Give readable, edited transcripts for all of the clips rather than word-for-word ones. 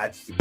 verdade.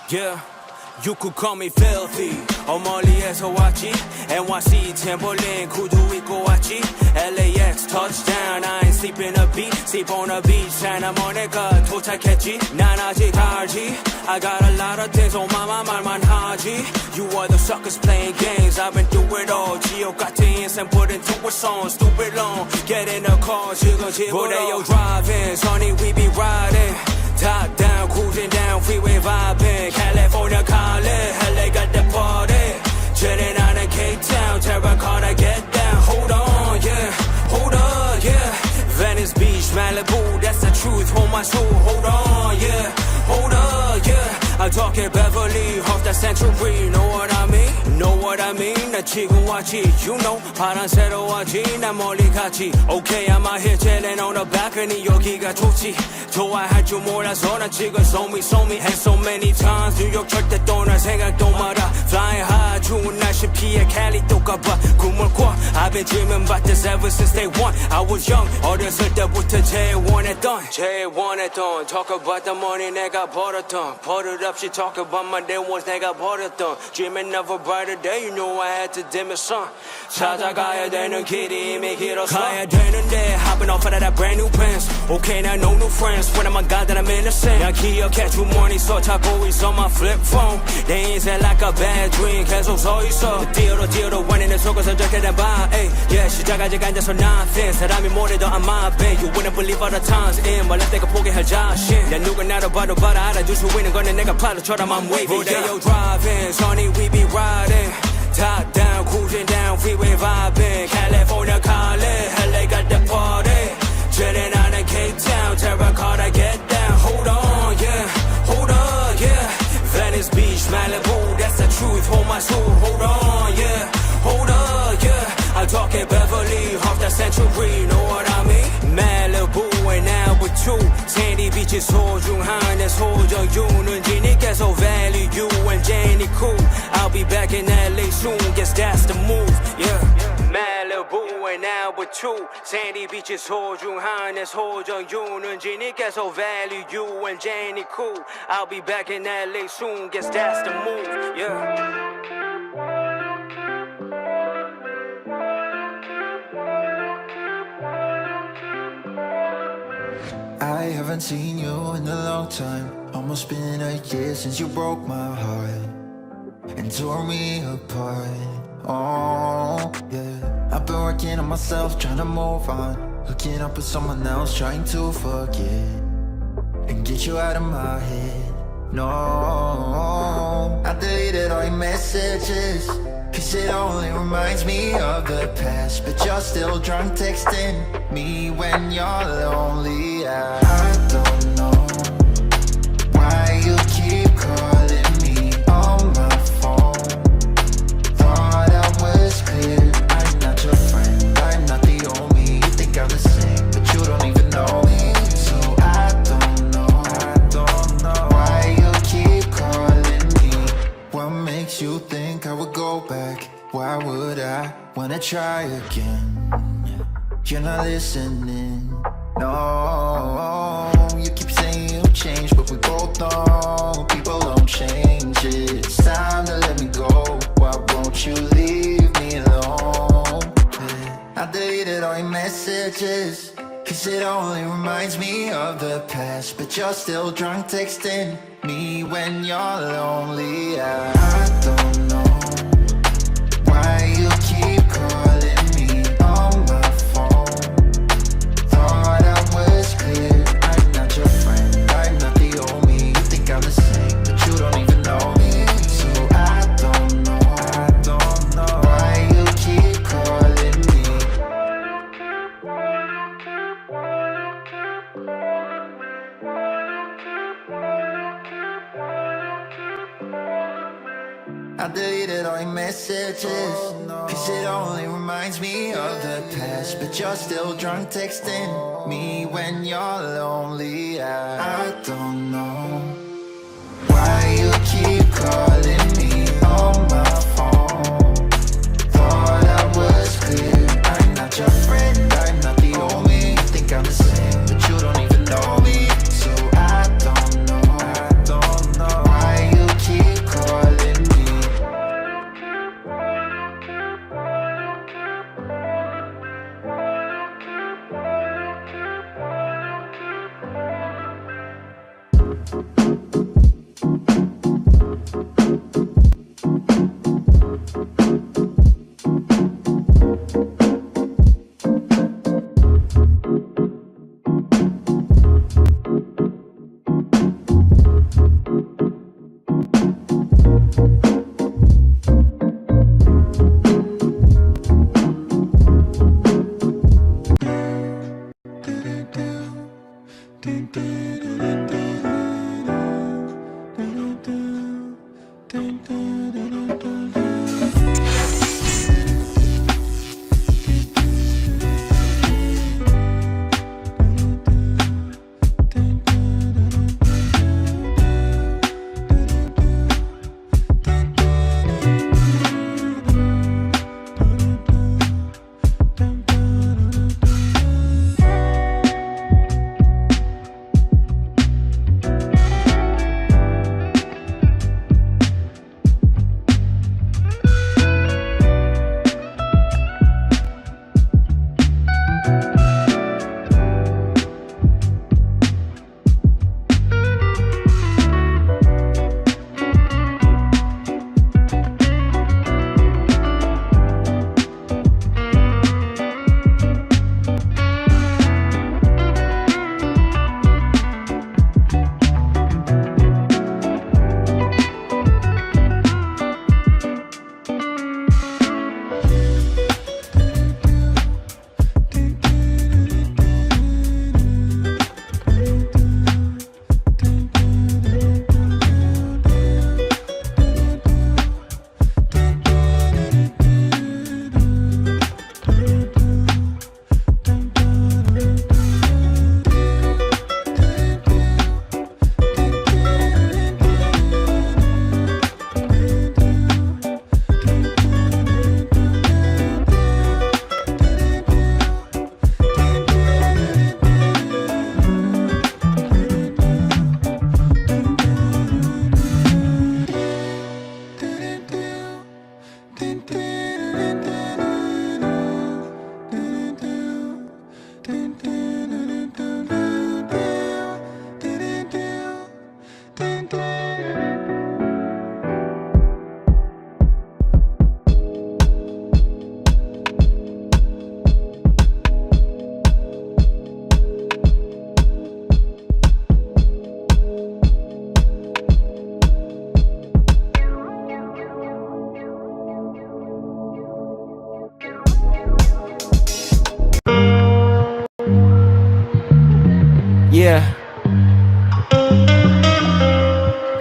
Yeah, you could call me filthy. 멀리에서 왔지. NYC Timberland 구두 입고 왔지. LAX touchdown. I ain't sleeping a beat. Sleep on a beach. 차나머니까 도착했지. 난 아직 알지. I got a lot of things on my mind 말만 하지. You are the suckers playing games. I've been through it all. 지옥 같은 인생 put into a song. Stupid long. Get in the car. 지금 집으로. Rodeo driving. Sonny we be riding. Top down, cruising down, freeway vibing. California calling, LA got the party. Chilling out in Cape Town, terracotta get down. Hold on, yeah, hold on, yeah. Venice Beach, Malibu, that's the truth. Hold my soul, hold on, yeah, hold on, yeah. I'm talking Beverly, off the Century. Know what I mean? Know what I mean? 나 지금 왔지, you know. 파란새로 왔지, 난 멀리 갔지. Okay, I'm out here chilling on the balcony. 여기가 좋지. 좋아할 줄 몰라서 난 지금 so me And so many times 뉴욕 절대 떠날 생각도 마라 Flying high 추운 날씨 피해 캘리 또 가봐 꿈을 꿔 I've been dreaming about this ever since day one I was young 어렸을 때부터 제일 원했던 Talk about the money 내가 벌었던 버릇없이 talk about my day ones 내가 버렸던 Dreaming of a brighter day you know I had to dim it sun 찾아가야 되는 길이 이미 길었어 가야 되는데 hopping off of that brand new pants Okay now no new friends When I'm a god that I'm innocent 난 기억해 주머니서 찾고 있어 my flip phone 내 인생 like a bad dream 계속 서 있어 뛰어로 원인을 속아서 적게 돼봐 yeah 시작 아직 앉아서 nothing 사람이 뭐래도 I'm my bad You wouldn't believe all the times in my life 내가 포기할 자신 난 누가 나를 봐도 알아줄 수 있는 거는 내가 팔로처럼 I'm wavy Rodeo driving Sonny we be riding Top down cruising down freeway vibing California calling LA got the party Chilling out in Cape Town, terracotta get down. Hold on, yeah. Venice Beach, Malibu, that's the truth. Hold my soul, hold on, yeah. I'm talking Beverly, off the Century, know what I mean? Malibu and now with two. Sandy Beach is 소중한 내 소정 유는 지니께서 value you and Jenny cool. I'll be back in LA soon. that's the move, yeah. Malibu and Albertine, Sandy Beach's 소중한 내 소정유는 지니께서 value you and Jenny cool. I'll be back in LA soon, guess that's the move, yeah. I haven't seen you in a long time. Almost been a year since you broke my heart and tore me apart. Oh, yeah. I've been working on myself, trying to move on. Hooking up with someone else, trying to forget and get you out of my head. No, I deleted all your messages, cause it only reminds me of the past. But you're still drunk texting me when you're lonely. I don't know why you keep calling me on my phone. Thought I was clear, I'm not your friend, I'm not the only. You think I'm the same, but you don't even know me. So I don't know why you keep calling me. What makes you think I would go back? Why would I wanna try again? You're not listening. No, you keep saying you changed, but we both know people don't change it. It's time to let me go. Why won't you leave me alone? I deleted all your messages, cause it only reminds me of the past. But you're still drunk texting me when you're lonely. I don't know why you keep calling me on my phone. Thought I was clear, I'm not your friend, I'm not the only. You think I'm the same, but you don't even know me. So I don't know why you keep calling me. I deleted all your messages, cause it only reminds me of the past. But you're still drunk texting me when you're lonely. I don't know why you keep calling me on my phone. Thought I was clear, I'm not your friend, I'm not the only. You think I'm the same, but you don't even know me. So I don't know why you keep calling me.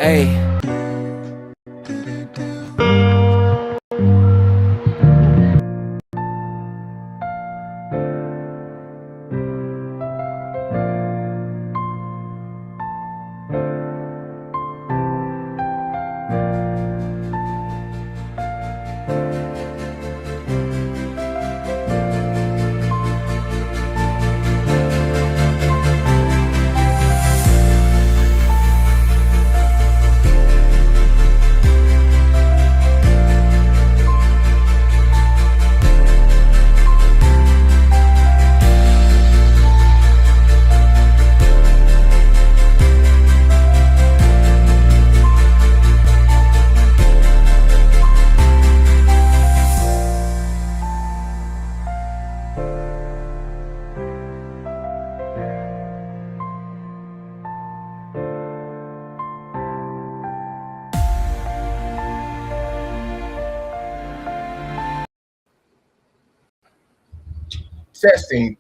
Hey.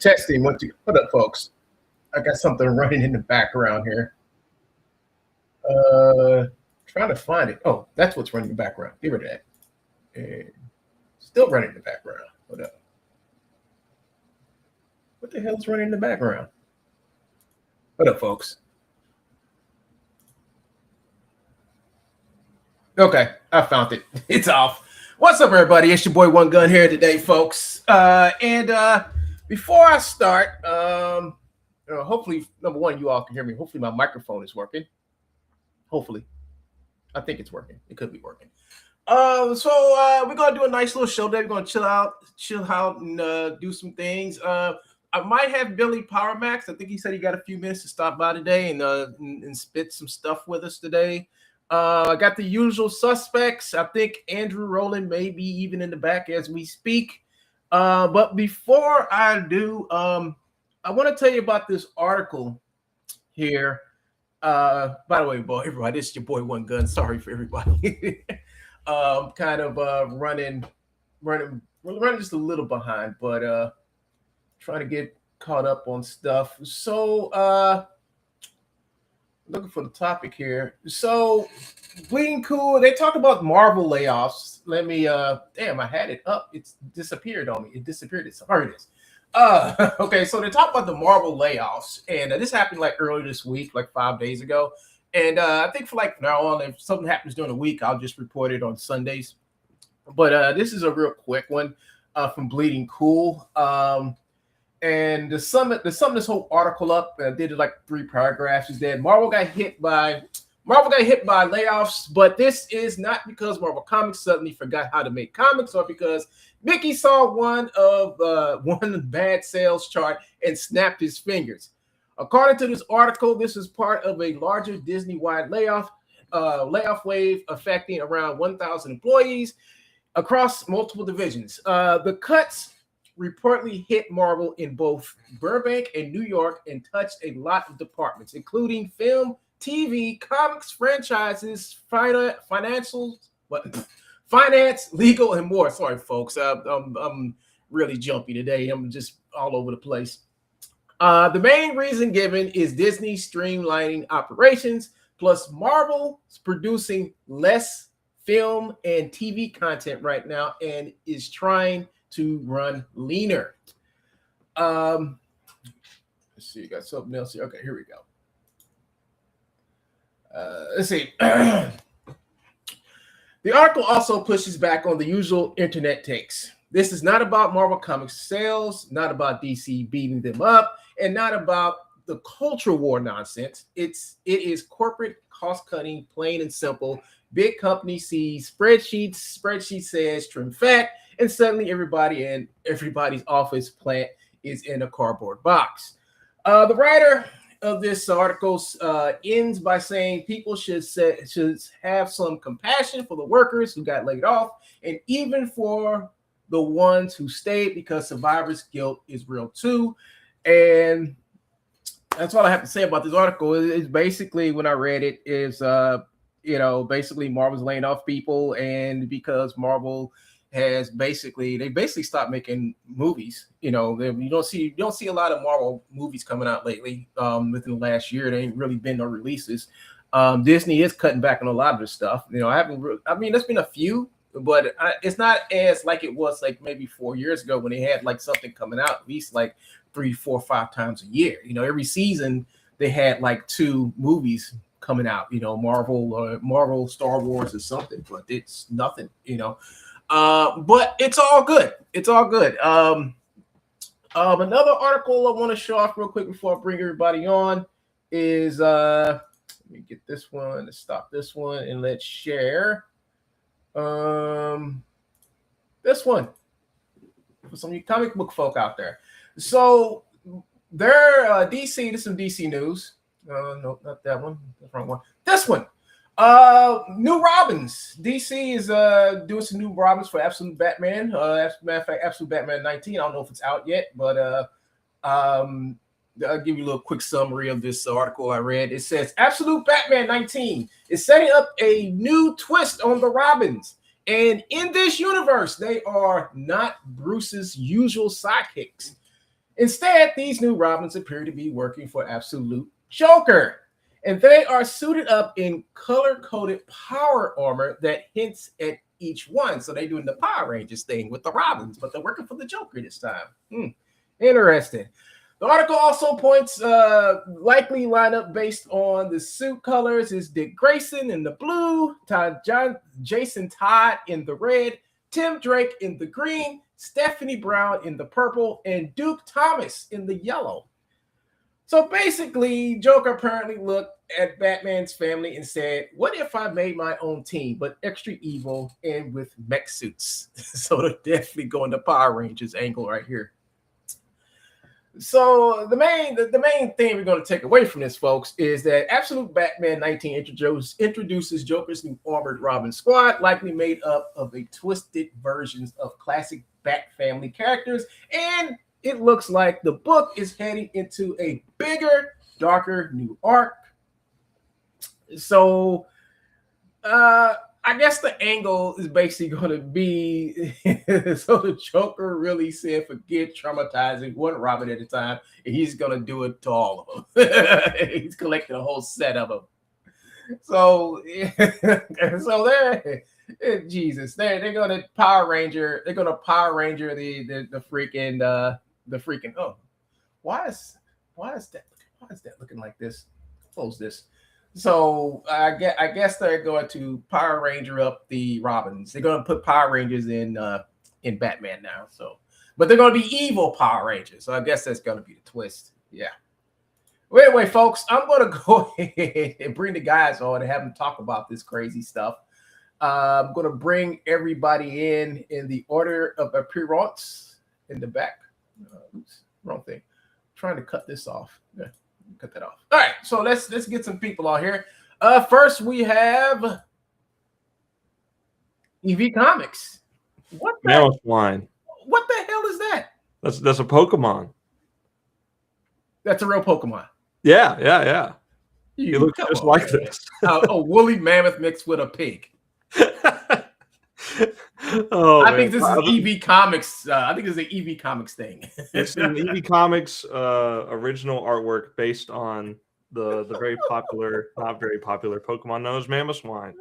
Testing. What up, folks? I got something running in the background here. Trying to find it. Oh, that's what's running in the background. Get rid of that. And still running in the background. What up? What the hell's running in the background? What up, folks? Okay, I found it. It's off. What's up, everybody? It's your boy One Gun here today, folks. Before I start, hopefully, number one, you all can hear me. Hopefully, my microphone is working. Hopefully, I think it's working. It could be working. So we're gonna do a nice little show today. We're gonna chill out, and do some things. I might have Billy Power Max. I think he said he got a few minutes to stop by today and spit some stuff with us today. I got the usual suspects. I think Andrew Rowland may be even in the back as we speak. But before I do, I want to tell you about this article here. By the way, everybody, this is your boy One Gun. Sorry for everybody. Kind of running just a little behind, but trying to get caught up on stuff. So looking for the topic here. So Bleeding Cool, they talk about Marvel layoffs. Let me damn, I had it up. It's disappeared on me. It disappeared. Here it is. Okay, so they talk about the Marvel layoffs, and this happened like earlier this week, like 5 days ago. And I think for like now on, if something happens during the week, I'll just report it on Sundays. But this is a real quick one from Bleeding Cool. And to sum this whole article up, did it like 3 paragraphs. Is that Marvel got hit by layoffs, but this is not because Marvel Comics suddenly forgot how to make comics, or because Mickey saw one bad sales chart and snapped his fingers. According to this article, this is part of a larger Disney-wide layoff wave affecting around 1,000 employees across multiple divisions. The cuts reportedly hit Marvel in both Burbank and New York and touched a lot of departments, including film, TV, comics, franchises, finance, legal, and more. Sorry, folks. I'm really jumpy today. I'm just all over the place. The main reason given is Disney streamlining operations, plus Marvel is producing less film and TV content right now and is trying to run leaner. Let's see, you got something else here. Okay, here we go. Let's see. The article also pushes back on the usual internet takes. This is not about Marvel Comics sales, not about DC beating them up, and not about the culture war nonsense. It is corporate cost cutting, plain and simple. Big company sees spreadsheet says trim fat, and suddenly everybody's office plant is in a cardboard box. The writer of this article ends by saying people should have some compassion for the workers who got laid off, and even for the ones who stayed, because survivor's guilt is real too. And that's all I have to say about this article. It's basically, when I read it, is basically Marvel's laying off people, and because Marvel has basically stopped making movies. You don't see a lot of Marvel movies coming out lately. Within the last year, there ain't really been no releases. Disney is cutting back on a lot of this stuff. You know, there's been a few, but it's not as like it was like maybe 4 years ago when they had like something coming out at least like 3, 4, 5 times a year. You know, every season they had like 2 movies coming out. You know, Marvel, Star Wars, or something, but it's nothing. You know, but it's all good. It's all good. Another article I want to show off real quick before I bring everybody on is let me get this one to stop this one and let's share. This one for some of you comic book folk out there. So there, DC. This is some DC news. No, not that one. The front one. This one. New Robins. DC is doing some new Robins for Absolute Batman. As a matter of fact, Absolute Batman 19. I don't know if it's out yet, but I'll give you a little quick summary of this article I read. It says Absolute Batman 19 is setting up a new twist on the Robins. And in this universe, they are not Bruce's usual sidekicks. Instead, these new Robins appear to be working for Absolute Joker. And they are suited up in color-coded power armor that hints at each one. So they're doing the Power Rangers thing with the Robins, but they're working for the Joker this time. Interesting. The article also points likely lineup based on the suit colors is Dick Grayson in the blue, Jason Todd in the red, Tim Drake in the green, Stephanie Brown in the purple, and Duke Thomas in the yellow. So basically, Joker apparently looked at Batman's family and said, what if I made my own team, but extra evil and with mech suits? So they're definitely going to Power Rangers angle right here. So the main thing we're going to take away from this, folks, is that Absolute Batman 19 introduces Joker's new armored Robin squad, likely made up of a twisted versions of classic Bat family characters, and it looks like the book is heading into a bigger, darker new arc. So, I guess the angle is basically going to be so the Joker really said, forget traumatizing one Robin at a time, and he's going to do it to all of them. He's collecting a whole set of them. So they're Jesus, they're going to Power Ranger. They're going to Power Ranger the freaking. Oh, why is that looking like this? Close this. So I guess they're going to Power Ranger up the Robins. They're going to put Power Rangers in Batman now. So, but they're going to be evil Power Rangers. So I guess that's going to be the twist. Yeah. Well, anyway, folks, I'm going to go ahead and bring the guys on and have them talk about this crazy stuff. I'm going to bring everybody in the order of appearance in the back. Oops, wrong thing. I'm trying to cut this off. Yeah. Cut that off. All right, so let's get some people on here. First we have EV Comics. What the hell is that? That's a Pokemon. That's a real Pokemon. Yeah. You look just like this. A woolly mammoth mixed with a pig. I think this is EV Comics. I think it's an EV Comics thing. It's an EV Comics original artwork based on the very popular, not very popular Pokemon known as Mammoth Swine.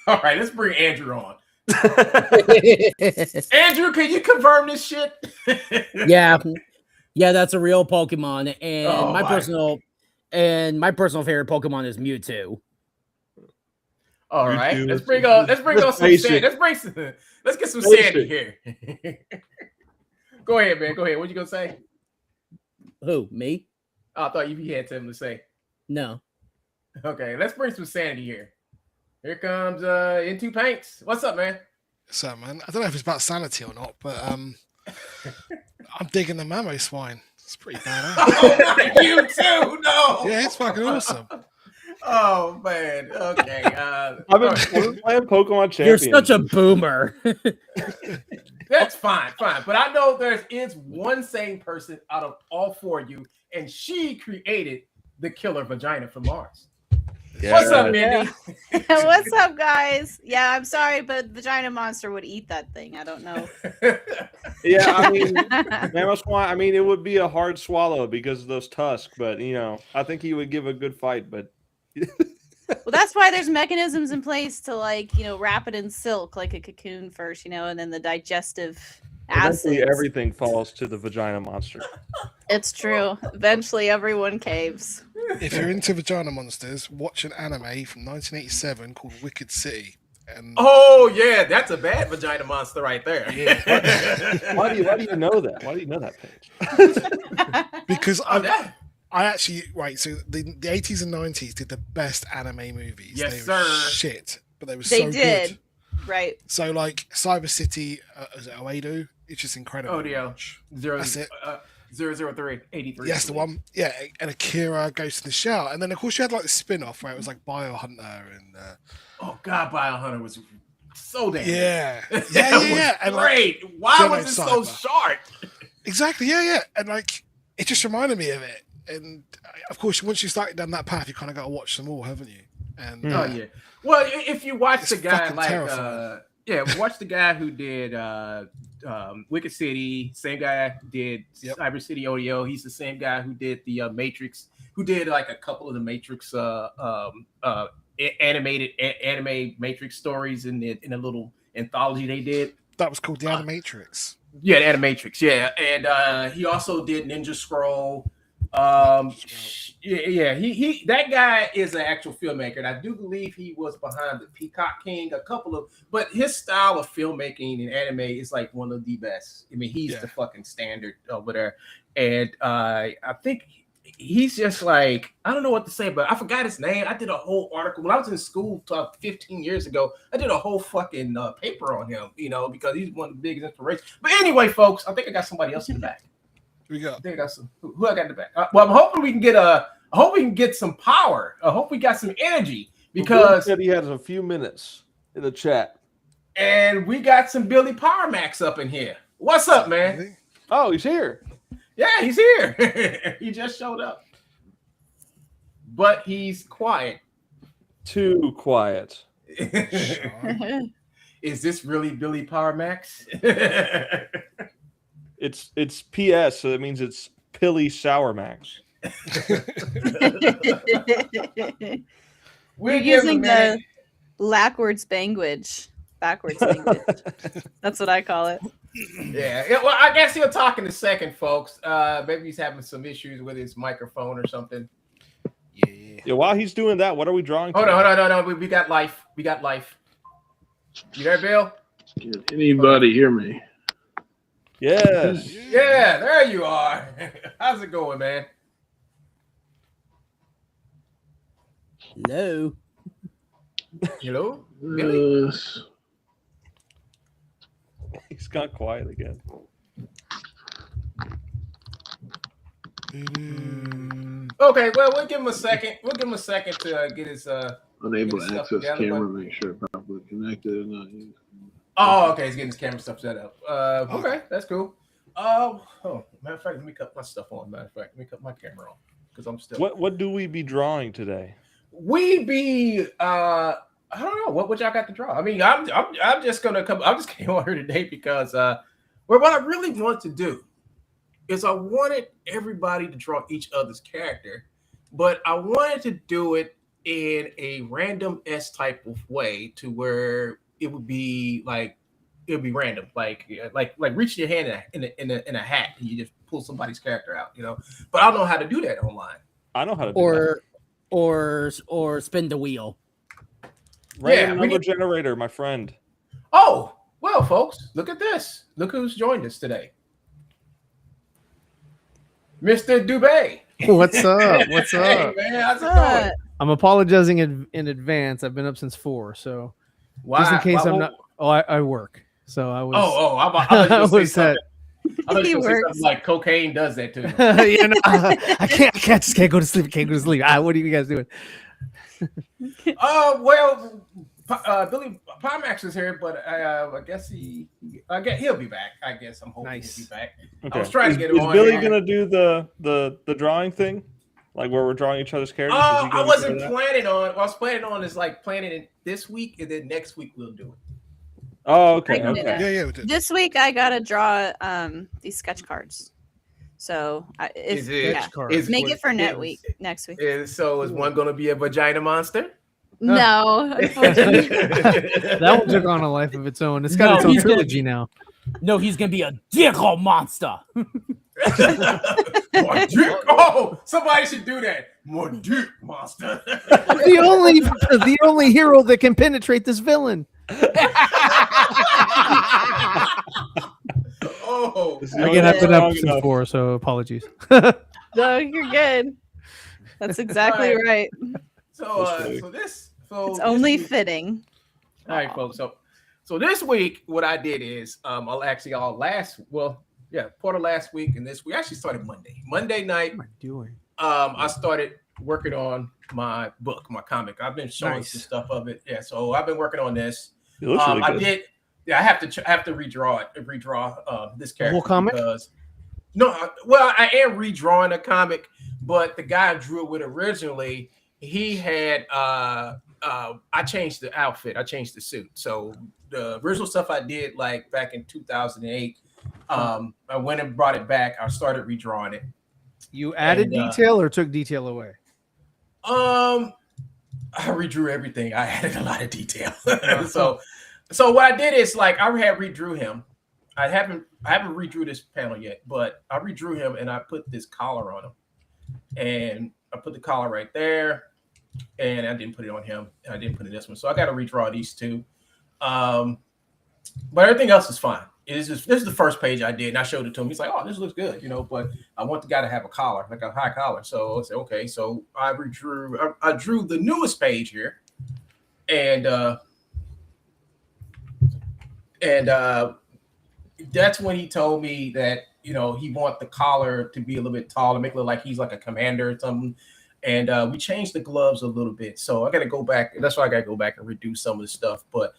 All right, let's bring Andrew on. Andrew, can you confirm this shit? Yeah, that's a real Pokemon, and my personal favorite Pokemon is Mewtwo. All right, let's bring on some Sandy. Let's get some Sandy here. Go ahead, man. Go ahead. What you gonna say? Who, me? Oh, I thought you had something to say. No. Okay, let's bring some sanity here. Here comes Into Paints. What's up, man? What's up, man? I don't know if it's about sanity or not, but I'm digging the Mammoth Swine. It's pretty badass. Oh, you too? No. Yeah, it's fucking awesome. Oh man. Okay. We're playing Pokemon Champions. You're such a boomer. That's fine. But I know there is one sane person out of all four of you, and she created the killer vagina from Mars. Yeah. What's up, Mindy? What's up, guys? Yeah, I'm sorry, but Vagina Monster would eat that thing. I don't know. Yeah, I mean, Mammoth Swine, I mean, it would be a hard swallow because of those tusks, but, I think he would give a good fight, but... Well, that's why there's mechanisms in place to wrap it in silk like a cocoon first, and then the digestive Eventually, acids. everything falls to the vagina monster. It's true. Eventually, everyone caves. If you're into vagina monsters, watch an anime from 1987 called Wicked City. And Oh yeah, that's a bad vagina monster right there. Why do you know that? Why do you know that page? because Oh, that- I actually so the 80s and 90s did the best anime movies. Yes, they were sir. shit, but they were They so did. good. Right. So like Cyber City, is it Oedo? It's just incredible. Oh, yeah. That's it. 003 83. Yes, the one. Yeah, and Akira Goes to the Shell, and then of course you had like the spin-off where it was like Biohunter and. Oh God, Biohunter was so damn. Yeah, good. yeah, That was yeah. And like, great. Why Jedi was it so Cyber. short? exactly, yeah, and like it just reminded me of it. And of course, once you started down that path, you kind of got to watch them all, haven't you? And Oh yeah. Well, if you watch It's the guy fucking like terrifying. watch the guy who did Wicked City. Same guy did Yep. Cyber City ODO. He's the same guy who did the Matrix. Who did like a couple of the Matrix anime Matrix stories in a little anthology they did. that was called The Animatrix. Yeah, the Animatrix. Yeah, and he also did Ninja Scroll. He that guy is an actual filmmaker, and I do believe he was behind the Peacock King. But his style of filmmaking in anime is like one of the best. I mean, he's Yeah. the fucking standard over there, and I think he's just like, I don't know what to say, but I forgot his name. I did a whole article when I was in school 15 years ago. I did a whole fucking paper on him, because he's one of the biggest inspirations. But anyway, folks, I think I got somebody else in the back. We got I think I got some. Who I got in the back? Well, I'm hoping we can get I hope we can get some power. I hope we got some energy Bill because, said he has a few minutes in the chat. and we got some Billy Power Max up in here. What's up, man? Oh, he's here. Yeah, he's here. He just showed up, but he's quiet. Too quiet. Is this really Billy Power Max? It's PS, so that means it's Pilly Sour Max. We're using the backwards language. That's what I call it. Yeah. Well, I guess he'll talk in a second, folks. Maybe he's having some issues with his microphone or something. Yeah, while he's doing that, what are we drawing? Hold on. We got life. We got life. You there, Bill? Can anybody hear me? Yes. Yeah, there you are. How's it going, man? Hello. Hello, Billy. He's gone quiet again. Okay, well, we'll give him a second. We'll give him a second to get his Unable get to stuff access together, camera, but- make sure it's properly connected or not. Oh, okay, he's getting his camera stuff set up. Okay, that's cool. Matter of fact, let me cut my stuff on. Matter of fact, let me cut my camera on because I'm still. What do we be drawing today? We be I don't know what y'all got to draw. I mean, I'm just gonna come. I'm just came on here today because what I really want to do is I wanted everybody to draw each other's character, but I wanted to do it in a random type of way to where it would be random, like reach your hand in a hat and you just pull somebody's character out, But I don't know how to do that online. I know how to do that. Or spin the wheel. Random number generator, my friend. Oh, well, folks, look at this. Look who's joined us today. Mr. Dubé. What's up? What's up? Hey, man, how's it going? I'm apologizing in advance. I've been up since 4, so just in case I'm not. Oh, I work, so I was. I was was that. I thought He you were works. something like cocaine does that too. I can't go to sleep. Can't go to sleep. What are you guys doing? Well, Billy Pimax is here, but I guess he'll be back. I guess I'm hoping Nice. he'll be back. Okay. I was trying to get him Is on Billy here. gonna do the drawing thing, like where we're drawing each other's characters? Is he I gonna wasn't do that? planning on. What I was planning on is like planning it this week, and then next week we'll do it. Oh, okay. I can do Okay. that. Yeah, we did. This week I gotta draw these sketch cards. So Is it? Sketch card. Is- make it for is- next week. So is one going to be a vagina monster? No, unfortunately. That one took on a life of its own. It's got its own trilogy now. No, he's gonna be a Diego monster. More dick. Oh, somebody should do that. More dick, monster. the only hero that can penetrate this villain. Oh, Again, I've been up since 4, so apologies. No, you're good. That's exactly right. So It's only fitting. All right, folks. So this week, what I did is, I'll actually part of last week and this week. I actually started Monday night. What am I doing? I started working on my book, my comic. I've been showing some stuff of it. Yeah, so I've been working on this. It looks really good. I did. Yeah, I have to redraw this character. Whole comic? I am redrawing a comic, but the guy I drew it with originally, he had I changed the outfit, I changed the suit. So the original stuff I did like back in 2008, I went and brought it back. I started redrawing it. You added detail or took detail away? I redrew everything. I added a lot of detail. So what I did is like I had redrew him. I haven't redrew this panel yet, but I redrew him and I put this collar on him. And I put the collar right there. And I didn't put it on him. And I didn't put it in this one. So I got to redraw these two. But everything else is fine. This is the first page I did, and I showed it to him. He's like, "Oh, this looks good," but I want the guy to have a collar, like a high collar. So I said, "Okay." So I drew the newest page here, and that's when he told me that he want the collar to be a little bit taller, make it look like he's like a commander or something. And we changed the gloves a little bit. So I got to go back. That's why I got to go back and redo some of the stuff. But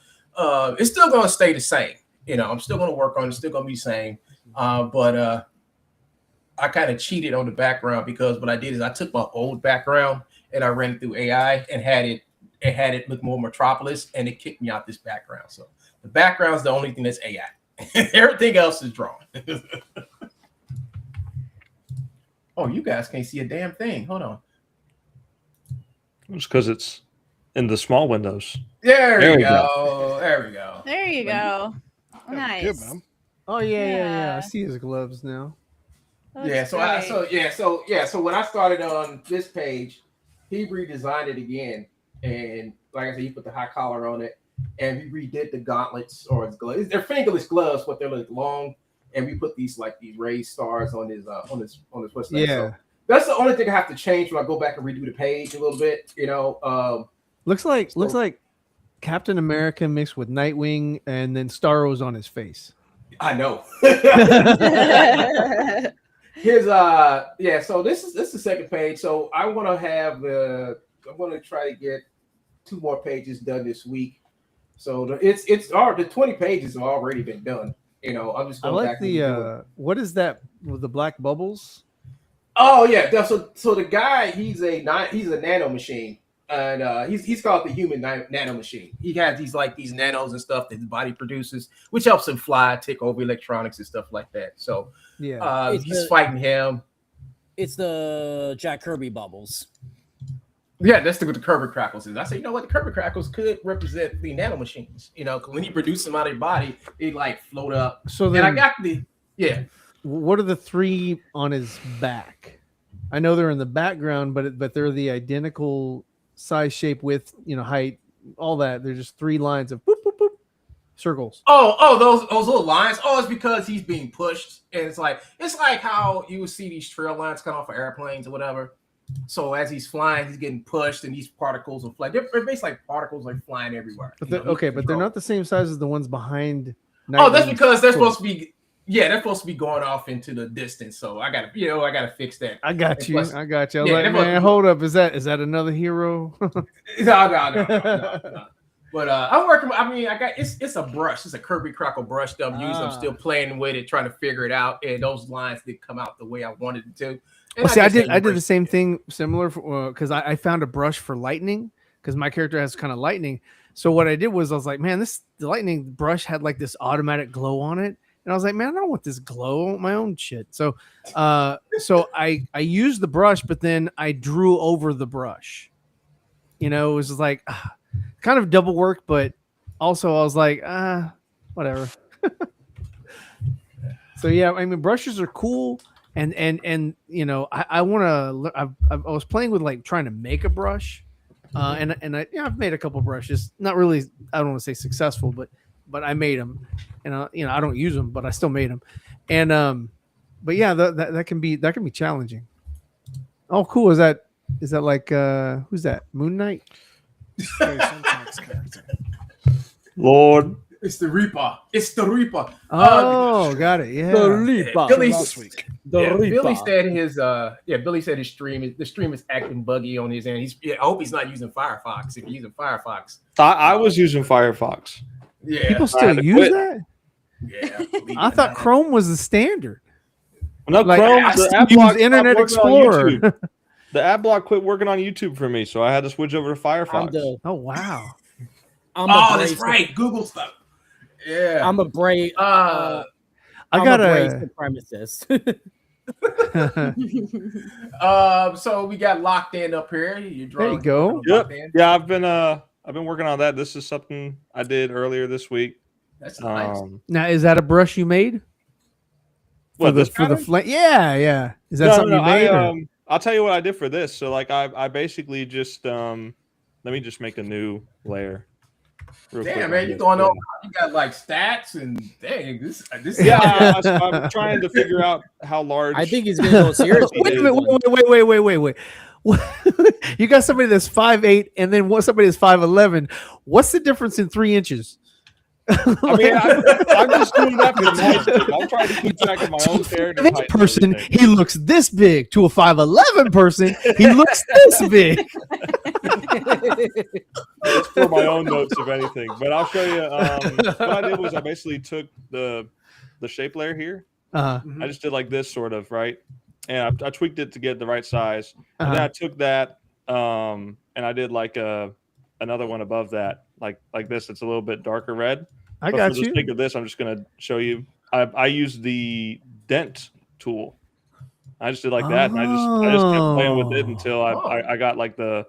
it's still going to stay the same. I'm still going to work on it. It's still going to be the same. But I kind of cheated on the background because what I did is I took my old background and I ran it through AI and had it look more Metropolis, and it kicked me out this background. So the background is the only thing that's AI. Everything else is drawn. Oh, you guys can't see a damn thing. Hold on. It's because it's in the small windows. There we go. There we go. There you go. Nice. Good, man. Oh yeah. I see his gloves now. That's So when I started on this page, he redesigned it again, and like I said, he put the high collar on it, and we redid the gauntlets or his gloves. They're fingerless gloves, but they're like long, and we put these raised stars on his what's that? Yeah. So that's the only thing I have to change when I go back and redo the page a little bit. Looks like Captain America mixed with Nightwing, and then Starro's on his face. I know. So this is the second page. So I want to try to get 2 more pages done this week. So the 20 pages have already been done. I'm just going back. What is that with the black bubbles? Oh yeah. So the guy, he's a nano machine. And he's called the human nano machine. He has these nanos and stuff that his body produces, which helps him fly, take over electronics and stuff like that. So he's fighting him. It's the Jack Kirby bubbles. Yeah, that's what the Kirby crackles is. I say, the Kirby crackles could represent the nano machines. Because when you produce them out of your body, they float up. So then, and I got What are the 3 on his back? I know they're in the background, but they're the identical size, shape, width, height, all that. They're just 3 lines of boop, boop, boop, circles. Oh, those little lines. Oh, it's because he's being pushed, and it's like how you would see these trail lines come off of airplanes or whatever. So as he's flying, he's getting pushed, and these particles will fly. They're basically like particles flying everywhere. But but they're not the same size as the ones behind. Oh, that's because they're supposed to be. Yeah, they're supposed to be going off into the distance. So I gotta fix that. I got you. I was like, man, hold up. Is that another hero? No. But I'm working. I mean, it's a brush. It's a Kirby Crackle brush that I'm using. I'm still playing with it, trying to figure it out. And those lines did come out the way I wanted it to. I did the same thing, similar, because I found a brush for lightning, because my character has kind of lightning. So what I did was I was like, man, the lightning brush had this automatic glow on it. And I was like, man, I don't want this glow. I want my own shit. So I used the brush, but then I drew over the brush. You know, it was just like kind of double work, but also I was like, whatever. So yeah, I mean, brushes are cool, and you know, I want to. I was playing with like trying to make a brush, and I've made a couple brushes. Not really. I don't want to say successful, but I made them, and you know, I don't use them, but I still made them, and but yeah, that can be challenging. Oh, cool. Is that like who's that? Moon Knight? Lord. It's the Reaper. It's the Reaper. Oh, got it. Yeah. Billy Last week. Billy said the stream is acting buggy on his end. I hope he's not using Firefox. If you're using Firefox, I was using Firefox. yeah, People still use quit. that? yeah. I thought Chrome was the standard. No, Like, Chrome. I The still ad use block stopped Internet working on Explorer. YouTube. The ad block quit working on YouTube for me, so I had to switch over to I'm Firefox. the Oh wow. I'm a Oh, that's brave- right. Google stuff. Yeah. I'm a brave. I I'm got a brave a. supremacist. So we got locked in up here. There you go. Locked in. Yeah, I've been working on that. This is something I did earlier this week. That's nice. Now, is that a brush you made? What, this For the pattern? flame? Yeah, yeah. Is that No, something no, you made? or- I'll tell you what I did for this. So like I basically just let me just make a new layer. real quick Damn, on man, you this. going Yeah. on? You got like stats and dang, this. Yeah, I'm trying to figure out how large. I think he's gonna go serious. Wait a minute, wait. You got somebody that's 5'8" and then somebody that's 5'11". What's the difference in 3 inches? I mean, I'm just doing that for the nice thing. I'm trying to keep track of my own character This height and person, everything. he looks this big. To a 5'11" person, he looks this big. It's for my own notes, if anything. But I'll show you. What I did was I basically took the shape layer here. Uh-huh. I just did like this, sort of, right? And I tweaked it to get the right size. And then Uh-huh. I took that and I did like another one above that, like this. It's a little bit darker red. I But got for the you. sake of this, I'm just gonna show you. I used the dent tool. I just did like that, and I just kept playing with it until I got like the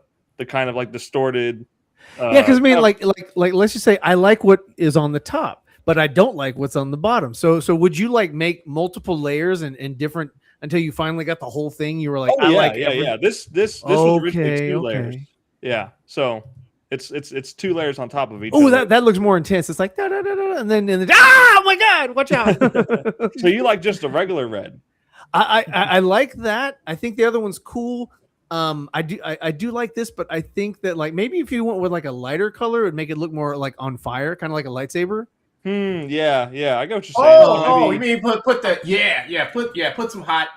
kind of like distorted. Yeah, because I mean, kind of- like, let's just say I like what is on the top, but I don't like what's on the bottom. So would you like make multiple layers and different until you finally got the whole thing? You were like, oh, I yeah, like yeah. This was originally Okay, 2 layers. Yeah, so it's 2 layers on top of each. Oh, other. that looks more intense. It's like da da da da, and then oh my god, watch out. So you like just a regular red? I like that. I think the other one's cool. I do like this, but I think that like maybe if you went with like a lighter color, it'd make it look more like on fire, kind of like a lightsaber. Yeah. I get what you're saying. Oh, you mean put the put some hot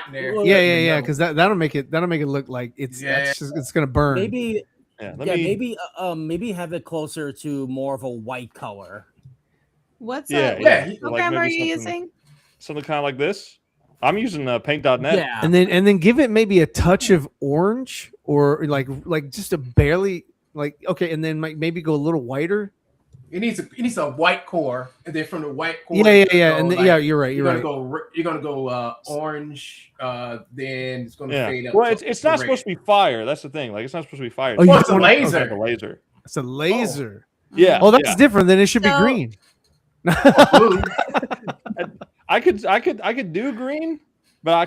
in there. Yeah, because that'll make it look like it's gonna burn. Maybe Yeah, maybe have it closer to more of a white color. What's Yeah, up? yeah. What Like program are maybe you something- using? something kind of like this. I'm using paint.net. Yeah, and then give it maybe a touch of orange or like just a barely like okay, and then maybe go a little whiter. It needs a white core, and then from the white core. Yeah, and then, you're right. You're gonna go orange. Then it's gonna fade up. Well, to it's not red. supposed to be fire. That's the thing. Like it's not supposed to be fire. Oh, you it's a want- laser. Like a laser. It's a laser. Yeah. Oh, that's yeah. different. Then it should be So- green. Blue. I could do green, but I'm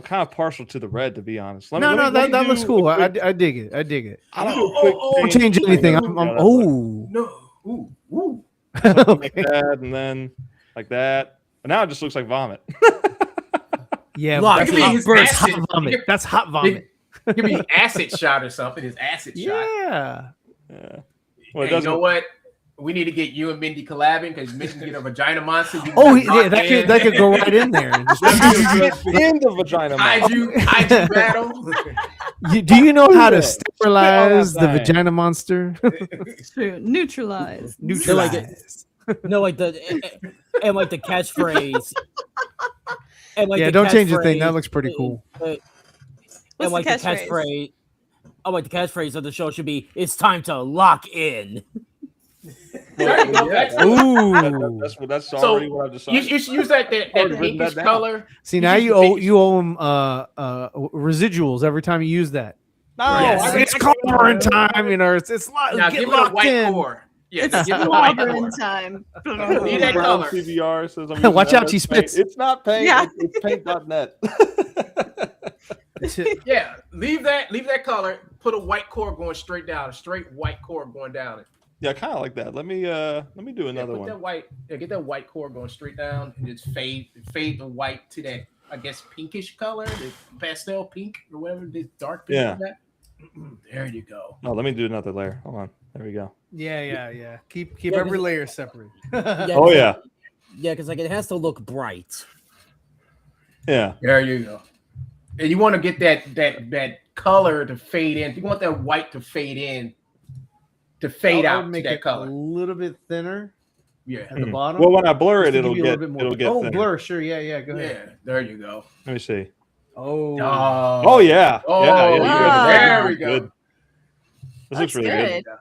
kind of partial to the red, to be honest. Let me That looks do cool. a quick- I dig it. I dig it. I'll do a quick Don't change. change anything. I'm Yeah, that's oh. No. Ooh. something like that, and then like that. But now it just looks like vomit. Yeah, Look, that's give me hot, his burst, acid. hot vomit. That's hot vomit. Give me an acid shot or something. His acid shot. Yeah. Yeah. Well, it Hey, you doesn't. know what? We need to get you and Mindy collabing because Mindy can get a vagina monster. You can Oh, just yeah, knock that could go right in there. And just, in the vagina. Kaiju battle. do you know how to Yeah. sterilize Spit the on that vagina monster? True. Neutralized. Neutralize. no, like the catchphrase. And like Yeah, the don't change the thing. catchphrase- That looks pretty cool. What's and like the the catchphrase. Oh, like the catchphrase of the show should be "It's time to lock in." There you go. Ooh. That's So, already what I've You decided. should use that Already written pinkish that down. color. See, now should you use the owe them residuals every time you use that. Yes. it's clobbering time. You know, it's Now get give it a locked white in. core. Yeah, It's give it a white clobbering core. time. Need that Brown color. CVR says I'm using Watch out, MS she spits. Paint. It's not paint. Yeah. It's paint.net. Yeah, leave that color. Put a white core going straight down. A straight white core going down it. Yeah, I kind of like that. Let me do another Put one. that white. Yeah, get that white core going straight down and just fade the white to that, I guess, pinkish color, the pastel pink or whatever, this dark pink. Yeah. Like that. There you go. Oh, let me do another layer. Hold on. There we go. Yeah. Keep every layer separate. Oh yeah. Yeah, because like it has to look bright. Yeah. There you go. And you want to get that color to fade in. You want that white to fade in, to fade I out would make to that it color. a little bit thinner Yeah. at the bottom. Well, when I blur just it, to it'll give you a get little bit more. thinner. Blur, sure. Yeah. Go ahead. Yeah. There you go. Let me see. Oh. Oh yeah. Oh, yeah. You wow. guys are There good. we go. Good. This That's looks really good. good.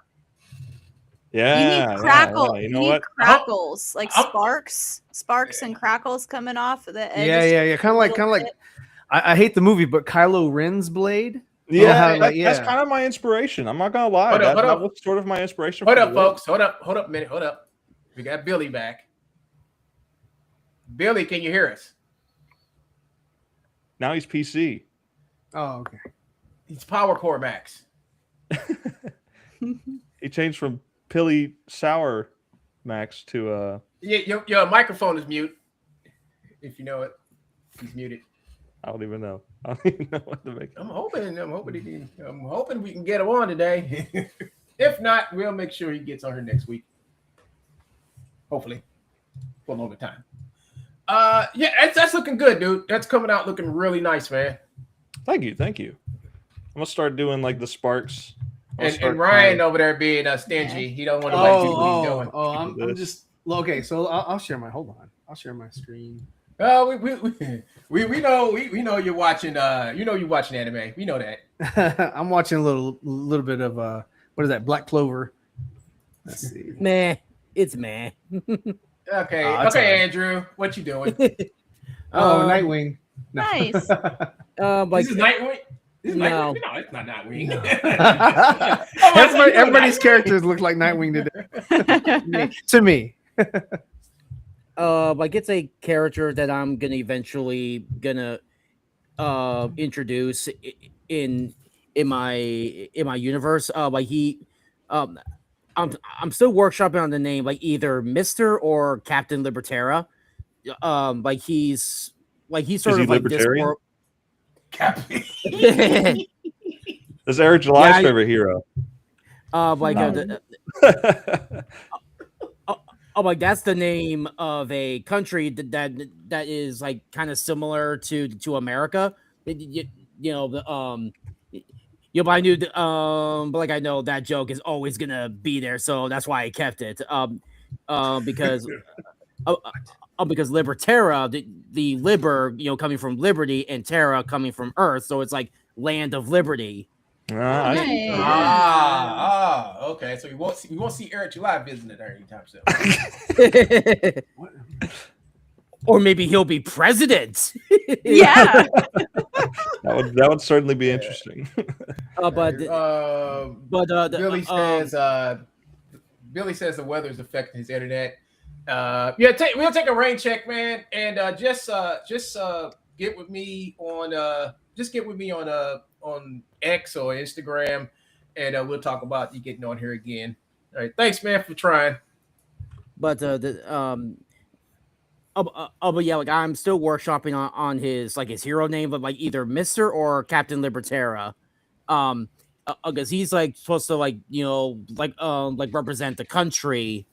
Yeah. You need crackle. You You know need what? crackles, like I'm- sparks and crackles coming off the edges. Yeah. Kind of like. I hate the movie, but Kylo Ren's blade. Yeah, how, like, that's yeah. kind of my inspiration. I'm not gonna lie. Hold up, hold that up. was sort of my inspiration. Hold for up, the look. folks. Hold up a minute. Hold up. We got Billy back. Billy, can you hear us? Now he's PC. Oh, okay. He's Power Core Max. He changed from Pilly Sour Max to Yeah, your microphone is mute. If you know it, he's muted. I don't even know. I don't even know what to make. I'm hoping we can get him on today. If not, we'll make sure he gets on here next week. Hopefully, for a longer time. Yeah, that's looking good, dude. That's coming out looking really nice, man. Thank you. I'm gonna start doing like the sparks. And Ryan over there being stingy, he don't want to let you what he's doing. I'm just okay. So I'll share my. Hold on. I'll share my screen. Oh, we know you're watching. You're watching anime. We know that. I'm watching a little bit of what is that? Black Clover. Let's see. Meh. It's meh. Okay, that's okay, all right. Andrew, what you doing? Oh, Nightwing. No. Nice. Like This is Nightwing. This is No. Nightwing. No, it's not Nightwing. Everybody's characters look like Nightwing today. To me. like it's a character that I'm gonna eventually introduce in my universe. Like he, I'm still workshopping on the name, like either Mr. or Captain Libertera. Like he's sort he of like libertarian? Captain. this. That's Eric July's Yeah, favorite hero. Like like that's the name of a country that is like kind of similar to America. But I knew but like I know that joke is always gonna be there, so that's why I kept it. Because because Liberterra, the liber, coming from liberty, and Terra coming from Earth, so it's like land of liberty. Nice. Okay. So we won't see Eric July visiting there anytime soon. Or maybe he'll be president. Yeah. That would certainly be interesting. Billy says the weather is affecting his internet. We'll take a rain check, man, and just get with me on on X or Instagram, and we'll talk about you getting on here again. All right, thanks, man, for trying. But but yeah, like I'm still workshopping on his hero name, but like either Mr. or Captain Libertera. Because he's like supposed to represent the country,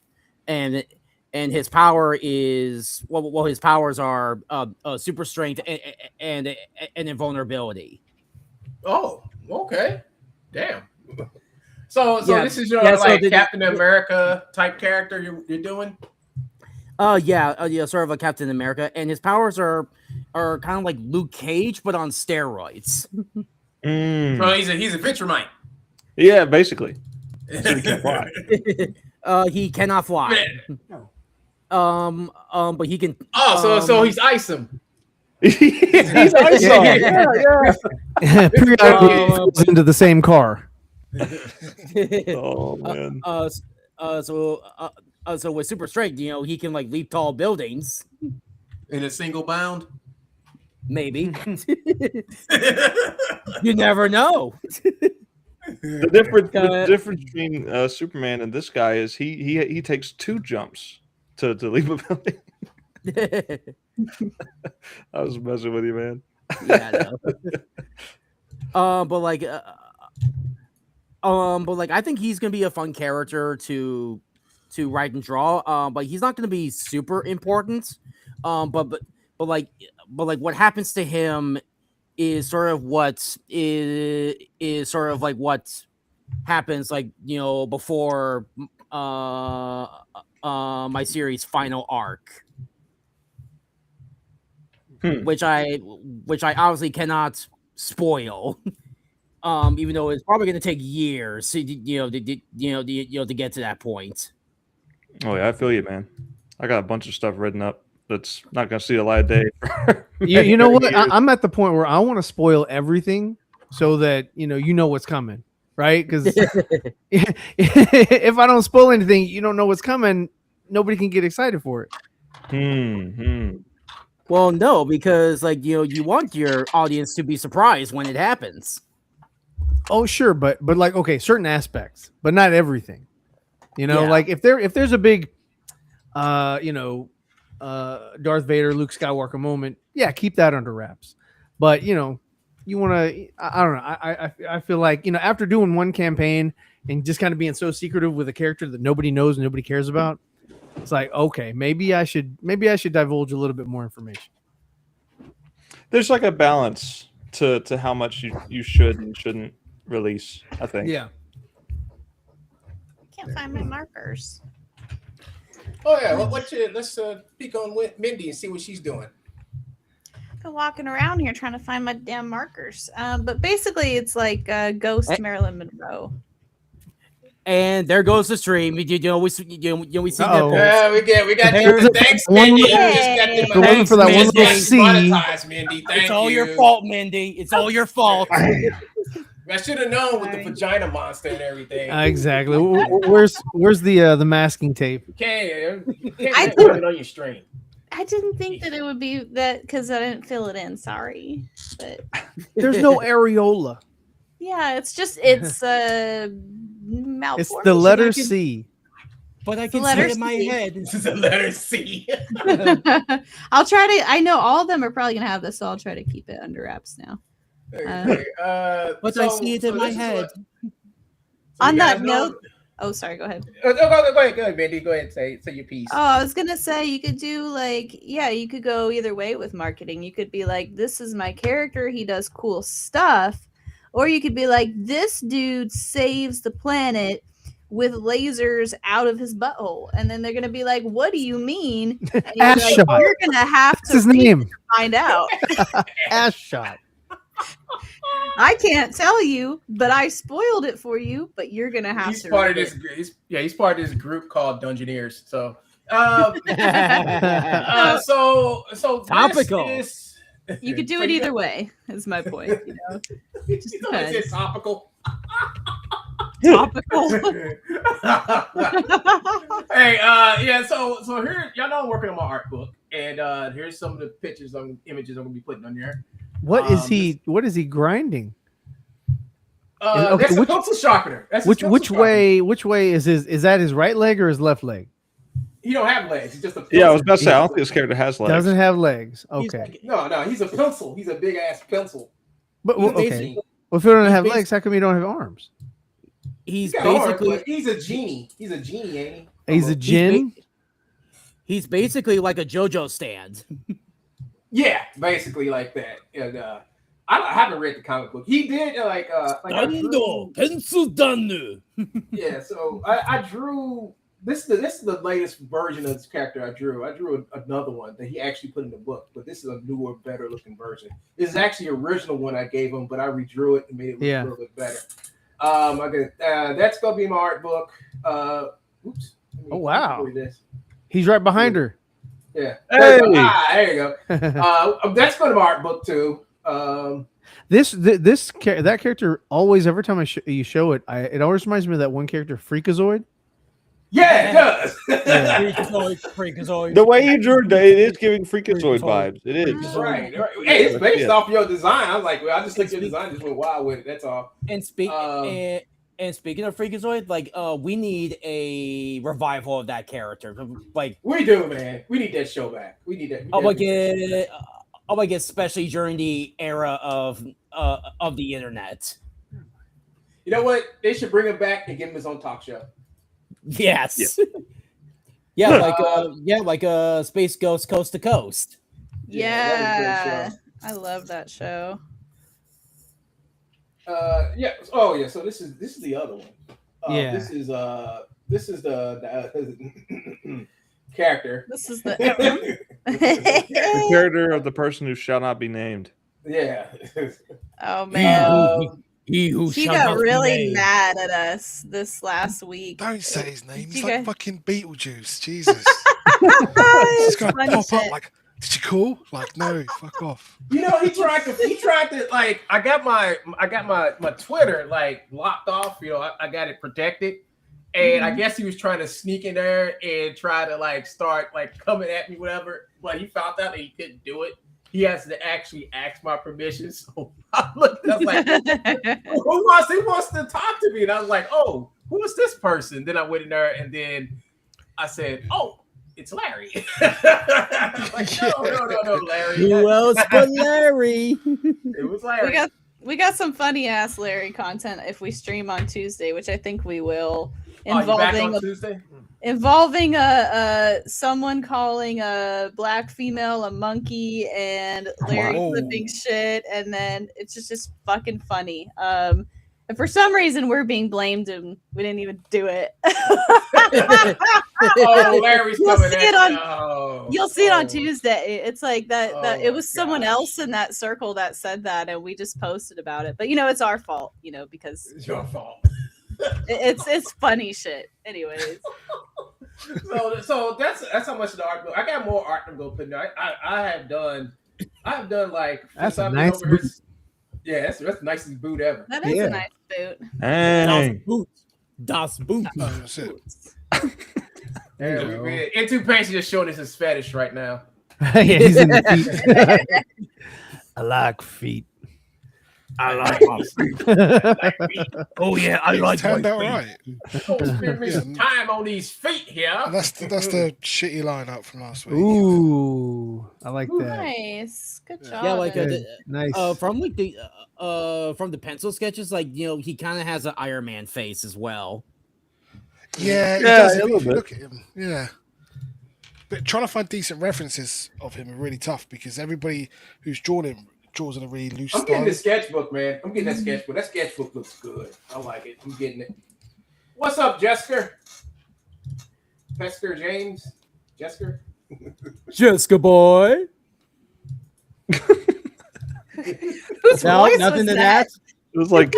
and his power is his powers are super strength and invulnerability. Oh, okay, damn. So Yeah. this is your Captain America type character you're doing. Sort of a Captain America, and his powers are kind of like Luke Cage, but on steroids. So he's a Vegemite. Yeah, basically. So he can't fly. He cannot fly. But he can. So he's Isom. He's I saw. Yeah. Periodically falls into the same car. Oh man. So with super strength, he can like leap tall buildings. In a single bound. Maybe. You never know. The difference between Superman and this guy is he takes 2 jumps to leap a building. I was messing with you, man. Yeah, I know. But I think he's gonna be a fun character to write and draw. But he's not gonna be super important. But what happens to him is sort of what is sort of like what happens before my series final arc. Which I obviously cannot spoil, even though it's probably going to take years, to get to that point. Oh yeah, I feel you, man. I got a bunch of stuff written up that's not going to see the light of day. You know what? I'm at the point where I want to spoil everything so that you know what's coming, right? Because if I don't spoil anything, you don't know what's coming. Nobody can get excited for it. Well, no, because you want your audience to be surprised when it happens. Oh, sure, but like okay, certain aspects, but not everything. Like if there's a big, Darth Vader, Luke Skywalker moment, yeah, keep that under wraps. But you want to, I don't know, I feel like after doing one campaign and just kind of being so secretive with a character that nobody knows and nobody cares about. It's like, okay, maybe I should divulge a little bit more information. There's like a balance to how much you should and shouldn't release, I think. Yeah. I can't find my markers. Oh yeah, let's speak on Mindy and see what she's doing. I've been walking around here trying to find my damn markers. But basically, it's like Ghost Marilyn Monroe. And there goes the stream. We see that. We got the thanks, Mindy. You just got them waiting for that one little C. Mindy. Thank it's all you. your fault, Mindy. It's all your fault. I should have known with the vagina monster and everything. Exactly. Where's the masking tape? You can't put it on your stream. I didn't think that it would be that because I didn't fill it in. Sorry, but there's no areola. Yeah, it's malformation. It's the letter C. But I can see it in my head. This is a letter C. I'll try to. I know all of them are probably gonna have this, so I'll try to keep it under wraps now. But I see it in my head. On that note, oh, sorry. Go ahead. Go ahead, Mindy. Go ahead and say your piece. Oh, I was gonna say you could do you could go either way with marketing. You could be like, this is my character. He does cool stuff. Or you could be like, this dude saves the planet with lasers out of his butthole. And then they're going to be like, what do you mean? And you're going to have to find out. Ass shot. I can't tell you, but I spoiled it for you, but you're going to have to. He's part of this group called Dungeoneers. So, so topical. You could do it either way, is my point. Just it's topical. Topical. Hey, so here, y'all know I'm working on my art book, and here's some of the images I'm gonna be putting on there. What is he grinding? That's a pencil sharpener. Which way is that his right leg or his left leg? He don't have legs. He's just a pencil. Yeah, I was about to say, I don't think this character has legs. Doesn't have legs. Okay. No, he's a pencil. He's a big ass pencil. But okay. Well, if you don't have legs, how come you don't have arms? He's basically he's a genie. He's a genie, ain't he? He's a djinn. He's basically like a JoJo stand. Yeah, basically like that. And I haven't read the comic book. He did pencil done. Yeah, so I drew. This is the latest version of this character I drew. I drew another one that he actually put in the book, but this is a newer, better looking version. This is actually the original one I gave him, but I redrew it and made it look a little bit better. That's gonna be my art book. Oops. Oh wow. He's right behind her. Yeah. Hey! There you go. That's going to my art book too. That character always, every time you show it, it always reminds me of that one character, Freakazoid. Yeah, it does. Freakazoid. The way you drew it is giving Freakazoid vibes. It is. Right. Hey, it's based off your design. I was like, well, I just think your design just went wild with it. That's all. And speaking of Freakazoid, like we need a revival of that character. Like we do, man. We need that show back. We need that. Especially during the era of the internet. You know what? They should bring him back and give him his own talk show. Yes. Yeah, like Space Ghost Coast to Coast. Yeah, I love that show. Yeah. Oh, yeah. So this is the other one. Yeah. This is the character. This is the The character of the person who shall not be named. Yeah. Oh man. He got really mad at us this last week. Don't say his name. Did He's you like guys- fucking Beetlejuice. Jesus. It's He's gonna funny pop shit. up like, did you call? Like, no, fuck off. You know, he tried to like I got my Twitter like locked off, you know, I got it protected. And I guess he was trying to sneak in there and try to like start like coming at me, whatever. But he found out that he couldn't do it. He has to actually ask my permission. So I looked, I was like, who wants to talk to me? And I was like, oh, who is this person? Then I went in there and then I said, oh, it's Larry. Like, no, Larry. Who else but Larry? It was Larry. We got some funny ass Larry content if we stream on Tuesday, which I think we will. Oh, you back on Tuesday? Involving someone calling a black female a monkey and Larry flipping shit, and then it's just fucking funny. And for some reason we're being blamed and we didn't even do it. Oh, Larry's coming You'll see it on Tuesday. It's like that it was someone else in that circle that said that, and we just posted about it. But it's our fault, because it's your fault. It's funny shit. Anyways. So that's how much of the art book. I got more art to go put in there. I have done like that's a nice boot. Yeah, that's the nicest boot ever. That is a nice boot. Hey. Das Boot. Oh, that's it. Into Pants just showing us his fetish right now. Yeah, he's in the feet. I like feet. I like my feet. Oh yeah, I like my Turned out feet. right. Oh, spend me some time on these feet here. And that's the shitty lineup from last week. Ooh, I like that. Nice, good job. Yeah, like nice. from the pencil sketches, like he kind of has an Iron Man face as well. Yeah, he Yeah, does. a If little you bit. look at him, yeah. But trying to find decent references of him are really tough because everybody who's drawn him draws in a really loose I'm style. getting the sketchbook, man. I'm getting that sketchbook. That sketchbook looks good. I like it. I'm getting it. What's up, Jessica? Jessica James? Jessica? Jessica boy. Whose No, voice nothing was to that? It was like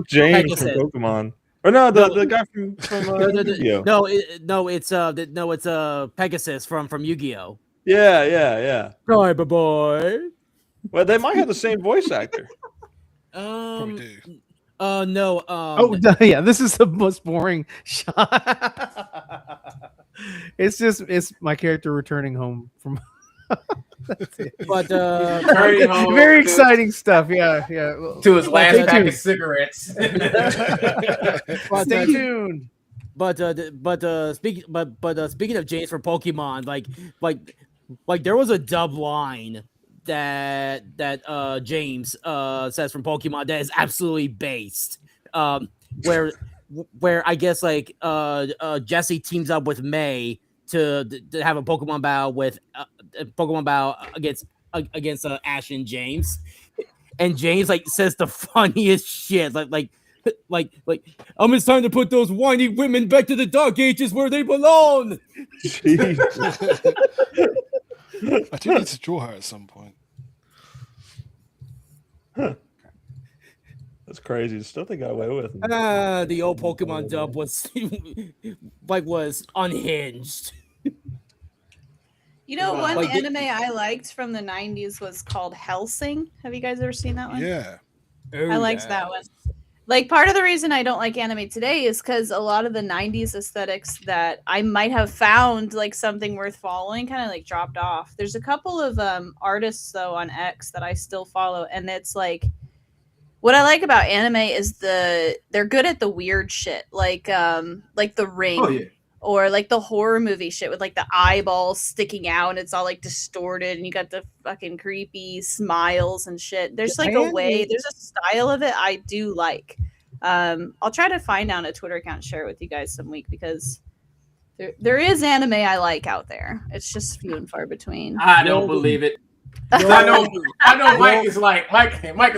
James from Pegasus. Pokemon. Or no, the guy from Yu-Gi-Oh. It's Pegasus from Yu-Gi-Oh. Yeah. Hi, boy. Well, they might have the same voice actor. Probably do. No. Oh yeah, this is the most boring shot. It's my character returning home from. But Returning home very to- exciting stuff. Yeah. To his last Stay pack tuned. of cigarettes. Stay tuned. Speaking of James from Pokemon, like there was a dub line that James says from Pokemon that is absolutely based. Where I guess like Jesse teams up with May to have a Pokemon battle against Ash and James, and James like says the funniest shit like it's time to put those whiny women back to the Dark Ages where they belong. I do need to draw her at some point. That's crazy. Still they got away with it. The old Pokemon dub was was unhinged. You know, one Like, anime I liked from the 90s was called Hellsing. Have you guys ever seen that one? Yeah. I liked that one. Like, part of the reason I don't like anime today is because a lot of the 90s aesthetics that I might have found like something worth following kind of like dropped off. There's a couple of artists though on X that I still follow, and it's like what I like about anime is they're good at the weird shit, like The Ring. Or like the horror movie shit with like the eyeballs sticking out and it's all like distorted and you got the fucking creepy smiles and shit. There's like a way, there's a style of it I do like. I'll try to find out a Twitter account and share it with you guys some week because there is anime I like out there. It's just few and far between. I don't believe it. I know Mike is like, not in my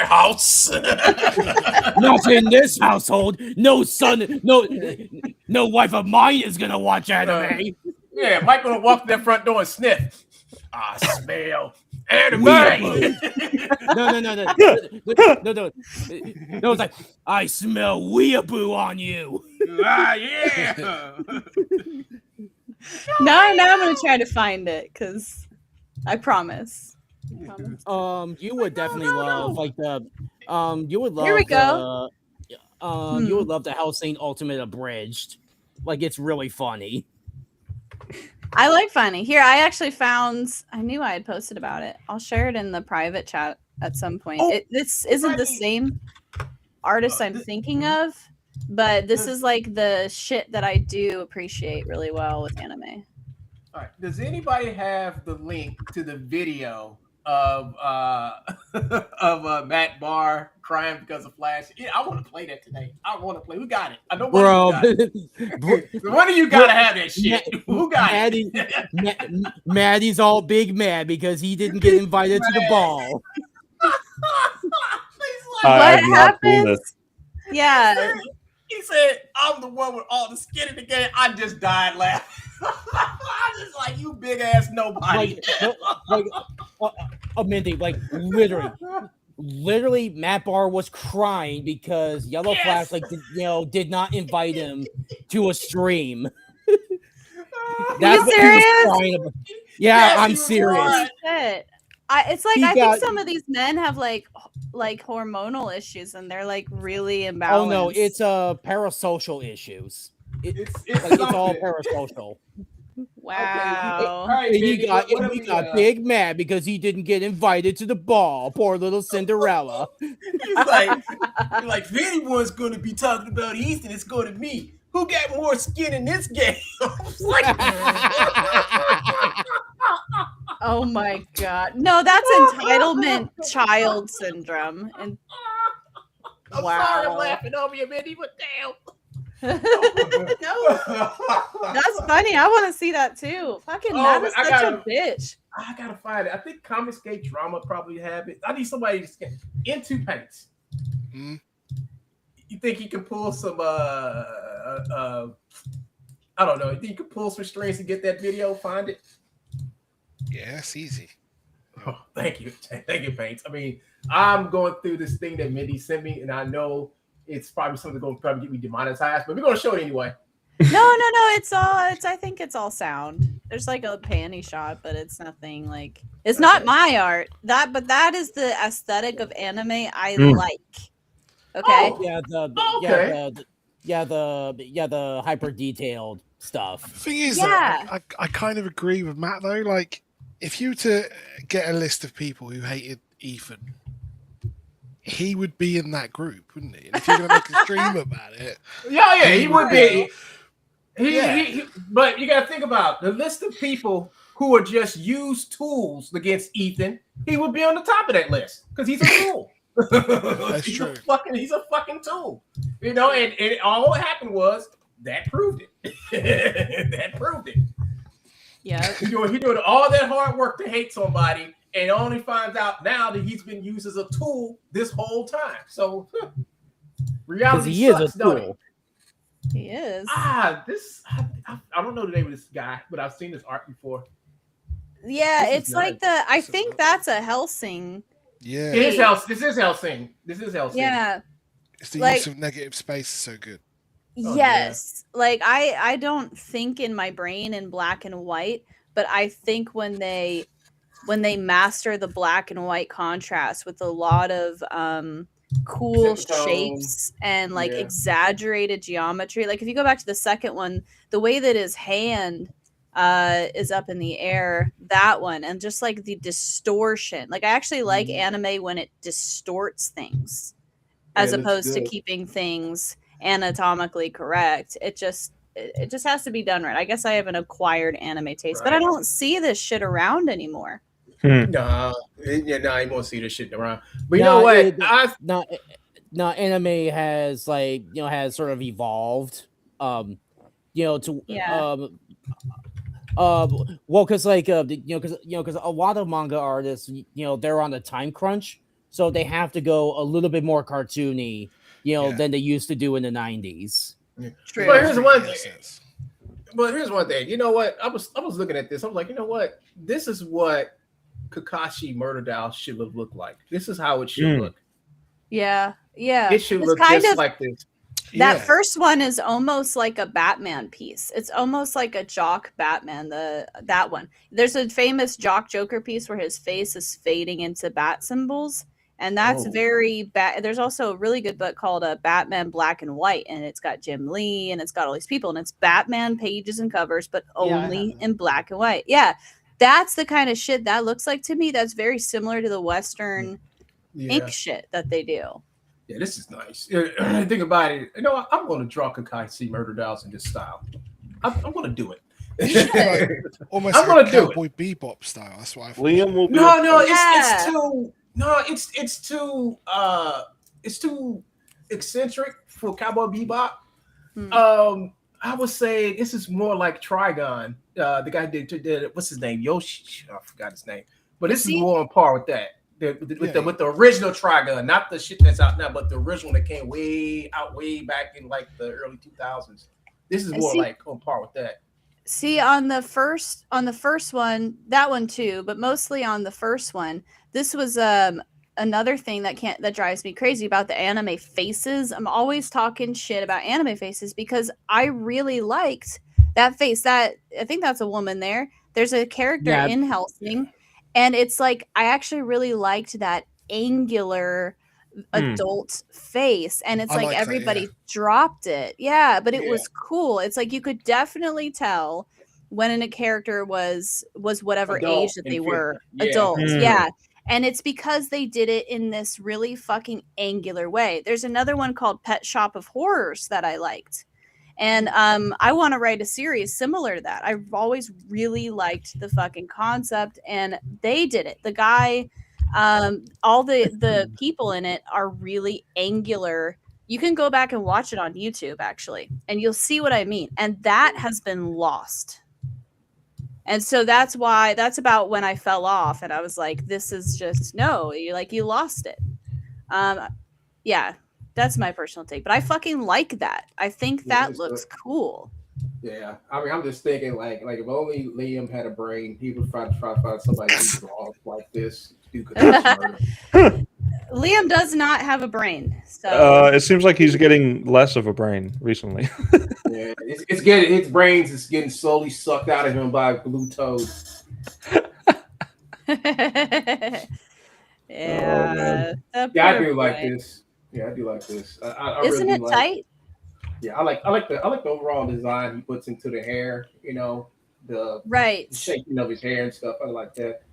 house. Not in this household. No son, no wife of mine is gonna watch anime. Yeah, Mike gonna walk to that front door and sniff. I smell anime. No. It's like I smell weeaboo on you. Yeah. Now I'm gonna try to find it because I promise. You would definitely love like the you would love Here we go. You would love the Hellsing Ultimate Abridged. Like it's really funny. I like funny. Here, I actually found. I knew I had posted about it. I'll share it in the private chat at some point. This isn't the same artist I'm thinking of, but this is like the shit that I do appreciate really well with anime. All right. Does anybody have the link to the video of Matt Barr crying because of Flash? Yeah, I want to play that today. I want to play. Who got it? I know one of you got to have that shit. Who got it? Maddie's all big mad because he didn't get invited to the ball. What happened? Yeah. He said, I'm the one with all the skin in the game. I just died laughing. I just like, you big ass nobody. Mindy, like literally, Matt Barr was crying because Yellow Flash, did not invite him to a stream. That's what serious? He was crying about. Yeah, yes, I'm serious. It's like I think some of these men have like hormonal issues and they're like really imbalanced. Oh no, it's parasocial issues. It's all parasocial. Wow. Okay. And he got big mad because he didn't get invited to the ball. Poor little Cinderella. He's like, if anyone's going to be talking about Easton, it's going to me. Who got more skin in this game? Oh my god. No, that's entitlement child syndrome. And I'm sorry I'm laughing over you, Mindy. What the hell? No, that's funny. I want to see that too. Fucking Matt is such a bitch. I gotta find it. I think Comic Skate Drama probably have it. I need somebody to scan into paints. Mm-hmm. You think he can pull some? I don't know. You think you can pull some strings and get that video? Find it. Yeah, it's easy. Oh, thank you, Paints. I mean, I'm going through this thing that Mindy sent me, and I know it's probably something that's going to get me demonetized, but we're going to show it anyway. No. I think it's all sound. There's like a panty shot, but it's nothing like. It's not my art. But that is the aesthetic of anime I like. Okay. The hyper detailed stuff. The thing is, I kind of agree with Matt though. Like, if you were to get a list of people who hated Ethan, he would be in that group, wouldn't he? And if you're going to make a stream about it, he would be. He, but you got to think about the list of people who are just used tools against Ethan. He would be on the top of that list because he's a tool. That's true. He's a fucking tool, and all what happened was that proved it. That proved it. Yeah, he doing all that hard work to hate somebody, and only finds out now that he's been used as a tool this whole time. So reality he sucks, is a tool. He is. I don't know the name of this guy, but I've seen this art before. Yeah, it's like I think that's a Hellsing. Yeah, This is Hellsing. Yeah, it's the use of negative space is so good. Yes, like I don't think in my brain in black and white, but I think when they master the black and white contrast with a lot of cool shapes and like exaggerated geometry. Like if you go back to the second one, the way that his hand is up in the air, that one, and just like the distortion. Like I actually like anime when it distorts things as opposed to keeping things anatomically correct. It just has to be done right. I guess I have an acquired anime taste, but I don't see this shit around anymore. No, you won't see this shit around. But you know what? Anime has like has sort of evolved. To well, because like because a lot of manga artists they're on a time crunch, so they have to go a little bit more cartoony than they used to do in the 90s. True. But here's one thing. You know what? I was looking at this. I was like, you know what? This is what Kakashi Murder Doll should have looked like. This is how it should look. Yeah. It should look just like this. That first one is almost like a Batman piece. It's almost like a Jock Batman. That one. There's a famous Jock Joker piece where his face is fading into bat symbols, and that's very bad. There's also a really good book called Batman Black and White, and it's got Jim Lee and it's got all these people, and it's Batman pages and covers, but only in black and white. Yeah. That's the kind of shit that looks like to me. That's very similar to the Western ink shit that they do. Yeah, this is nice. Think about it. You know, I'm going to draw Kakashi Murder Dolls in this style. I'm going to do it. Almost I'm like Cowboy Bebop style. That's why. Liam will be it's too eccentric for Cowboy Bebop. I would say this is more like Trigon. The guy did what's his name? Yoshi. I forgot his name. But this is more on par with that. With the original Trigon, not the shit that's out now, but the original that came way back in like the early 2000s. This is more like on par with that. See, on the first one, that one too, but mostly on the first one, this was another thing that drives me crazy about the anime faces. I'm always talking shit about anime faces because I really liked that face. That I think that's a woman there. There's a character in Hellsing, and it's like I actually really liked that angular adult face, and it's like everybody dropped it. Yeah, but it was cool. It's like you could definitely tell when a character was whatever adult, age that they were adults. Yeah. And it's because they did it in this really fucking angular way. There's another one called Pet Shop of Horrors that I liked. And I want to write a series similar to that. I've always really liked the fucking concept, and they did it. The guy, all the people in it are really angular. You can go back and watch it on YouTube, actually, and you'll see what I mean. And that has been lost. And so that's about when I fell off, and I was like, this is just, no, you lost it. Yeah, that's my personal take, but I fucking like that. I think that looks cool. Yeah, I mean, I'm just thinking like if only Liam had a brain, he would try to find somebody who draw like this. Liam does not have a brain, so it seems like he's getting less of a brain recently. Yeah, it's getting his brains is getting slowly sucked out of him by blue toads. Yeah, I do like this. Yeah, I do like this. Isn't really it tight? Yeah, I like the overall design he puts into the hair. You know, the shaping of his hair and stuff. I like that.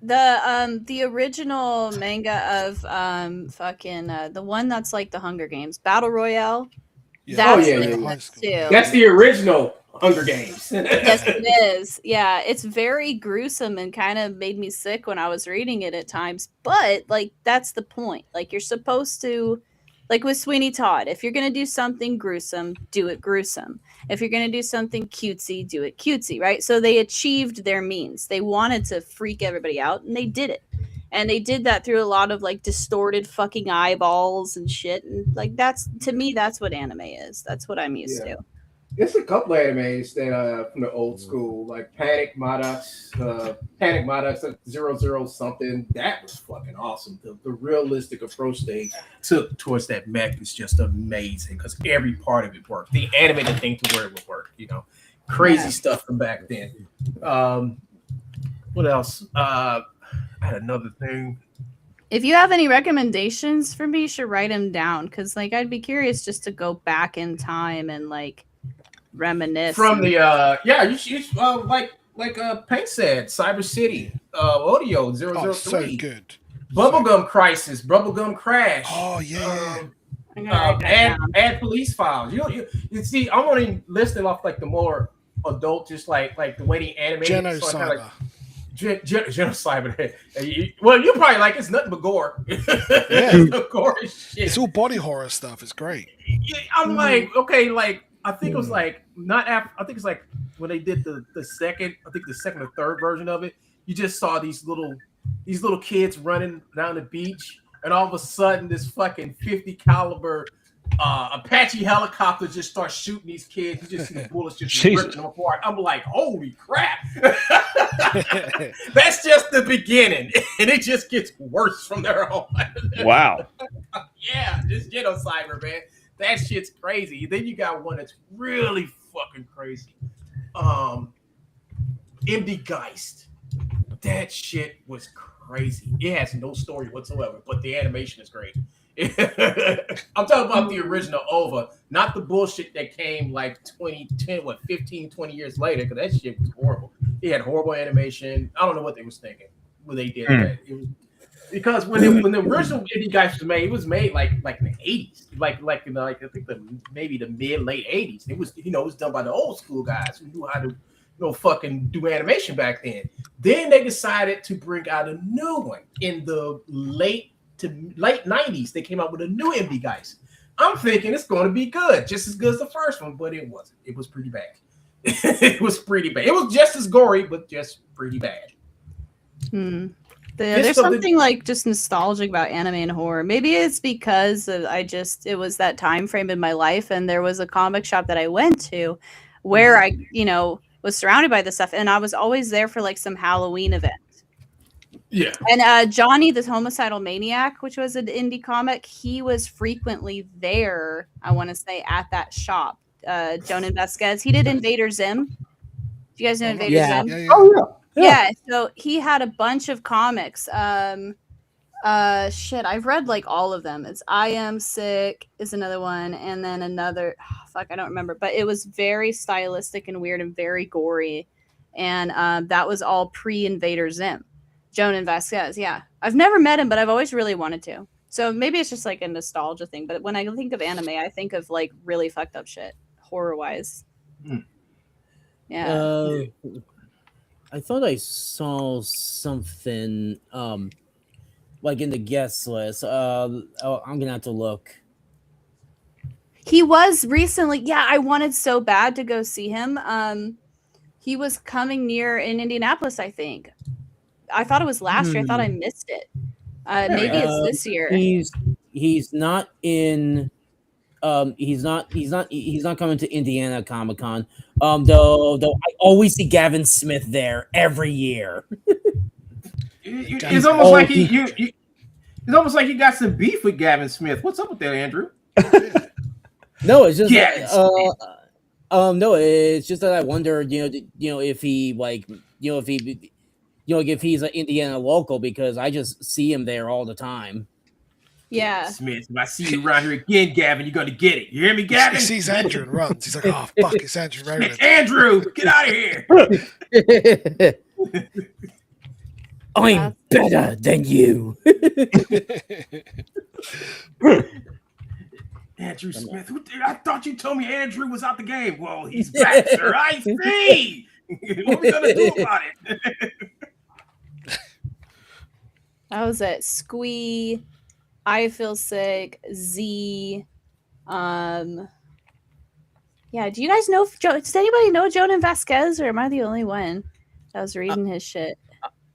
The original manga of the one that's like the Hunger Games Battle Royale. Yeah. That's the original Hunger Games. Yes, it is. Yeah, it's very gruesome and kind of made me sick when I was reading it at times. But like that's the point. Like you're supposed to, like with Sweeney Todd, if you're gonna do something gruesome, do it gruesome. If you're gonna do something cutesy, do it cutesy, right? So they achieved their means. They wanted to freak everybody out, and they did it. And they did that through a lot of like distorted fucking eyeballs and shit. And like that's, to me, that's what anime is. That's what I'm used to. There's a couple of animes that from the old school, like Panic Maddox 00 something. That was fucking awesome. The realistic approach they took towards that mech is just amazing because every part of it worked. The animated thing to where it would work, you know. Crazy stuff from back then. What else? I had another thing. If you have any recommendations for me, you should write them down because, like, I'd be curious just to go back in time and like reminisce. From the you should like Paint said, Cyber City, Audio 003, Oh, so good. Bubblegum Crisis, Bubblegum Crash. Oh yeah. Add Police Files. You see, I'm only listing off like the more adult, just like the way the animated. Genocyber. Genocyber. Well, you probably like it's nothing but gore. Yeah. Gore as shit. It's all body horror stuff. It's great. I'm like, okay, like I think it was like not after. I think it's like when they did the second. I think the second or third version of it. You just saw these little kids running down the beach, and all of a sudden, this fucking 50 caliber Apache helicopter just starts shooting these kids. You just see the bullets just ripping them apart. I'm like, holy crap! That's just the beginning, and it just gets worse from there on. Wow. Yeah, just Genocyber, man. That shit's crazy. Then you got one that's really fucking crazy. MD Geist. That shit was crazy. It has no story whatsoever, but the animation is great. I'm talking about the original OVA, not the bullshit that came like 15, 20 years later, because that shit was horrible. It had horrible animation. I don't know what they was thinking when they did that. It was, because when the original Indie Guys was made like in the 80s, like in the, like I think maybe the late 80s. It was it was done by the old school guys who knew how to fucking do animation back then. Then they decided to bring out a new one in the late 90s. They came out with a new MD Guys. I'm thinking it's going to be good, just as good as the first one, but it wasn't. It was pretty bad. It was pretty bad. It was just as gory, but just pretty bad. There's something like just nostalgic about anime and horror. Maybe it's because it was that time frame in my life, and there was a comic shop that I went to where I, was surrounded by this stuff, and I was always there for like some Halloween event. Yeah. And Johnny the Homicidal Maniac, which was an indie comic, he was frequently there, I want to say, at that shop. Jonan Vasquez. He did Invader Zim. Do you guys know Invader Zim? Yeah. Oh Yeah, so he had a bunch of comics. I've read like all of them. It's I Am Sick is another one, and then another I don't remember, but it was very stylistic and weird and very gory. And that was all pre-Invader Zim. Jonan Vasquez, yeah. I've never met him, but I've always really wanted to. So maybe it's just like a nostalgia thing, but when I think of anime, I think of like really fucked up shit, horror-wise. Yeah. I thought I saw something like in the guest list. I'm gonna have to look. He was recently, I wanted so bad to go see him. He was coming near in Indianapolis, I think. I thought it was last year. I thought I missed it. Maybe it's this year. He's not in. He's not coming to Indiana Comic-Con. Though I always see Gavin Smith there every year. It's almost like it's almost like you got some beef with Gavin Smith. What's up with that, Andrew? No, it's just no, it's just that I wonder, if he if he's an Indiana local, because I just see him there all the time. Yeah. Smith, if I see you around here again, Gavin, you're gonna get it. You hear me, Gavin? He sees Andrew and runs. He's like, oh fuck, it's Andrew Rowland. Andrew, get out of here. I'm better than you. Andrew Smith. I thought you told me Andrew was out the game. Well, he's back, sir. I see. What are we gonna do about it? That was it. Squee, I Feel Sick, Z. Do you guys know? Does anybody know Jonan Vasquez, or am I the only one that was reading his shit?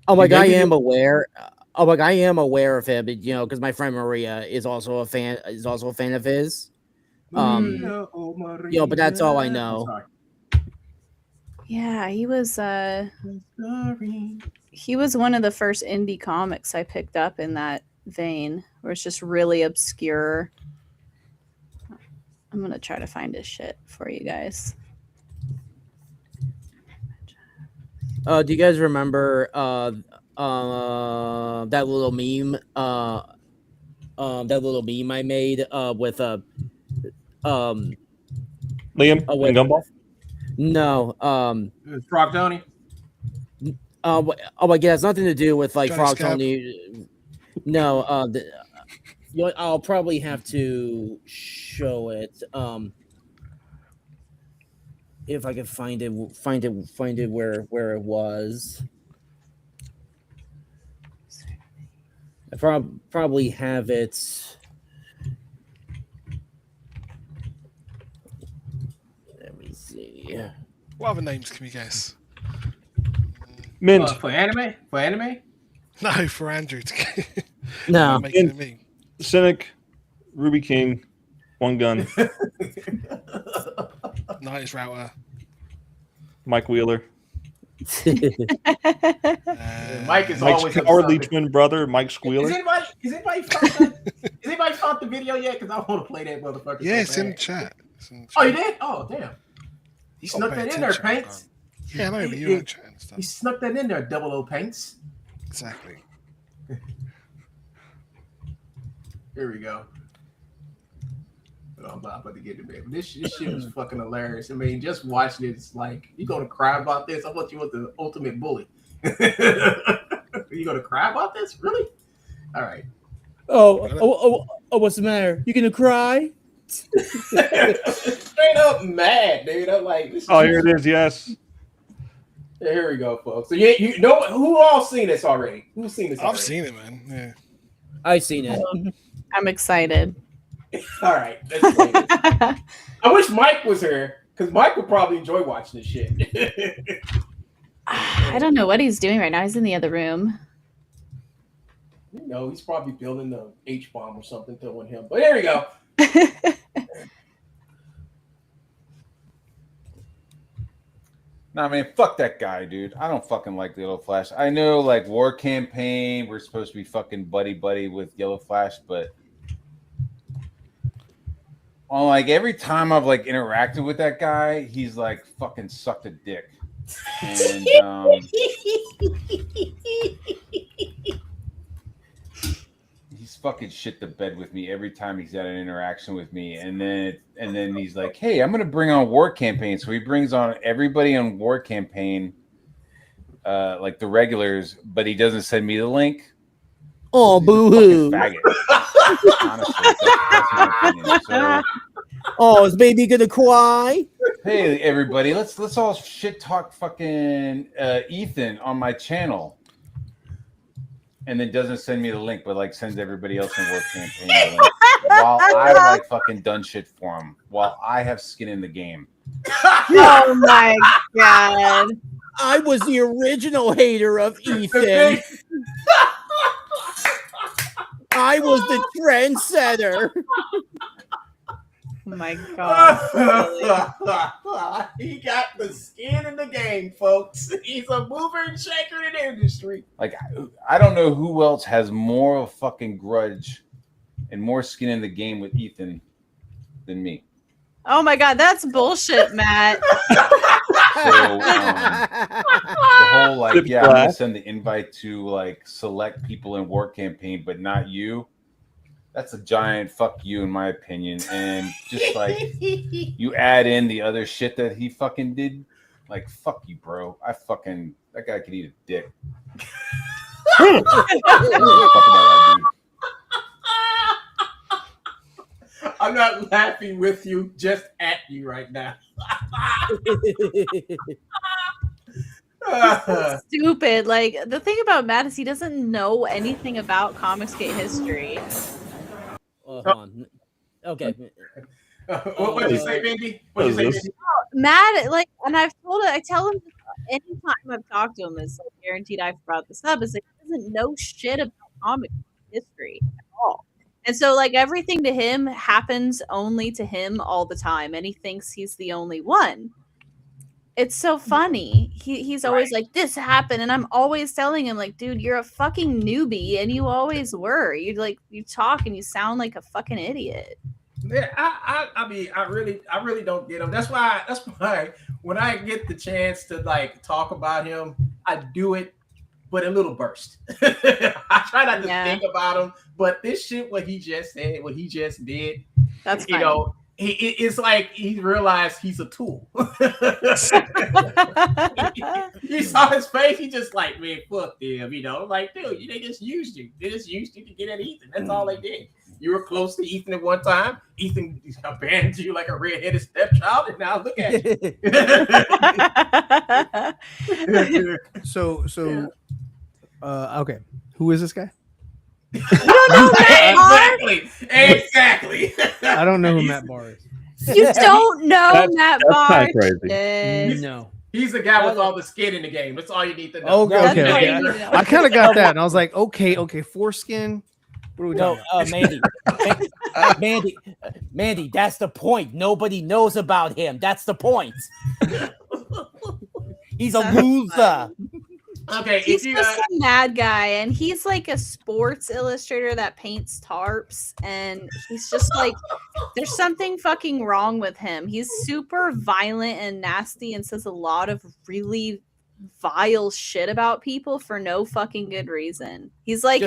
I am aware. I am aware of him, because my friend Maria is also a fan. Is also a fan of his. But that's all I know. Yeah, he was. He was one of the first indie comics I picked up in that vein, where it's just really obscure. I'm gonna try to find his shit for you guys. Do you guys remember that little meme? That little meme I made with Liam with, and Gumball. No, Frog Tony. oh my god, it's nothing to do with like Johnny Frog Scab. Tony. No, I'll probably have to show it. If I can find it where it was. I probably have it. Let me see. What other names can we guess? Mint. For anime? For anime? No, for Andrew. No. Making a meme. Cynic, Ruby King, One Gun, Night Router. Mike Wheeler, Mike is Mike's always up cowardly something. twin brother, Mike Is Squealer. anybody found the video yet? Because I want to play that motherfucker. Yeah, so it's in the bad. chat. Oh, you did? Oh, damn. He Gotta snuck pay that in there, attention, Paints. Yeah, I know, but He- you weren't chatting and stuff. He snuck that in there, double O Paints. Exactly. Here we go. But I'm not about to get to bed. This shit was fucking hilarious. I mean, just watching it, it's like, you gonna cry about this? I thought you was the ultimate bully. You gonna cry about this? Really? All right. What's the matter? You gonna cry? Straight up mad, dude. I'm like, this Oh, here it is. Yes. Yeah, here we go, folks. So you know who all seen this already? Who's seen this? I've already? seen it, man. Yeah. I've seen it. I'm excited. All right. Let's play this. I wish Mike was here because Mike would probably enjoy watching this shit. I don't know what he's doing right now. He's in the other room. You know, he's probably building the H bomb or something, throwing him. But here we go. Nah, man, fuck that guy, dude. I don't fucking like Yellow Flash. I know, like, War Campaign, we're supposed to be fucking buddy with Yellow Flash, but on like every time I've like interacted with that guy, he's like fucking sucked a dick. And he's fucking shit the bed with me every time he's had an interaction with me. And then he's like, hey, I'm gonna bring on War Campaign. So he brings on everybody on War Campaign, like the regulars, but he doesn't send me the link. Oh, He's a boo-hoo. fucking faggot. Honestly, that's my opinion. So, Oh, is baby gonna cry? hey, everybody, let's all shit talk fucking Ethan on my channel, and then doesn't send me the link, but like sends everybody else in Work Campaign the link, while I like fucking done shit for him, while I have skin in the game. Oh my god. I was the original hater of Ethan. I was the trendsetter. Oh my god. He got the skin in the game, folks. He's a mover and shaker in the industry. Like, I don't know who else has more of a fucking grudge and more skin in the game with Ethan than me. Oh my god, that's bullshit, Matt. So the whole like, yeah, I'm gonna send the invite to like select people in War Campaign, but not you. That's a giant fuck you, in my opinion. And just like you add in the other shit that he fucking did, like fuck you, bro. That guy could eat a dick. I'm not fucking that dude. I'm not laughing with you, just at you right now. Stupid. Like, the thing about Matt is he doesn't know anything about Comicsgate history. Hold on. Okay. What did you say, Mindy? What did you say, Mindy? Matt, like, and I tell him anytime I've talked to him, is like, guaranteed I've brought this up, is like, he doesn't know shit about comic history at all. And so, like, everything to him happens only to him all the time, and he thinks he's the only one. It's so funny. He's always like, this happened, and I'm always telling him, like, dude, you're a fucking newbie, and you always were. You talk and you sound like a fucking idiot. Yeah, I mean, I really don't get him. That's why when I get the chance to like talk about him, I do it, but a little burst. I try not to think about him, but this shit, what he just said, what he just did, that's you funny. know, it's like he realized he's a tool. You saw his face. He just like, man, fuck them, you know. Like, dude, they just used you. They just used you to get at Ethan. That's all they did. You were close to Ethan at one time. Ethan abandoned you like a redheaded stepchild, and now look at you. So, okay, who is this guy? You don't know Matt Barr? Exactly. I don't know who Matt Barr is. You don't know Matt Barr? No. He's the guy with all the skin in the game. That's all you need to know. Okay. I kind of got that, and I was like, okay, foreskin. What are we No, talking Mandy, that's the point. Nobody knows about him. That's the point. He's a loser. Okay, he's just a mad guy, and he's like a sports illustrator that paints tarps, and he's just like, there's something fucking wrong with him. He's super violent and nasty and says a lot of really vile shit about people for no fucking good reason. He's like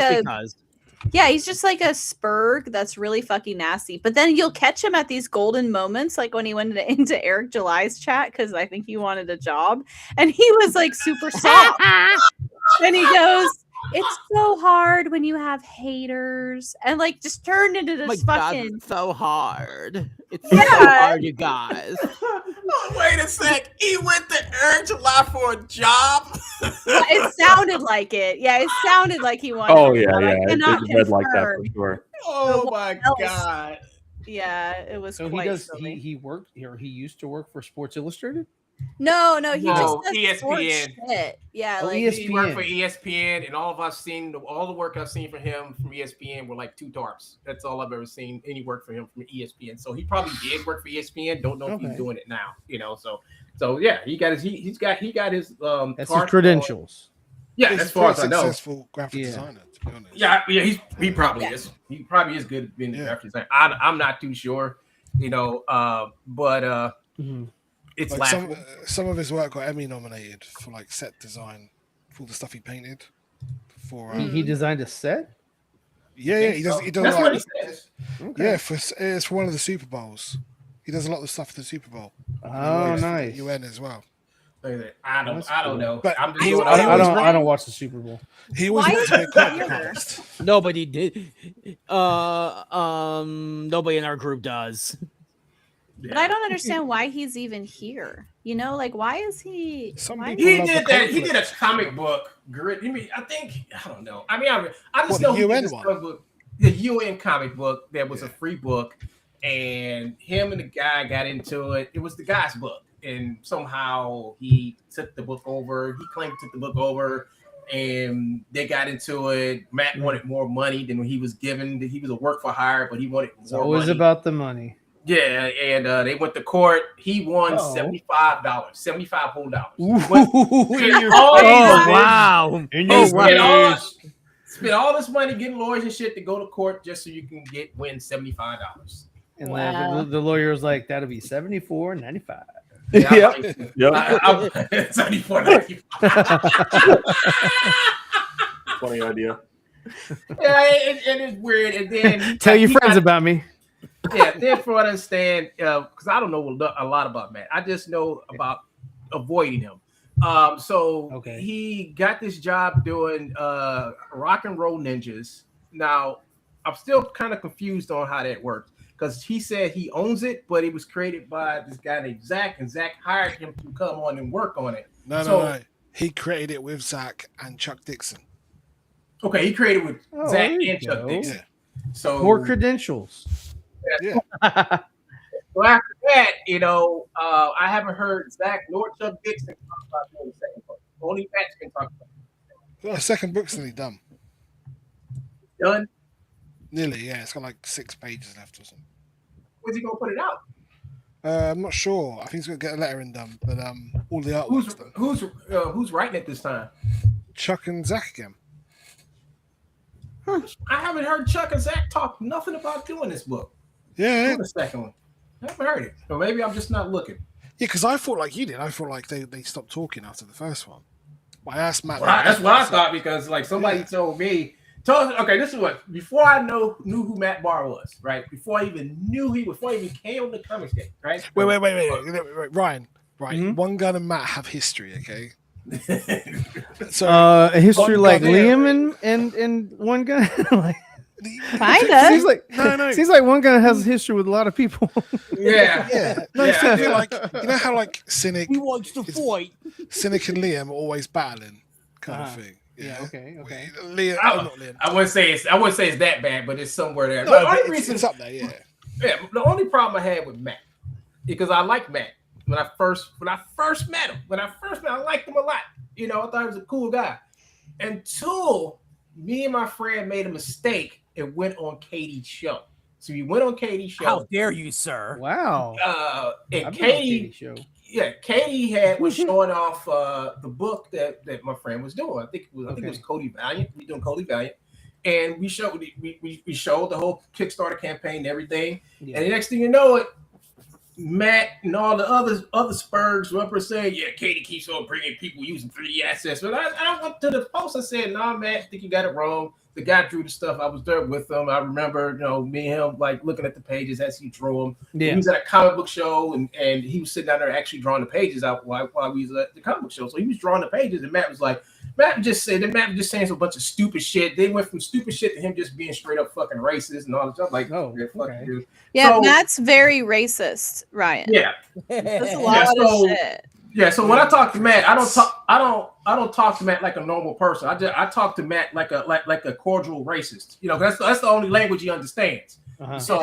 he's just like a spurg that's really fucking nasty. But then you'll catch him at these golden moments, like when he went into Eric July's chat, because I think he wanted a job, and he was like super soft. And he goes, "It's so hard when you have haters," and like just turned into this fucking God, so hard. It's so hard, you guys. Oh, wait a sec. He went to Eric July for a job. It sounded like it. Yeah, it sounded like he wanted. Oh a yeah, job. yeah. I cannot It's read like that for confirm. sure. Oh my god. Yeah, it was. So quite he does. silly. He worked here. He used to work for Sports Illustrated. No, he just does ESPN. sports shit. Yeah, Oh, like He worked for ESPN, and all the work I've seen from him from ESPN were like 2 tarps. That's all I've ever seen any work for him from ESPN. So he probably did work for ESPN. Don't know if he's doing it now. You know, so yeah, he got his his That's his tarp credentials. Yeah, He's as far as I know. successful graphic designer, to be honest. Yeah, he probably is. He probably is good in graphic design. I'm not too sure, you know, but it's like some of his work got Emmy nominated for like set design for all the stuff he painted. For He designed a set. Yeah, he does. He does. That's like, what he says. Okay. Yeah, it's for one of the Super Bowls. He does a lot of the stuff for the Super Bowl. Oh, nice. UN as well. I don't know. But I'm just I don't watch the Super Bowl. He always wants to be a comic artist. Nobody did. Nobody in our group does. But I don't understand why he's even here. You know, like why is he? He did that. He did a comic book. I don't know. I mean, I just know he did this book, the UN comic book that was a free book, and him and the guy got into it. It was the guy's book, and somehow he took the book over. He claimed he took the book over, and they got into it. Matt wanted more money than he was given. He was a work for hire, but he wanted more It's always money. about the money. Yeah, and they went to court. He won $75, $75 whole dollars. Wow! Spent all this money getting lawyers and shit to go to court just so you can win $75. And the lawyer was like, "That'll be $74.95." Yeah, Yep. 74.95. Funny idea. Yeah, and it's weird. And then Tell your friends about me. Yeah, therefore I understand because I don't know a lot about Matt. I just know about avoiding him. He got this job doing Rock and Roll Ninjas. Now I'm still kind of confused on how that works because he said he owns it, but it was created by this guy named Zach, and Zach hired him to come on and work on it. No. He created it with Zach and Chuck Dixon. Okay, he created with Zach and Chuck Dixon. So more credentials. Yeah. So after that, you know, I haven't heard Zach nor Chuck Dixon talk about doing the second book. Only Matt can talk about it. Well, the second book's nearly done. Done? Nearly, yeah. It's got like 6 pages left or something. When's he gonna put it out? I'm not sure. I think he's gonna get a lettering done, but all the artwork's done. Who's writing it this time? Chuck and Zach again. I haven't heard Chuck and Zach talk nothing about doing this book. Yeah. The second one. I haven't heard it. Or maybe I'm just not looking. Yeah, because I thought like you did. I thought like they stopped talking after the first one. I asked Matt. That's what I thought because like somebody told me. Okay, this is what before I knew who Matt Barr was, right? Before I even before he even came on the comics game, right? Wait, Ryan. Right, Mm-hmm. One Gun and Matt have history, okay? So a history One like Gun- Liam and One Gun. Like, Kinda. seems like No. Seems like One Gun has history with a lot of people. Yeah. No, Yeah. so I feel like you know how like Cynic He wants to fight. Cynic and Liam are always battling, kind of thing. Yeah. Okay. Liam, not Liam. I wouldn't say it's that bad, but it's somewhere there. No, The but only reason it's up there, yeah. Yeah, the only problem I had with Matt, because I like Matt when I first met him. I liked him a lot. You know, I thought he was a cool guy. Until me and my friend made a mistake and went on Katie's show. So we went on Katie's show. How dare you, sir? Wow. And I've been on Katie's Katie, show. Katie was showing off the book that my friend was doing. I think it was Cody Valiant. We doing Cody Valiant. And we showed the whole Kickstarter campaign and everything. Yeah. And the next thing you know it, Matt and all the other Spurs were up there saying, yeah, Katie keeps on bringing people using 3D assets. But I went to the post and said, nah, Matt, I think you got it wrong. The guy drew the stuff. I was there with him. I remember, me and him like looking at the pages as he drew them. Yeah. He was at a comic book show and he was sitting down there actually drawing the pages out while we was at the comic book show. So he was drawing the pages and Matt was just saying some bunch of stupid shit. They went from stupid shit to him just being straight up fucking racist and all that stuff. Like, fuck you, dude. Yeah, so, Matt's very racist, Ryan. Yeah. That's a lot of shit. Yeah, so when I talk to Matt, I don't talk to Matt like a normal person. I talk to Matt like a cordial racist. That's the only language he understands. Uh-huh. So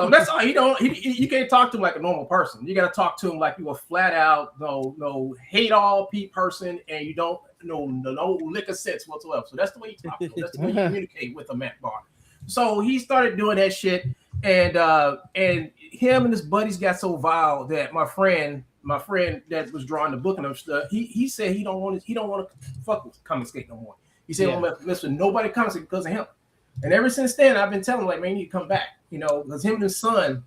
that's all. You can't talk to him like a normal person. You got to talk to him like you a flat out no hate all person, and you don't no lick of sense whatsoever. So that's the way you talk to him. That's the way you communicate with a Matt Barr. So he started doing that shit, and him and his buddies got so vile that my friend that was drawing the book and stuff, he said he don't want to fuck with Comic Skate no more. He said he don't want to mess with nobody Comic Skate because of him. And ever since then, I've been telling him like, man, you need to come back. Because him and his son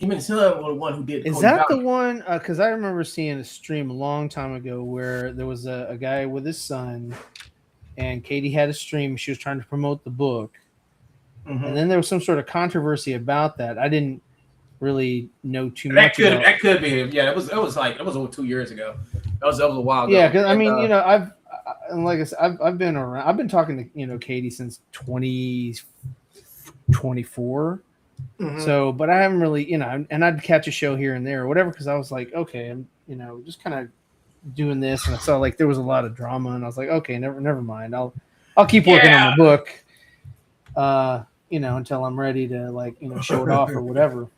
were the one who did. Is that the one? Because I remember seeing a stream a long time ago where there was a guy with his son, and Katie had a stream. She was trying to promote the book, and then there was some sort of controversy about that. I didn't really know too much. That could be him. Yeah, it was over 2 years ago. That was a while ago. Yeah, because I mean, like I said, I've been around. I've been talking to Katie since 2024. So, but I haven't really, and I'd catch a show here and there or whatever because I was like, okay, I'm, just kind of doing this, and I saw like there was a lot of drama, and I was like, okay, never mind. I'll keep working on the book, until I'm ready to show it off or whatever.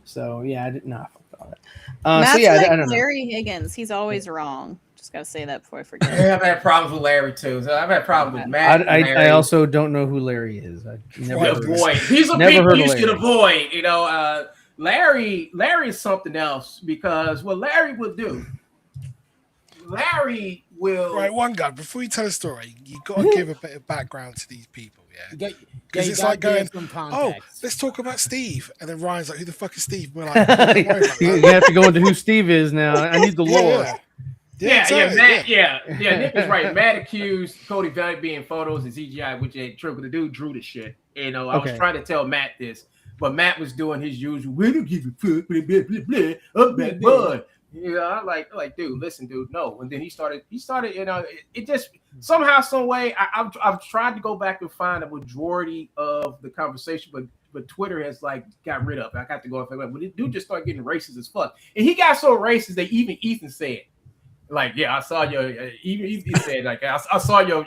So yeah, I didn't know. Matt's like Larry Higgins. He's always wrong. Just gotta say that before I forget. I've had problems with Larry too. So I've had problems with Matt. I also don't know who Larry is. He's a people you should avoid. Larry is something else because what Larry would do. Larry will. Right, One Gun. Before you tell a story, you got to give a bit of background to these people. Yeah, because it's like going, let's talk about Steve, and then Ryan's like, who the fuck is Steve? We're like, you have to go into who Steve is now. I need the lore. Nick is right. Matt accused Cody Valiant being photos and CGI, which ain't true, but the dude drew the shit. I was trying to tell Matt this, but Matt was doing his usual, we don't give a fuck, blah, blah, blah, blah, up that bud. I'm like, dude, listen, dude, no. And then he started, it just somehow, some way, I've tried to go back and find a majority of the conversation, but Twitter has got rid of it. I got to go off of it. But the dude just started getting racist as fuck. And he got so racist that even Ethan said, I saw your Ethan said, I saw your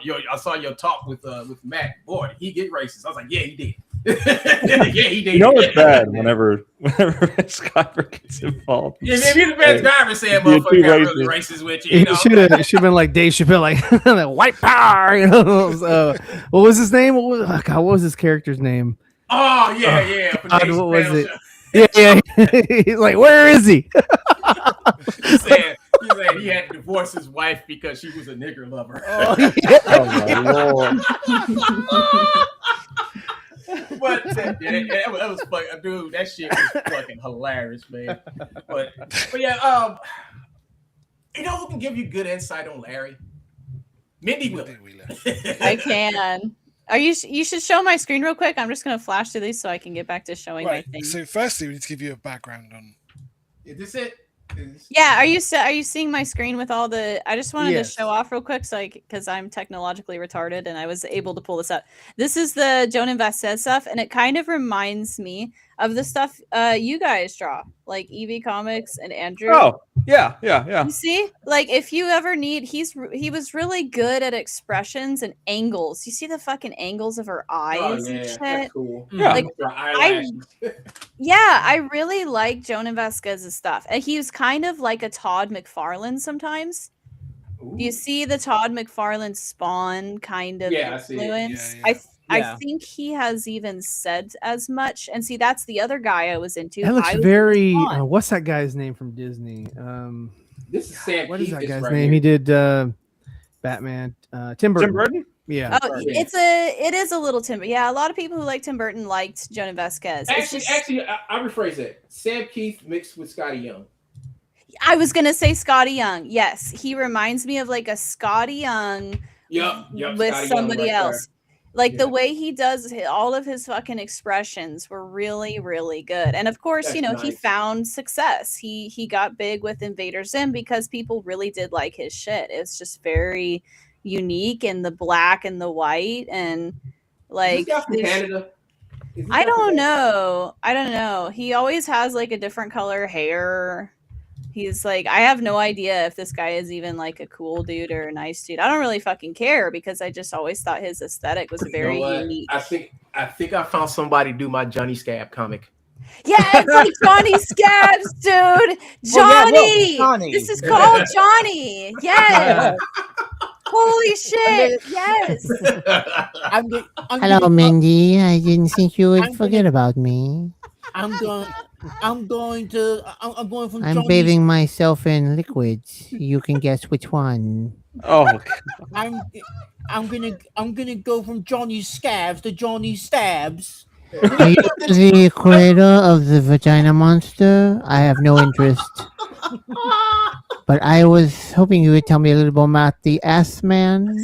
talk with Matt. Boy, he get racist. I was like, yeah, he did. Yeah, he did. It's bad whenever Skyper gets involved. Yeah, if you're the best driver saying motherfucker got really racist with you. It should have been like Dave Chappelle, like white power. So, what was his name? What was his character's name? Oh yeah. What was it? Yeah. He's like, where is he? He said he had to divorce his wife because she was a nigger lover. Oh, yeah. Oh my Lord. But that was fucking, dude. That shit was fucking hilarious, man. But yeah, You know who can give you good insight on Larry? Mindy Wheeler. I can. You should show my screen real quick. I'm just gonna flash through these so I can get back to showing my thing. So firstly, we need to give you a background on. Is this it? Yeah, are you seeing my screen with all the? I just wanted to show off real quick, so because I'm technologically retarded and I was able to pull this up. This is the Joan and Vasquez stuff, and it kind of reminds me of the stuff you guys draw, like EV Comics and Andrew. Oh, yeah. You see, like if you ever need, he was really good at expressions and angles. You see the fucking angles of her eyes and shit. That's cool. Yeah. Like I really like Joan and Vasquez's stuff. And he's kind of like a Todd McFarlane sometimes. Ooh. Do you see the Todd McFarlane Spawn kind of influence? I think he has even said as much. And see, that's the other guy I was into. That looks very. What's that guy's name from Disney? This is Sam. What is that guy's right name? here. He did Batman. Tim Burton. Tim Burton? Yeah. Oh, it is a little Tim. Yeah, a lot of people who like Tim Burton liked Joan and Vasquez. Actually, I rephrase it. Sam Keith mixed with Scotty Young. I was gonna say Scotty Young. Yes, he reminds me of like a Scotty Young. Yep, with Scotty somebody Young right else. there. Like the way he does all of his fucking expressions were really, really good. And of course, That's he nice. found success. He got big with Invader Zim because people really did like his shit. It's just very unique and the black and the white and like Is this guy from Canada? I don't know. He always has like a different color hair. He's like, I have no idea if this guy is even like a cool dude or a nice dude. I don't really fucking care because I just always thought his aesthetic was very unique. I think I found somebody to do my Johnny Scab comic. Yeah, it's like Johnny Scabs, dude. Johnny. Johnny. This is called Johnny. Yes. Holy shit. Yes. Hello, Mindy. I didn't think you would forget about me. I'm going from I'm Johnny's- bathing myself in liquids. You can guess which one. Oh, I'm gonna go from Johnny Scabs to Johnny Stabs. Are you the creator of the vagina monster? I have no interest. But I was hoping you would tell me a little bit about the ass man.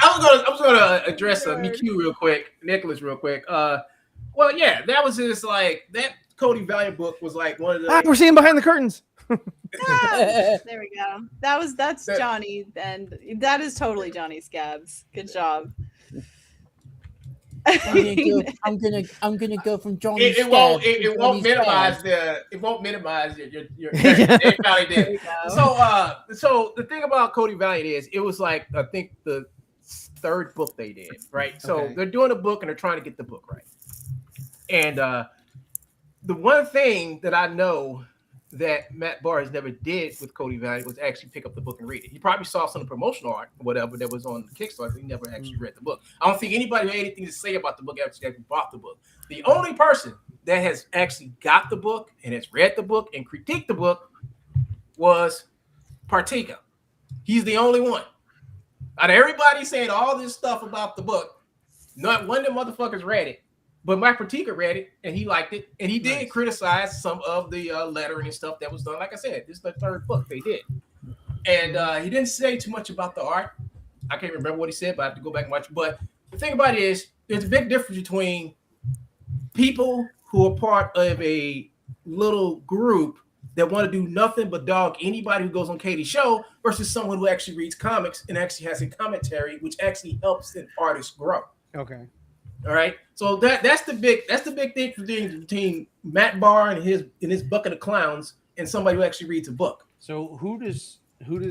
I was gonna address MQ real quick, Nicholas real quick. Well, yeah, that was just like that Cody Valiant book was like one of the. We're seeing behind the curtains. There we go. That's Johnny, and that is totally Johnny Scabs. Good job. I'm gonna go from Johnny. It won't minimize your they probably did. So the thing about Cody Valiant is it was like I think the third book they did, right? So they're doing a book and they're trying to get the book right. And the one thing that I know that Matt Barr has never did with Cody Valiant was actually pick up the book and read it. He probably saw some promotional art or whatever that was on the Kickstarter. He never actually read the book. I don't think anybody had anything to say about the book after he bought the book. The only person that has actually got the book and has read the book and critiqued the book was Partika. He's the only one. Out of everybody saying all this stuff about the book, not one of them motherfuckers read it. But Mike Partika read it and he liked it, and he did criticize some of the lettering and stuff that was done. Like I said, this is the third book they did, and he didn't say too much about the art. I can't remember what he said, but I have to go back and watch. But the thing about it is, there's a big difference between people who are part of a little group that want to do nothing but dog anybody who goes on Katie's show versus someone who actually reads comics and actually has a commentary, which actually helps an artist grow. Okay. All right, so that's the big thing between Matt Barr and his bucket of clowns and somebody who actually reads a book. So who does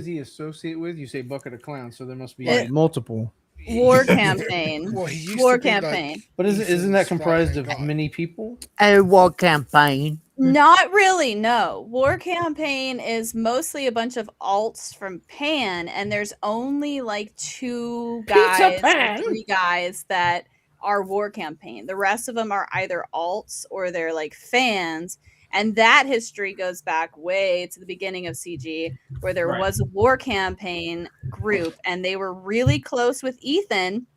he associate with? You say bucket of clowns, so there must be multiple. War campaign. War campaign. Like, but isn't that comprised of many people? A war campaign. Not really, no. War Campaign is mostly a bunch of alts from Pan, and there's only like 2 guys, or 3 guys that are War Campaign. The rest of them are either alts or they're like fans. And that history goes back way to the beginning of CG, where there was a War Campaign group, and they were really close with Ethan.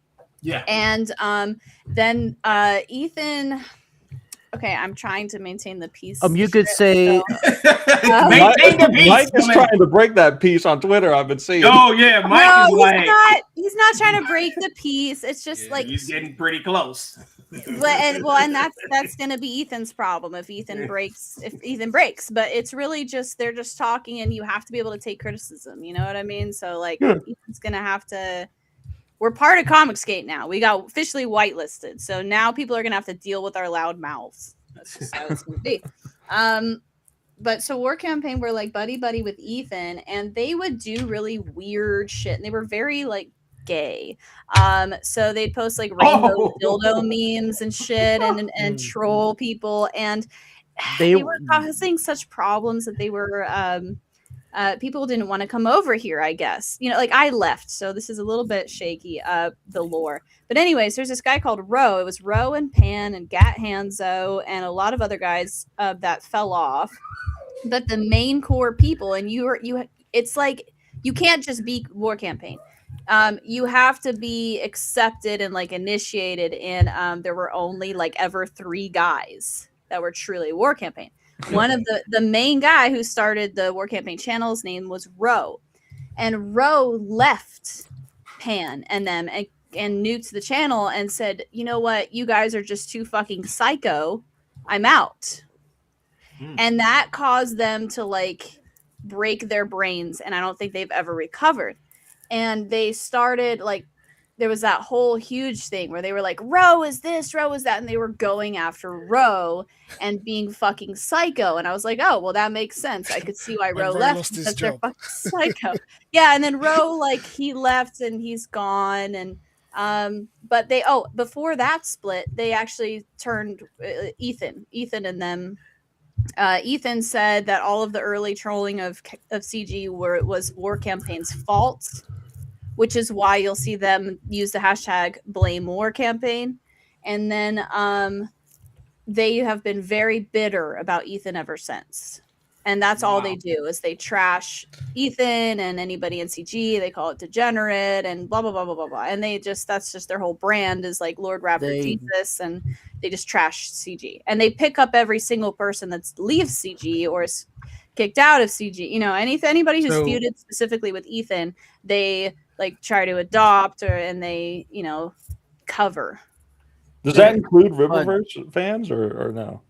Yeah. And then Ethan... Okay, I'm trying to maintain the peace. You could say Maintain the peace. Mike is trying to break that peace on Twitter. I've been seeing. Oh yeah, Mike no, is he's like not. He's not trying to break the peace. It's just like he's getting pretty close. and that's gonna be Ethan's problem if Ethan breaks. But it's really just they're just talking, and you have to be able to take criticism. You know what I mean? So like Ethan's gonna have to. We're part of Comicsgate now. We got officially whitelisted, so now people are gonna have to deal with our loud mouths. That's just how it's gonna be. But so War Campaign were like buddy with Ethan, and they would do really weird shit, and they were very like gay. So they'd post like rainbow dildo memes and shit, and troll people, and they were causing such problems that they were people didn't want to come over here, I guess. You know, like I left, so this is a little bit shaky, the lore. But anyways, there's this guy called Ro. It was Ro and Pan and Gat Hanzo and a lot of other guys that fell off. But the main core people, and it's like you can't just be War Campaign. You have to be accepted and like initiated. And there were only like ever 3 guys that were truly War Campaign. One of the main guy who started the War Campaign channel's name was Ro, and Ro left Pan and them and nuked the channel and said, you know what, you guys are just too fucking psycho, I'm out. And that caused them to like break their brains, and I don't think they've ever recovered. And they started like there was that whole huge thing where they were like, Ro is this, Ro is that, and they were going after Ro and being fucking psycho. And I was like, oh, well, that makes sense. I could see why Ro left because they're fucking psycho. Yeah, and then Ro, like, he left and he's gone. And but they before that split, they actually turned Ethan and them. Ethan said that all of the early trolling of CG was War Campaign's fault, which is why you'll see them use the hashtag blame War Campaign. And then they have been very bitter about Ethan ever since. And that's all they do is they trash Ethan and anybody in CG. They call it degenerate and blah, blah, blah, blah, blah, blah. And that's just their whole brand is like Lord Raptor Jesus. And they just trash CG. And they pick up every single person that leaves CG or is kicked out of CG. You know, anybody who's feuded specifically with Ethan, they like try to adopt and they, you know, cover. Does that include Riververse fans or no?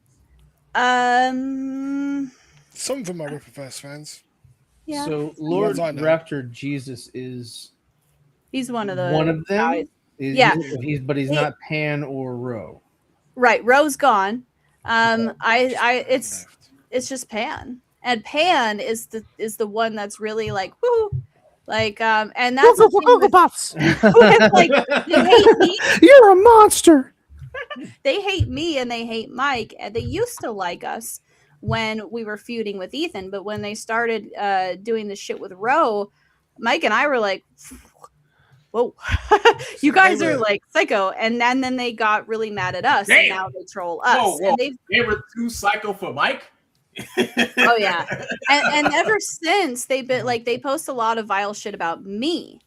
Some of them are Riververse fans. Yeah. So Lord Raptor Jesus he's one of them. Guys. He's not Pan or Ro. Right, Ro's gone. It's just Pan, and Pan is the one that's really like woo, like and that's the thing like they hate me. You're a monster. They hate me and they hate Mike, and they used to like us when we were feuding with Ethan, but when they started doing the shit with Ro, Mike and I were like, whoa, you guys are like psycho. And then they got really mad at us. Damn. And now they troll us. Whoa. And they were too psycho for Mike. Oh yeah. And ever since they've been like, they post a lot of vile shit about me.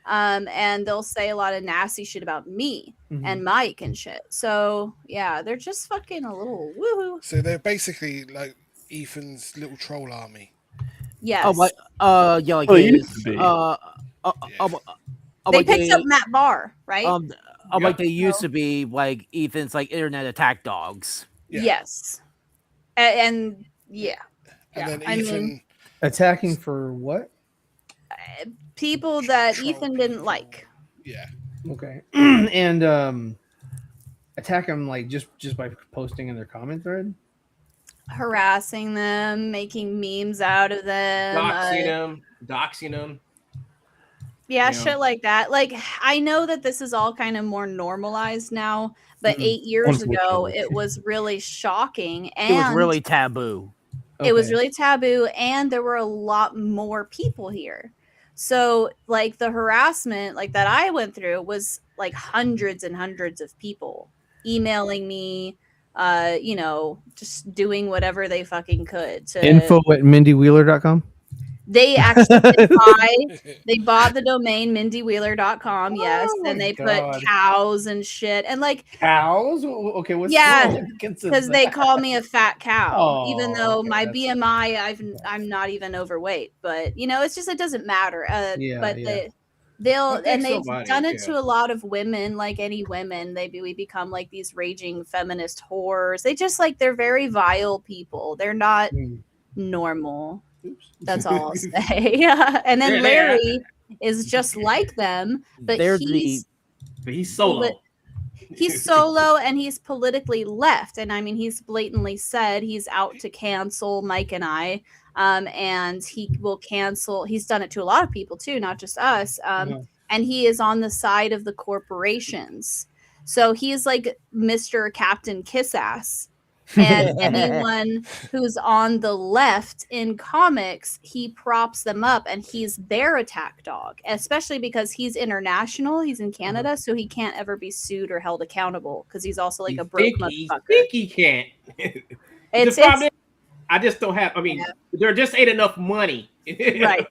And they'll say a lot of nasty shit about me and Mike and shit. So yeah, they're just fucking a little woohoo. So they're basically like Ethan's little troll army. Yes. They picked up Matt Barr, right? Like they used to be like Ethan's like internet attack dogs. Yeah. Yes. And yeah. And then Ethan attacking for what? People that Ethan didn't like. Yeah. Okay. And attack them like just by posting in their comment thread? Harassing them, making memes out of them. Doxing them. Yeah, shit like that. Like, I know that this is all kind of more normalized now, but 8 years ago, it was really shocking. And it was really taboo. It was really taboo, and there were a lot more people here. So, like, the harassment like that I went through was like hundreds and hundreds of people emailing me, just doing whatever they fucking could. Info@MindyWheeler.com? They actually did they bought the domain mindywheeler.com, yes, Oh and my they God. put cows and shit and like Cows? Okay, what's yeah, significance of because they that? call me a fat cow, even Oh, though okay, my that's- BMI, I'm not even overweight. But you know, it's just it doesn't matter. Yeah, But yeah. they've done it to a lot of women, like any women. We become like these raging feminist whores. They just like they're very vile people. They're not Mm. normal. That's all I'll say. Yeah. And then Larry is just like them, but They're he's solo. He's solo and he's politically left. And I mean, he's blatantly said he's out to cancel Mike and I. And he will cancel. He's done it to a lot of people too, not just us. And he is on the side of the corporations. So he's like Mr. Captain Kissass. And anyone who's on the left in comics, he props them up and he's their attack dog, especially because he's international. He's in Canada, so he can't ever be sued or held accountable because he's also like a broke motherfucker. Think he can't. I just don't have. I mean, there just ain't enough money. Right.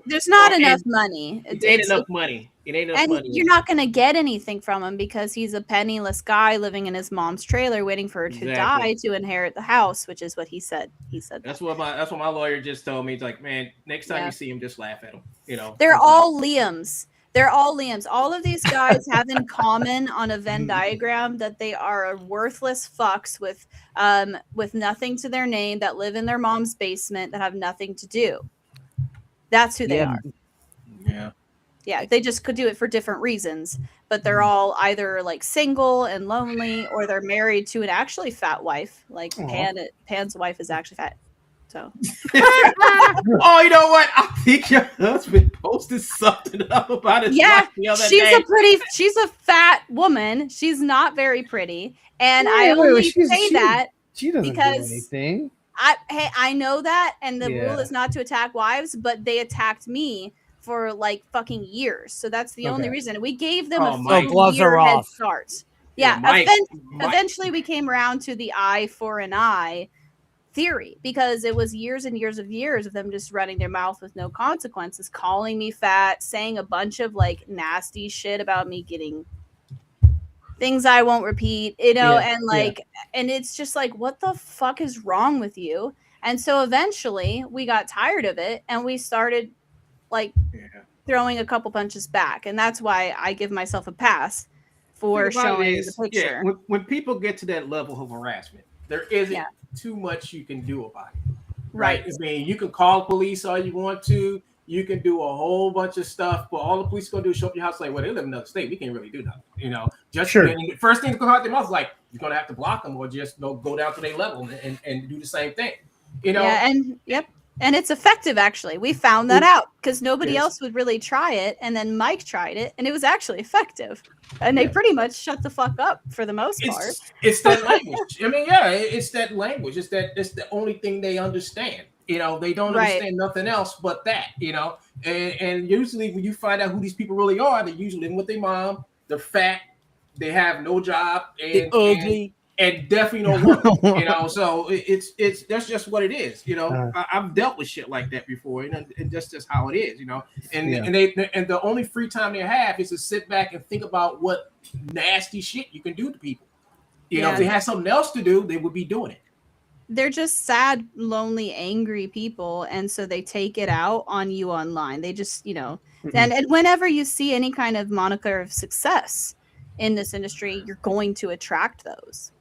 There's not enough money. It ain't enough money. It ain't enough and money. You're not going to get anything from him because he's a penniless guy living in his mom's trailer, waiting for her to die to inherit the house, which is what he said. He said that's what my lawyer just told me. He's like, man, next time you see him, just laugh at him. You know, they're all Liams. They're all Liams. All of these guys have in common on a Venn diagram that they are worthless fucks with nothing to their name, that live in their mom's basement, that have nothing to do. That's who they are. Yeah. Yeah, they just could do it for different reasons, but they're all either like single and lonely, or they're married to an actually fat wife. Like Pan's wife is actually fat. So. Oh, you know what? I think your husband posted something up about his wife the other day. She's a fat woman. She's not very pretty, and I only say that she doesn't because do anything. I know that, and the rule is not to attack wives, but they attacked me for like fucking years. So that's the only reason. We gave them a full year head start. Yeah, eventually we came around to the eye for an eye theory, because it was years and years of them just running their mouth with no consequences, calling me fat, saying a bunch of like nasty shit about me getting things I won't repeat, you know, and it's just like, what the fuck is wrong with you? And so eventually we got tired of it and we started like throwing a couple punches back. And that's why I give myself a pass for showing the picture. When people get to that level of harassment, there isn't too much you can do about it. Right. I mean, you can call police all you want to. You can do a whole bunch of stuff, but all the police are gonna do is show up your house like, well, they live in another state. We can't really do nothing, you know. Just the first thing to come out their mouth is like, you're gonna have to block them or just go down to their level and do the same thing, you know. Yeah, and it's effective actually. We found that out because nobody else would really try it, and then Mike tried it, and it was actually effective. And they pretty much shut the fuck up for the most part. It's that language. I mean, it's that language. It's the only thing they understand. You know, they don't understand nothing else but that, you know. And usually when you find out who these people really are, they're usually living with their mom, they're fat, they have no job, and ugly. And definitely no woman, you know. So it's that's just what it is, you know. I've dealt with shit like that before, and that's just how it is, you know. And the only free time they have is to sit back and think about what nasty shit you can do to people. You know, if they had something else to do, they would be doing it. They're just sad, lonely, angry people, and so they take it out on you online. They just, you know, and whenever you see any kind of moniker of success in this industry, you're going to attract those.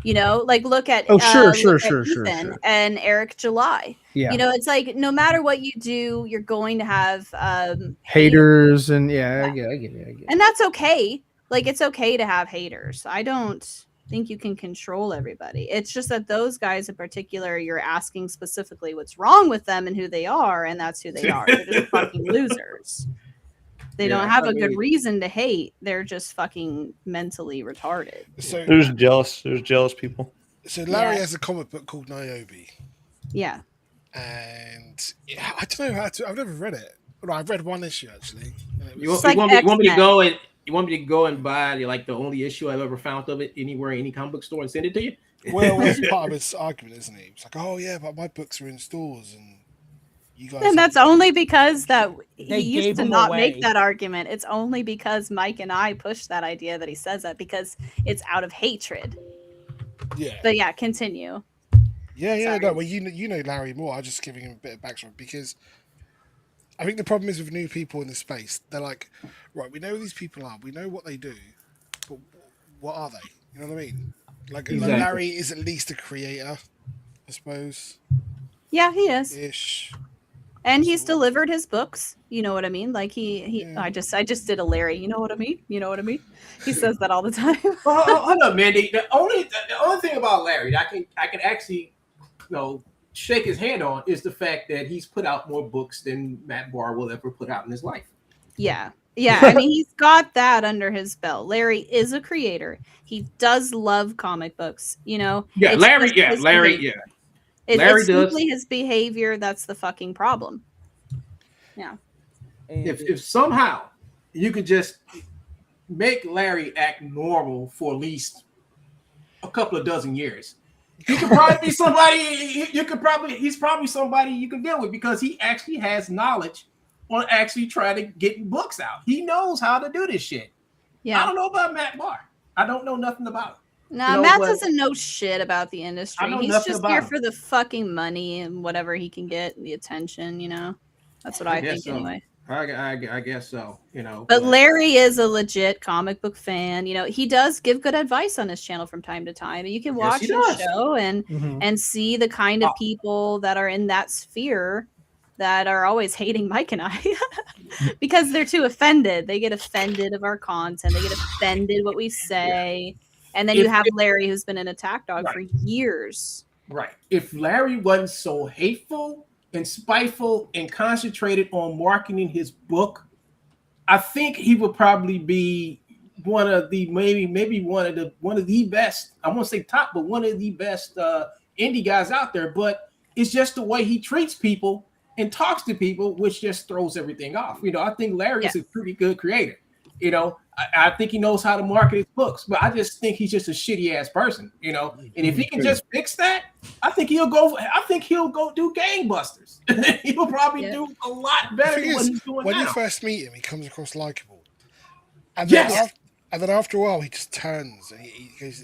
You know, like look at Ethan and Eric July. Yeah. You know, it's like no matter what you do, you're going to have haters, and I get it. And that's okay. Like it's okay to have haters. I don't think you can control everybody. It's just that those guys in particular, you're asking specifically what's wrong with them and who they are, and that's who they are. They're just fucking losers. They don't have a good reason to hate. They're just fucking mentally retarded. So there's jealous people. So Larry has a comic book called Niobe. Yeah. And I don't know how to. I've never read it. Well, I've read one issue actually. You want me to go and buy like the only issue I've ever found of it anywhere, any comic book store, and send it to you? Well, that's part of his argument, isn't he? It's like, oh yeah, but my books are in stores, and You guys. And that's only because that he They used gave to him not away. make that argument. It's only because Mike and I pushed that idea that he says that because it's out of hatred. Yeah. But yeah, continue. Yeah. Sorry. No, well, you know Larry more. I'm just giving him a bit of backstory because I think the problem is with new people in the space. They're like, right, we know who these people are. We know what they do, but what are they? You know what I mean? Like Exactly. Larry is at least a creator, I suppose. Yeah, he is. Ish. And he's delivered his books. You know what I mean? Like he I just did a Larry. You know what I mean? You know what I mean? He says that all the time. Hold up, Mindy. The only thing about Larry that I can actually, shake his hand on is the fact that he's put out more books than Matt Barr will ever put out in his life. Yeah. I mean, he's got that under his belt. Larry is a creator. He does love comic books. Yeah, It's Larry. just Yeah, his Larry. behavior. Yeah, Larry it's does. simply his behavior that's the fucking problem. Yeah. If somehow you could just make Larry act normal for at least a couple of dozen years, he could probably be somebody. He's probably somebody you can deal with because he actually has knowledge on actually trying to get books out. He knows how to do this shit. Yeah. I don't know about Matt Barr. I don't know nothing about him. No, Matt doesn't know shit about the industry. I know He's nothing just about here him. for the fucking money and whatever he can get, the attention, That's what I think so. anyway. I guess so, But Larry is a legit comic book fan. He does give good advice on his channel from time to time. You can watch his show and see the kind of people that are in that sphere that are always hating Mike and I because they're too offended. They get offended of our content. They get offended what we say. And then you have Larry, who's been an attack dog for years. Right. If Larry wasn't so hateful and spiteful and concentrated on marketing his book, I think he would probably be one of the maybe one of the best. I won't say top, but one of the best indie guys out there. But it's just the way he treats people and talks to people, which just throws everything off. I think Larry is a pretty good creator. I think he knows how to market his books, but I just think he's just a shitty ass person, And if he can just fix that, I think he'll go do gangbusters. He'll probably do a lot better than what he's doing when now. you first meet him, he comes across likable, and then after a while, he just turns and he goes.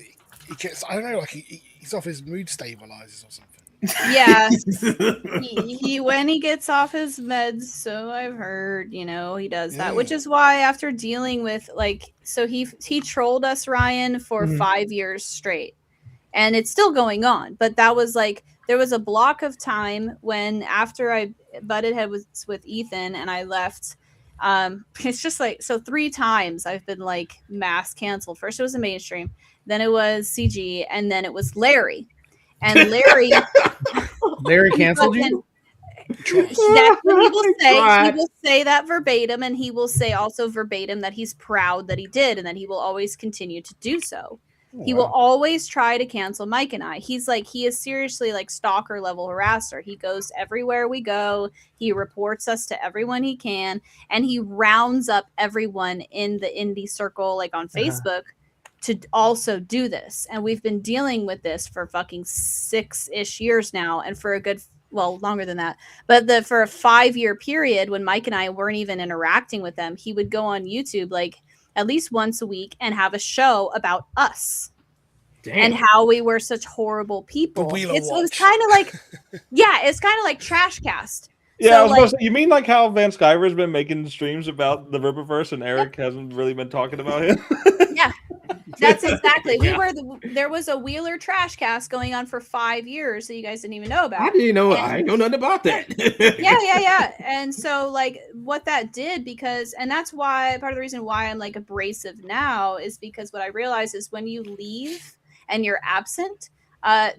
He gets. I don't know, like he's off his mood stabilizers or something. Yeah, he when he gets off his meds, so I've heard, he does that, which is why after dealing with he trolled us, Ryan, for 5 years straight, and it's still going on. But that was there was a block of time when after I butted heads with Ethan and I left. It's just 3 times I've been mass canceled. First it was a mainstream, then it was CG, and then it was Larry. And Larry canceled you? That's what he will say. He will say that verbatim, and he will say also verbatim that he's proud that he did and that he will always continue to do so. He will always try to cancel Mike and I. He is seriously stalker level harasser. He goes everywhere we go. He reports us to everyone he can, and he rounds up everyone in the indie circle on Facebook to also do this. And we've been dealing with this for fucking 6-ish years now, and for a good longer than that, but for a 5-year period when Mike and I weren't even interacting with them, he would go on YouTube at least once a week and have a show about us. Damn. And how we were such horrible people. It was kind of it's kind of like Trash Cast. Yeah, so, I was supposed to, you mean how Van Skyver's been making streams about the Rippaverse and Eric hasn't really been talking about him? Yeah, that's exactly. There was a Wheeler Trash Cast going on for 5 years that you guys didn't even know about. I didn't know. I know nothing about that. yeah. And so what that did, and that's why part of the reason why I'm abrasive now is because what I realize is when you leave and you're absent,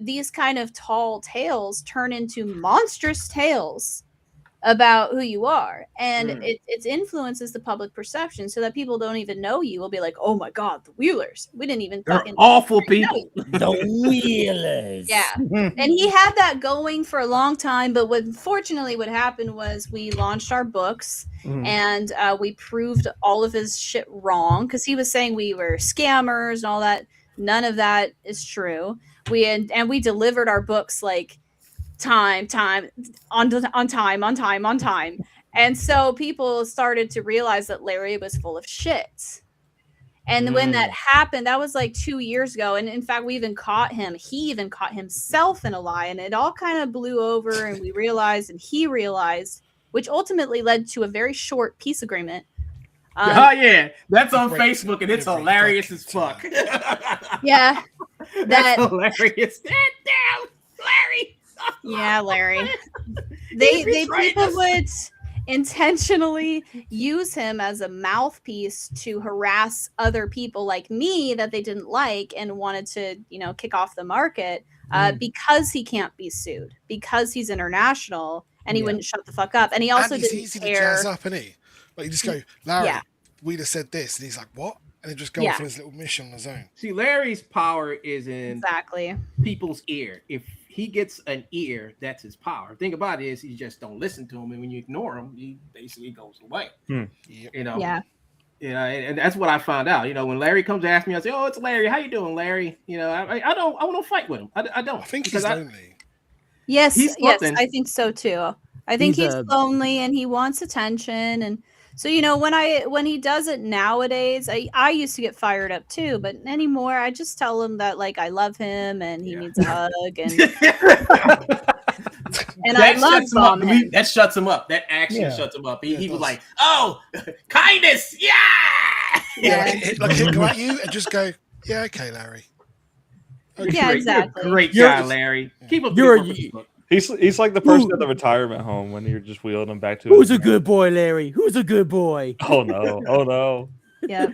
these kind of tall tales turn into monstrous tales about who you are, and it influences the public perception so that people don't even know you will be like, oh my god, the Wheelers, we didn't even fucking awful people. The Wheelers. Yeah. And he had that going for a long time, but unfortunately what happened was we launched our books and we proved all of his shit wrong, because he was saying we were scammers and all that. None of that is true. We delivered our books time on time. And so people started to realize that Larry was full of shit. And when that happened, that was like 2 years ago. And in fact, we even caught him. He even caught himself in a lie. And it all kind of blew over. And we realized, and he realized, which ultimately led to a very short peace agreement. Oh, yeah. That's on Facebook, and it's hilarious as fuck. Yeah. That's hilarious. Damn, Larry. Yeah, Larry. They people would intentionally use him as a mouthpiece to harass other people like me that they didn't like and wanted to, kick off the market because he can't be sued, because he's international and he wouldn't shut the fuck up. And he also and he's didn't easy care. to jazz up, isn't he? Like you just go, Larry, Wheeler said this, and he's like, what? And then just go for his little mission on his own. See, Larry's power is in exactly people's ear. If he gets an ear, that's his power. The thing about it is you just don't listen to him, and when you ignore him, he basically goes away. Yeah. And that's what I found out. When Larry comes to ask me, I say, "Oh, it's Larry. How you doing, Larry?" I want to fight with him. I don't. I think he's lonely. Yes, I think so too. I think he's lonely and he wants attention. And so, when he does it nowadays, I used to get fired up too, but anymore I just tell him that like I love him and he needs a hug and and I love him. That shuts him up. That actually shuts him up. He was like, "Oh, kindness, Like he'll go at you and just go, "Yeah, okay, Larry." Okay. Yeah, exactly. Great guy, Larry. Keep up. He's like the person at the retirement home when you're just wheeling him back to. Who's a good boy, Larry? Who's a good boy? Oh no! Oh no! Yeah,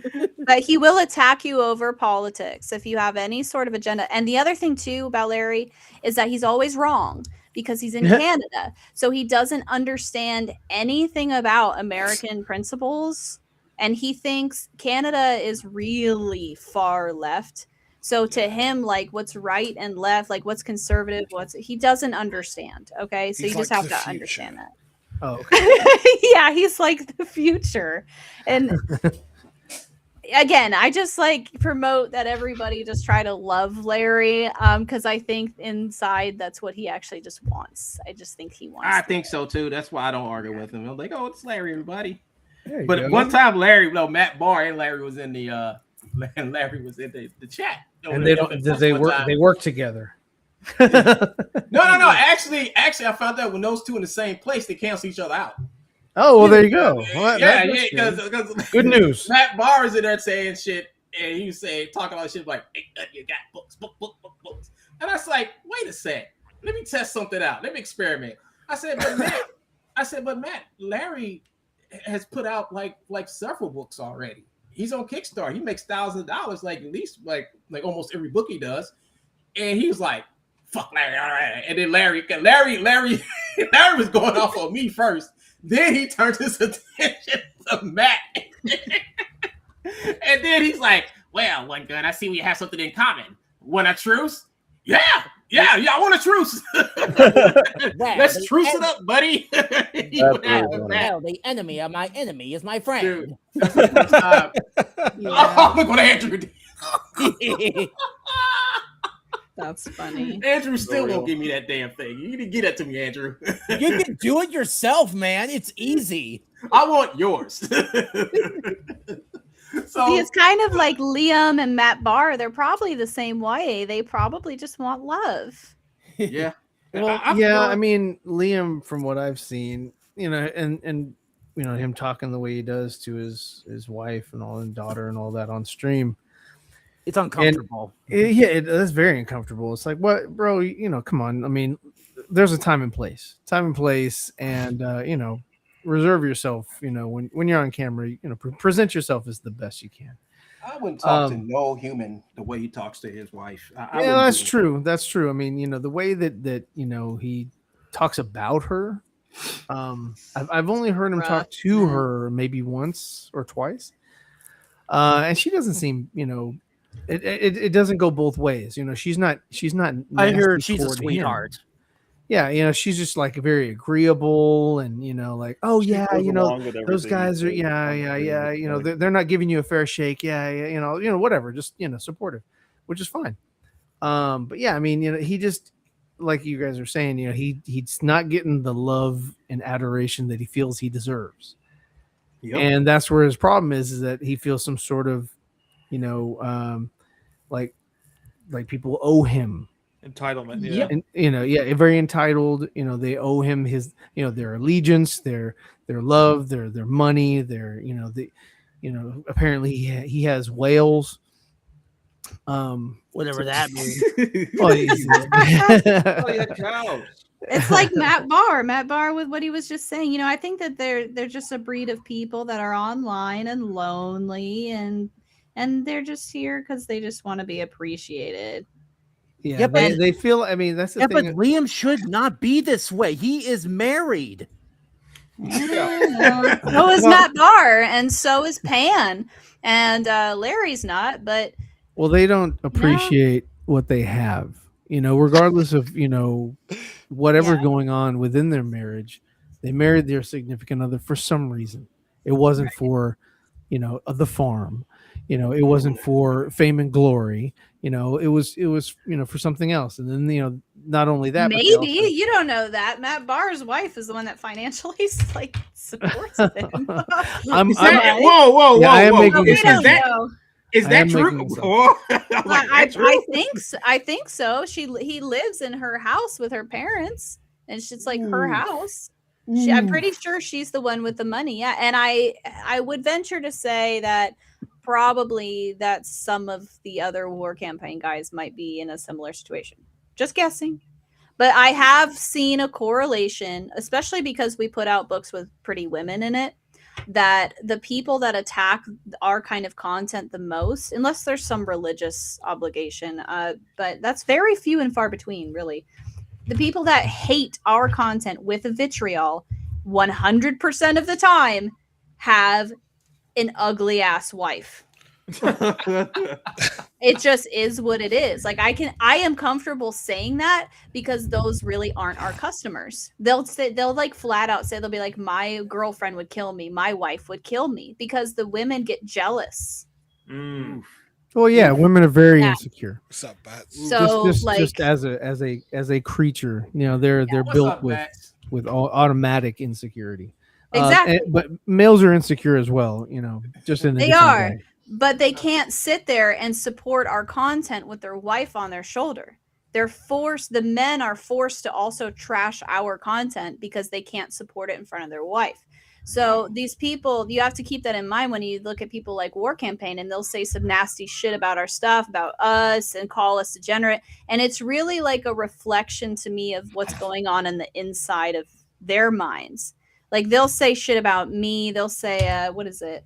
but he will attack you over politics if you have any sort of agenda. And the other thing too about Larry is that he's always wrong because he's in Canada, so he doesn't understand anything about American principles, and he thinks Canada is really far left. So to him, like what's right and left, like what's conservative, he doesn't understand. Okay, so you just have to understand that. Oh, okay. Yeah, he's like the future. And again, I just like promote that everybody just try to love Larry, because I think inside that's what he actually just wants. I just think he wants. I think so too. That's why I don't argue with him. I'm like, "Oh, it's Larry, everybody." But go. one time, Matt Barr and Larry was in the the chat. And they work together. No. Actually, I found out when those two in the same place, they cancel each other out. Oh, well, there you go. Well, Because good news. Matt Barr is in there saying shit, and he was talking about shit like, "Hey, you got books. And I was like, wait a sec, let me test something out. Let me experiment. I said, but Matt, Larry has put out like several books already. He's on Kickstarter. He makes thousands of dollars, like at least like almost every book he does. And he was like, "Fuck Larry, all right." And then Larry was going off on me first. Then he turned his attention to Matt. And then he's like, "Well, One Gun, I see we have something in common. Want a truce? Yeah, I want a truce. Let's truce it up, buddy." Well, the enemy of my enemy is my friend. Dude, that's the first time. Oh, look what Andrew did. That's funny. Andrew still won't give me that damn thing. You need to get that to me, Andrew. You can do it yourself, man. It's easy. I want yours. So it's kind of like Liam and Matt Barr. They're probably the same way. They probably just want love. Yeah. Well, I mean, Liam, from what I've seen, and him talking the way he does to his wife and all and daughter and all that on stream. It's uncomfortable. That's very uncomfortable. It's like, what, bro? Come on. I mean, there's a time and place, and reserve yourself. When you're on camera, present yourself as the best you can. I wouldn't talk to no human the way he talks to his wife. That's true. That's true. I mean, the way that he talks about her. I've only heard him talk to her maybe once or twice, and she doesn't seem, it doesn't go both ways. She's not. I heard she's a sweetheart. Him. Yeah, she's just like very agreeable and like, oh yeah, those guys are they're not giving you a fair shake. Yeah, whatever, just supportive, which is fine. But yeah, I mean, he just like you guys are saying, he's not getting the love and adoration that he feels he deserves. Yep. And that's where his problem is that he feels some sort of, like people owe him entitlement. Yep. And, very entitled. They owe him his, their allegiance, their love, their money, apparently he has whales. Whatever that means. Cows. It's like Matt Barr with what he was just saying. I think that they're just a breed of people that are online and lonely, and they're just here because they just want to be appreciated. Yeah, they feel. I mean, that's the thing. But Liam should not be this way. He is married. So is Matt Barr, and so is Pan, and Larry's not. But they don't appreciate what they have. Regardless of whatever going on within their marriage, they married their significant other for some reason. It wasn't for the farm. It wasn't for fame and glory. It was for something else. And then not only that, maybe you don't know that Matt Barr's wife is the one that financially supports him. Whoa! I am making we don't know. Is that true? I think so. He lives in her house with her parents, and it's like her house. I'm pretty sure she's the one with the money. Yeah, and I would venture to say that probably that some of the other war campaign guys might be in a similar situation. Just guessing. But I have seen a correlation, especially because we put out books with pretty women in it, that the people that attack our kind of content the most, unless there's some religious obligation, but that's very few and far between, really. The people that hate our content with a vitriol 100% of the time have an ugly ass wife. It just is what it is. Like I am comfortable saying that because those really aren't our customers. They'll like flat out say, they'll be like, my girlfriend would kill me, my wife would kill me, because the women get jealous. Well, yeah, women are very insecure. What's up, Bats? So just as a creature, they're built with automatic insecurity. Exactly. But males are insecure as well, just in a they different are way. But they can't sit there and support our content with their wife on their shoulder. The men are forced to also trash our content because they can't support it in front of their wife. So these people, you have to keep that in mind when you look at people like War Campaign, and they'll say some nasty shit about our stuff, about us, and call us degenerate. And it's really like a reflection to me of what's going on in the inside of their minds. Like they'll say shit about me. They'll say, what is it?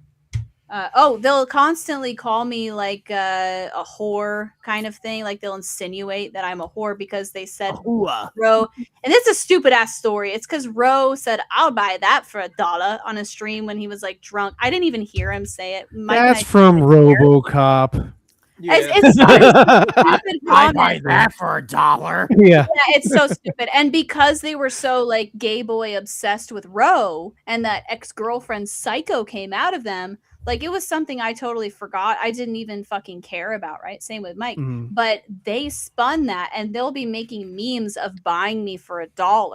They'll constantly call me like a whore kind of thing. Like they'll insinuate that I'm a whore because they said Ro, and it's a stupid ass story. It's because Ro said, I'll buy that for $1 on a stream when he was like drunk. I didn't even hear him say it. That's from RoboCop. Yeah. It's stupid I buy that for $1. Yeah, it's so stupid. And because they were so like gay boy obsessed with Ro, and that ex-girlfriend psycho came out of them, like it was something I totally forgot. I didn't even fucking care about, right? Same with Mike. Mm-hmm. But they spun that, and they'll be making memes of buying me for $1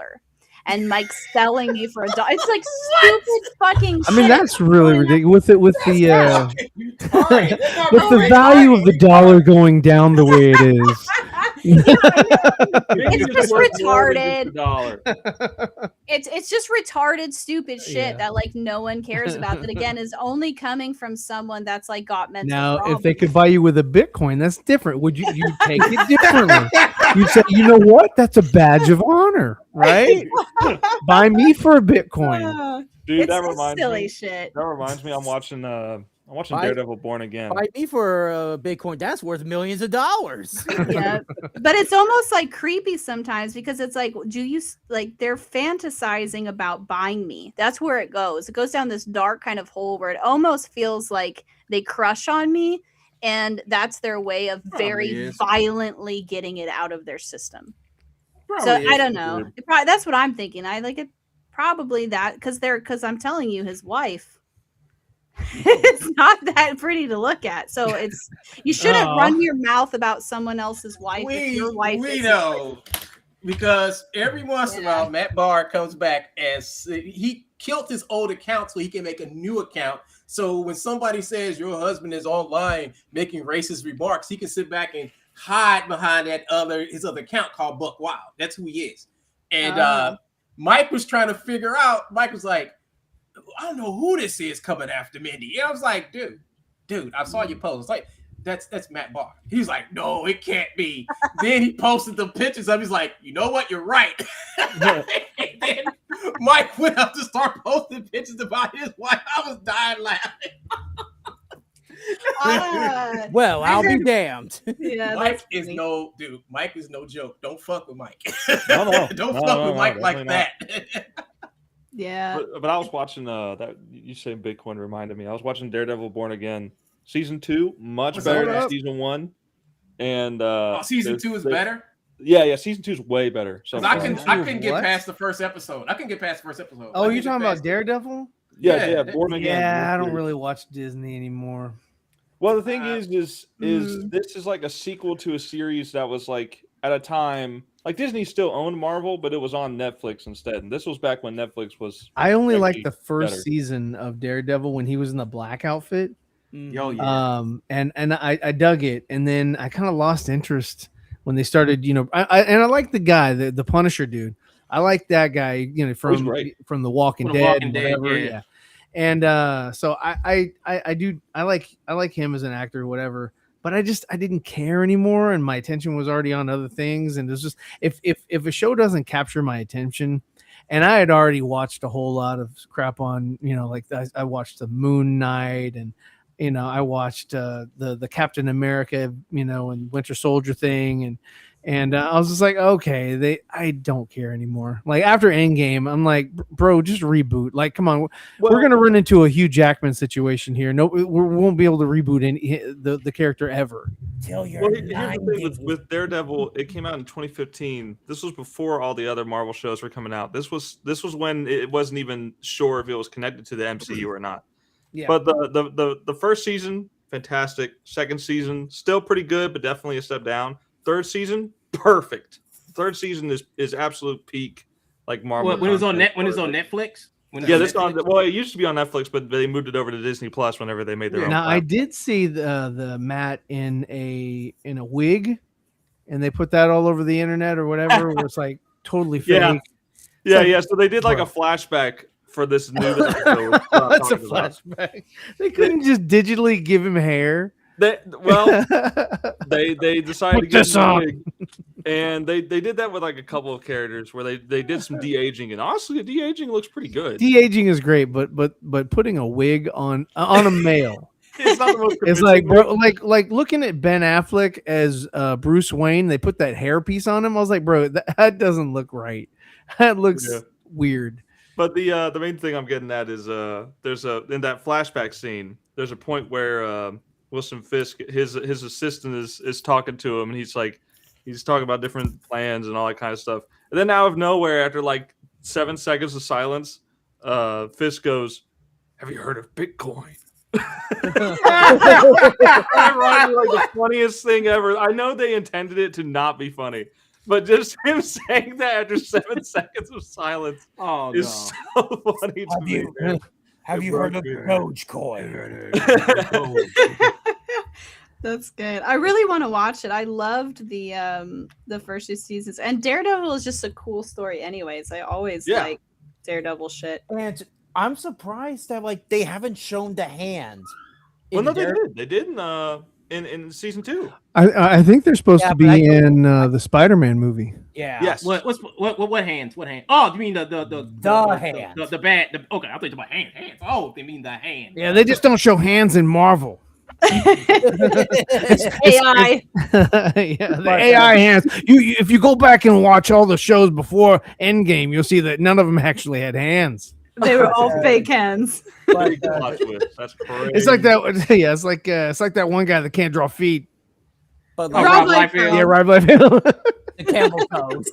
and Mike selling me for $1. It's like stupid fucking shit. I mean, that's really ridiculous. With the value of the dollar going down the way it is. It's just retarded. It's just retarded, stupid shit that like no one cares about. That again is only coming from someone that's like got mental problems. If they could buy you with a Bitcoin, that's different. Would you take it differently? You'd say, you know what? That's a badge of honor, right? Buy me for a Bitcoin. Dude, that It's reminds silly me. shit. That reminds me. I'm watching Daredevil Born Again. Buy me for Bitcoin. That's worth millions of dollars. Yeah, but it's almost like creepy sometimes because it's like, they're fantasizing about buying me. That's where it goes. It goes down this dark kind of hole where it almost feels like they crush on me, and that's their way of very violently getting it out of their system. So I don't know. That's what I'm thinking. I like it. Probably that because I'm telling you, his wife. It's not that pretty to look at. So you shouldn't run your mouth about someone else's wife if your wife we know. because every once in a while, Matt Barr comes back as he killed his old account so he can make a new account. So when somebody says your husband is online making racist remarks, he can sit back and hide behind his other account called Buck Wild. That's who he is. And Mike was trying to figure out. Mike was like, I don't know who this is coming after Mindy. And I was like, dude, I saw your post. Like, that's Matt Barr. He was like, no, it can't be. Then he posted the pictures of. He's like, you know what? You're right. And then Mike went up to start posting pictures about his wife. I was dying laughing. Well, I'll be damned. Yeah, Mike is no dude. Mike is no joke. Don't fuck with Mike. No. Don't fuck with Mike like that. Yeah. But I was watching that you saying Bitcoin reminded me. I was watching Daredevil Born Again season 2, much better than season 1. And season 2 is better. Yeah, season 2 is way better. So I couldn't get past the first episode. Oh, you're talking about Daredevil? Yeah, Born Again. Yeah, I don't really watch Disney anymore. Well, the thing is this is like a sequel to a series that was like at a time like Disney still owned Marvel, but it was on Netflix instead. And this was back when Netflix was. I only liked the first season of Daredevil when he was in the black outfit. Oh yeah. And I dug it, and then I kind of lost interest when they started. I like the guy, the Punisher dude. I like that guy. From The Walking Dead and whatever. Yeah. And so I like him as an actor or whatever, but I didn't care anymore, and my attention was already on other things. And it's just if a show doesn't capture my attention, and I had already watched a whole lot of crap on, like I watched the Moon Knight, and I watched the Captain America, and Winter Soldier thing, and I was just like, okay, I don't care anymore. Like after Endgame, I'm like, bro, just reboot. Like, come on, we're gonna run into a Hugh Jackman situation here. No, we won't be able to reboot the character ever. Till you're here's the thing with Daredevil. It came out in 2015. This was before all the other Marvel shows were coming out. This was when it wasn't even sure if it was connected to the MCU or not. Yeah. But the first season, fantastic. Second season, still pretty good, but definitely a step down. Third season, perfect. Third season is absolute peak, like Marvel. When it was on Netflix. It used to be on Netflix, but they moved it over to Disney Plus whenever they made their own. Now platform. I did see the Matt in a wig, and they put that all over the internet or whatever. Where it's like totally fake. Yeah. So they did like a flashback for this new. That's a flashback. They couldn't just digitally give him hair. They decided to get a wig, and they did that with like a couple of characters where they did some de-aging, and honestly, the de-aging looks pretty good. De-aging is great, but putting a wig on a male, it's not the most. It's like, bro, like looking at Ben Affleck as Bruce Wayne. They put that hairpiece on him. I was like, bro, that doesn't look right. That looks weird. But the main thing I'm getting at is there's in that flashback scene, there's a point where Wilson Fisk, his assistant is talking to him, and he's talking about different plans and all that kind of stuff. And then out of nowhere, after like 7 seconds of silence, Fisk goes, "Have you heard of Bitcoin?" Ironically, like the funniest thing ever. I know they intended it to not be funny, but just him saying that after 7 seconds of silence is so funny to me. Have you heard of Dogecoin? That's good. I really want to watch it. I loved the first 2 seasons, and Daredevil is just a cool story. Anyways, I always like Daredevil shit. And I'm surprised that they haven't shown the hand. Well, no, they did in season 2. I think they're supposed to be in the Spider-Man movie. Yeah. Yes. What hands? What hand? Oh, you mean the hand? The bad. Okay, I thought about hands. Oh, they mean the hand. Yeah, they just don't show hands in Marvel. It's AI. The AI hands. If you go back and watch all the shows before Endgame, you'll see that none of them actually had hands. They were all fake hands. That's crazy. It's like that. Yeah, it's like that one guy that can't draw feet. But Rob Liefeld. Yeah, Rob Liefeld. The camel toes.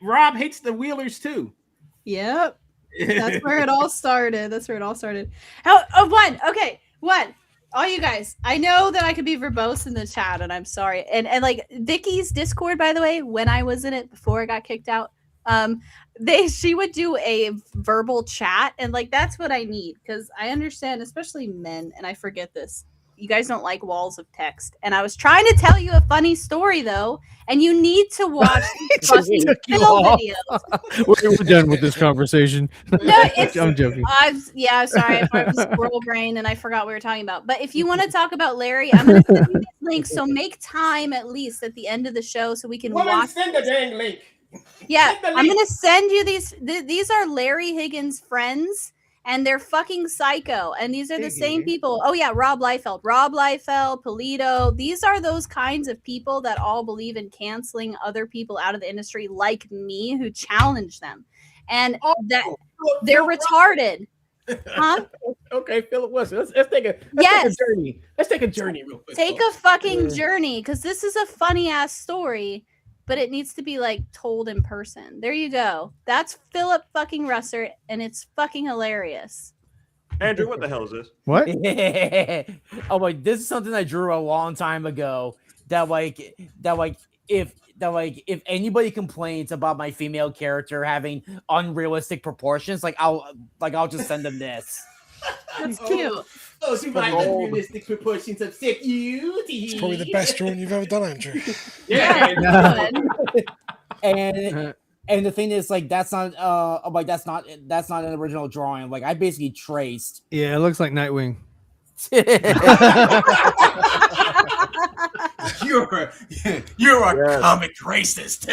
Rob hates the Wheelers too. Yep. That's where it all started. One. all you guys, I know that I could be verbose in the chat, and I'm sorry. And like Vicky's Discord, by the way, when I was in it before I got kicked out, she would do a verbal chat, and like that's what I need, because I understand, especially men, and I forget this. You guys don't like walls of text. And I was trying to tell you a funny story though, and you need to watch fucking Phil videos. We're done with this conversation. No, I'm joking. I'm sorry. I have a squirrel brain and I forgot what we were talking about. But if you want to talk about Larry, I'm going to send you this link. So make time at least at the end of the show so we can watch. Send the dang link. Yeah, I'm going to send you these. These are Larry Higgins' friends, and they're fucking psycho. And these are the same people. Oh yeah, Rob Liefeld, Polito. These are those kinds of people that all believe in canceling other people out of the industry, like me, who challenge them, and that they're retarded. Huh? Okay, Philip Wilson. Let's take a journey. Let's take a journey real quick. Take a fucking journey, because this is a funny ass story, but it needs to be like told in person. There you go. That's Philip fucking Russert, and it's fucking hilarious. Andrew, what the hell is this? What? Oh, like this is something I drew a long time ago. If anybody complains about my female character having unrealistic proportions, I'll just send them this. That's cute. Oh, she might have unrealistic proportions of sick beauty. It's probably the best drawing you've ever done, Andrew. Yeah. And the thing is, like, that's not an original drawing. Like, I basically traced. Yeah, it looks like Nightwing. You're a comic racist.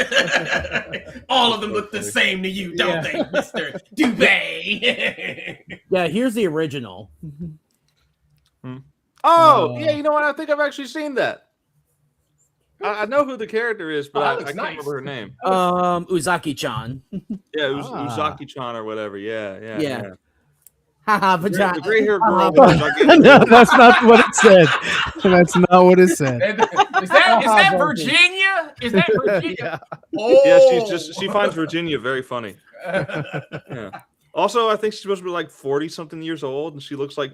All of them look the same to you, don't they, Mr. Dubé? Yeah, here's the original. Oh, yeah, you know what? I think I've actually seen that. I know who the character is, but I can't remember her name. Uzaki-chan. Yeah, Uzaki-chan or whatever. Yeah. Haha, the gray-haired girl. No, that's not what it said. That's not what it said. Is that Virginia? Is that Virginia? Yeah. Oh. Yeah, she finds Virginia very funny. Yeah. Also, I think she's supposed to be like 40-something years old, and she looks like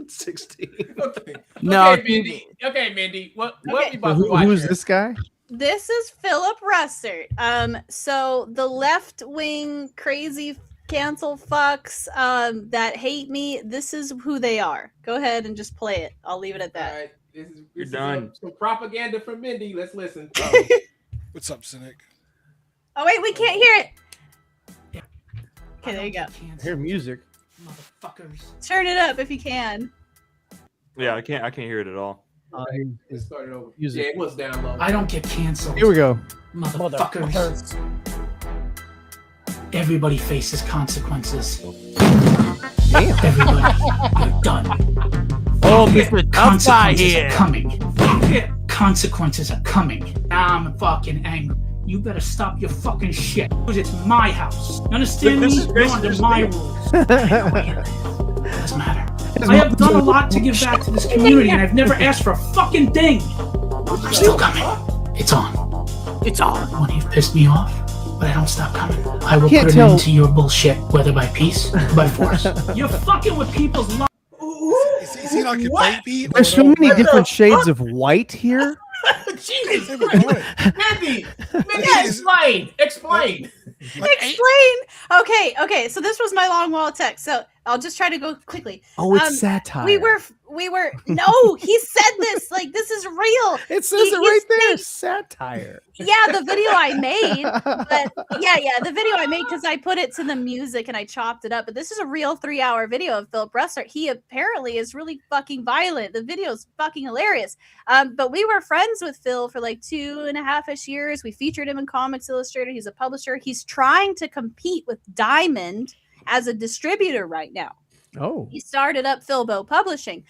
16. Okay. No, Okay, Mindy. What are you about to watch? Who's this guy? This is Philip Russert. So the left-wing crazy cancel fucks that hate me, this is who they are. Go ahead and just play it. I'll leave it at that. All right. You're done. Some propaganda from Mindy. Let's listen. What's up, Cynic? Oh wait, we can't hear it. Okay, there you go. I hear music. Motherfuckers. Turn it up if you can. Yeah, I can't hear it at all. Let's start it over. Music. Yeah, it was down low. I don't get canceled. Here we go. Motherfuckers. Everybody faces consequences. Damn. Everybody, you're done. Oh, Mr. Tough Guy here. Consequences are coming. I'm fucking angry. You better stop your fucking shit. Because it's my house. You understand me? You're under my rules. Doesn't matter. I have done a lot to give back to this community, and I've never asked for a fucking thing. I'm still coming. It's on. It's on. When you've pissed me off, but I don't stop coming. I will put an end to your bullshit, whether by peace or by force. You're fucking with people's lives. Is he like a baby? There's so many different shades of white here. Jesus Christ. Mindy, explain. Okay. So this was my long wall of text. So I'll just try to go quickly. Oh, it's satire. We were. No, he said this. Like, this is real. It says it right there. Satire. Yeah, the video I made. But the video I made, because I put it to the music and I chopped it up. But this is a real 3-hour video of Philip Russert. He apparently is really fucking violent. The video is fucking hilarious. But we were friends with Phil for like 2.5-ish years. We featured him in Comics Illustrated. He's a publisher. He's trying to compete with Diamond as a distributor right now. Oh. He started up Philbo Publishing.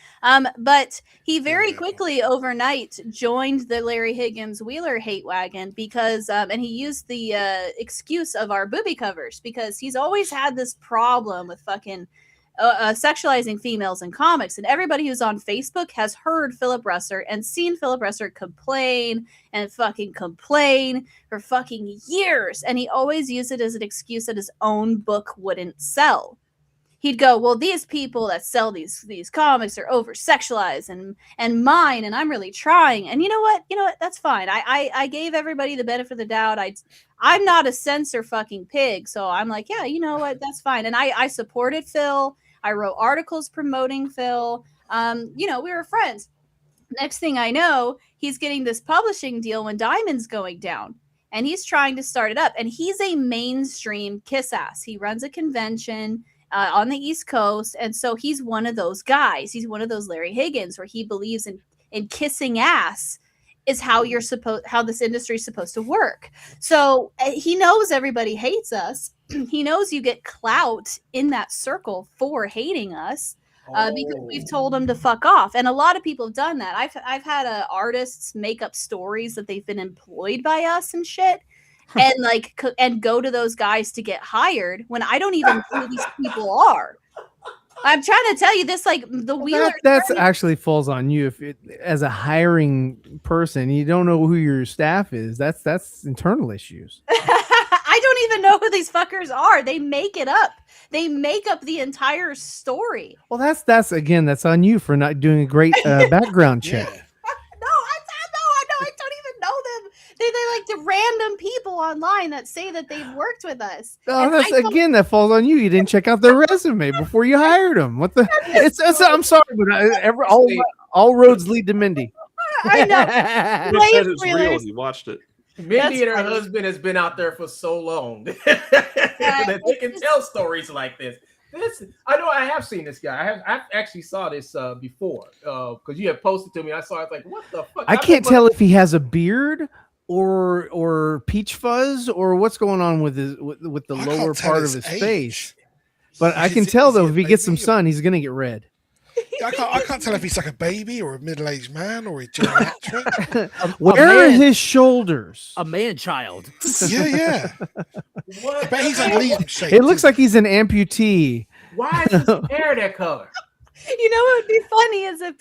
But he very quickly overnight joined the Larry Higgins Wheeler hate wagon because and he used the excuse of our booby covers, because he's always had this problem with fucking sexualizing females in comics, and everybody who's on Facebook has heard Philip Russert and seen Philip Russert complain for fucking years, and he always used it as an excuse that his own book wouldn't sell. he'd go, well, these people that sell these comics are over sexualized and mine, and I'm really trying. And you know what? That's fine. I gave everybody the benefit of the doubt. I'm not a censor fucking pig, so I'm like, yeah, you know what? That's fine. And I supported Phil. I wrote articles promoting Phil. We were friends. Next thing I know, he's getting this publishing deal when Diamond's going down. And he's trying to start it up. And he's a mainstream kiss ass. He runs a convention on the East Coast. And so he's one of those guys. He's one of those Larry Higgins where he believes in kissing ass is how this industry is supposed to work. So he knows everybody hates us. He knows you get clout in that circle for hating us. Because we've told them to fuck off, and a lot of people have done that. I've had artists make up stories that they've been employed by us and shit, and go to those guys to get hired when I don't even know who these people are. I'm trying to tell you this, the Wheeler. That's actually falls on you as a hiring person, you don't know who your staff is. That's internal issues. I don't even know who these fuckers are. They make it up. They make up the entire story. Well, that's on you for not doing a great background check. I don't even know them. They're like the random people online that say that they've worked with us. Oh, that falls on you. You didn't check out their resume before you hired them. What the? I'm sorry, but all roads lead to Mindy. I know. It's real. He watched it. Mindy and her husband has been out there for so long that they can tell stories like this. I know I have seen this guy. I actually saw this before because you have posted to me. I saw it like, what the fuck? I can't tell if he has a beard or peach fuzz or what's going on with the lower part of his face. But I can tell though if he gets some sun, he's gonna get red. I can't tell if he's like a baby or a middle-aged man or a geriatric. Where are his shoulders? A man child. Yeah. I bet he's like Liam shaped. It looks like he's an amputee. Why is his hair that color? You know what would be funny is if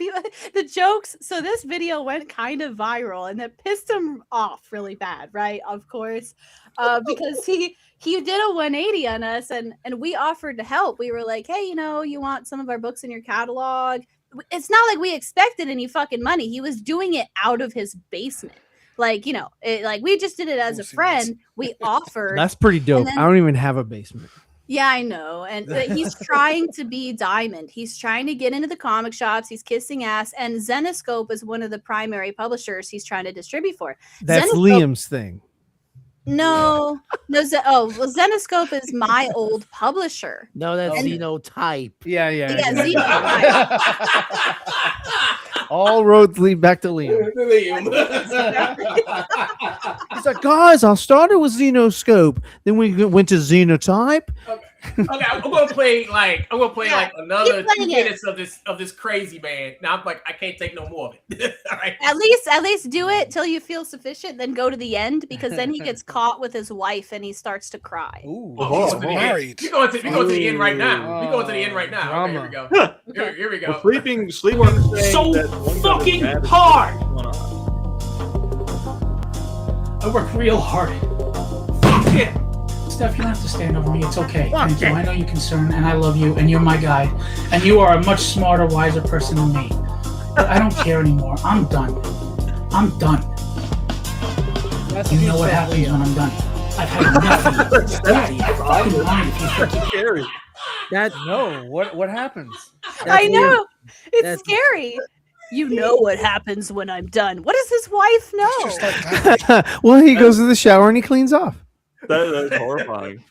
the jokes. So this video went kind of viral, and it pissed him off really bad, right? Of course, because he did a 180 on us, and we offered to help. We were like, hey, you want some of our books in your catalog? It's not like we expected any fucking money. He was doing it out of his basement. We just did it as a friend. We offered. That's pretty dope. I don't even have a basement. Yeah, I know. And he's trying to be Diamond. He's trying to get into the comic shops. He's kissing ass. And Zenescope is one of the primary publishers he's trying to distribute for. That's Liam's thing. No. Zenescope is my old publisher. No, that's Xenotype. Yeah. Xenotype. All roads lead back to Liam. He's like, guys, I started with Xenoscope, then we went to Xenotype. Okay, I'm gonna play another 2 minutes of this crazy man. Now I'm like, I can't take no more of it. All right. At least do it till you feel sufficient, then go to the end, because then he gets caught with his wife and he starts to cry. Ooh, he's married. We're going to the end right now. We're going to the end right now. Okay, here we go. Here we go. Sleeping so fucking hard. I work real hard. Fuck it. Steph, you don't have to stand over me. It's okay. Thank you. I know you're concerned, and I love you, and you're my guide. And you are a much smarter, wiser person than me. But I don't care anymore. I'm done. You know what happens when I'm done. I've had enough of you. Daddy, I fucking mind if you fucking scary. What happens? I know. It's scary. You know what happens when I'm done. What does his wife know? Well, he goes to the shower and he cleans off. That's horrifying.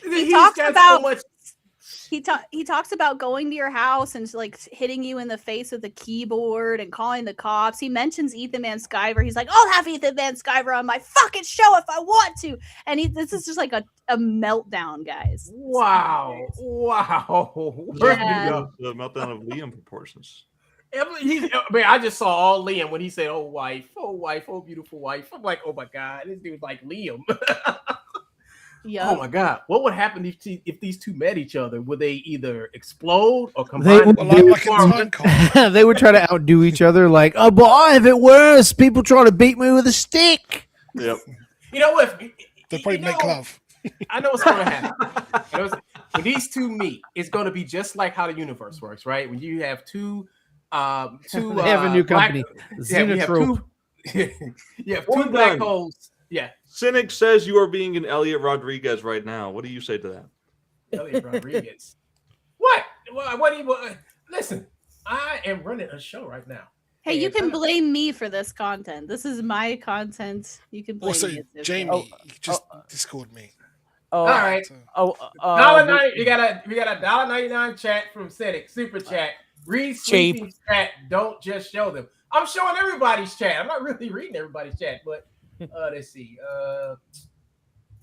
He talks about he talks about going to your house and hitting you in the face with a keyboard and calling the cops. He mentions Ethan Van Sciver. He's like, I'll have Ethan Van Sciver on my fucking show if I want to. And this is just like a meltdown, guys. Wow. Yeah. The meltdown of Liam proportions. I just saw all Liam when he said, oh, wife, oh, beautiful wife. I'm like, oh, my God, this dude's like Liam. Yeah. Oh, my God. What would happen if these two met each other? Would they either explode or combine? They would try to outdo each other like, oh, boy, I have it worse. People try to beat me with a stick. Yep. You know what? They'll probably make love. I know what's going to happen. when these two meet, it's going to be just like how the universe works, right? When you have two They have a new company, Xenotrope. You have two black holes. Yeah. Cynic says you are being an Elliot Rodriguez right now. What do you say to that? Elliot Rodriguez. What? What do you listen? I am running a show right now. Hey, you can blame me for this content. This is my content. You can blame Also, me. Jamie, you just Discord me. All right. $1.90. We got a $1.99 chat from Cynic. Super chat. Read Sleepy's chat. Don't just show them. I'm showing everybody's chat. I'm not really reading everybody's chat, but let's see.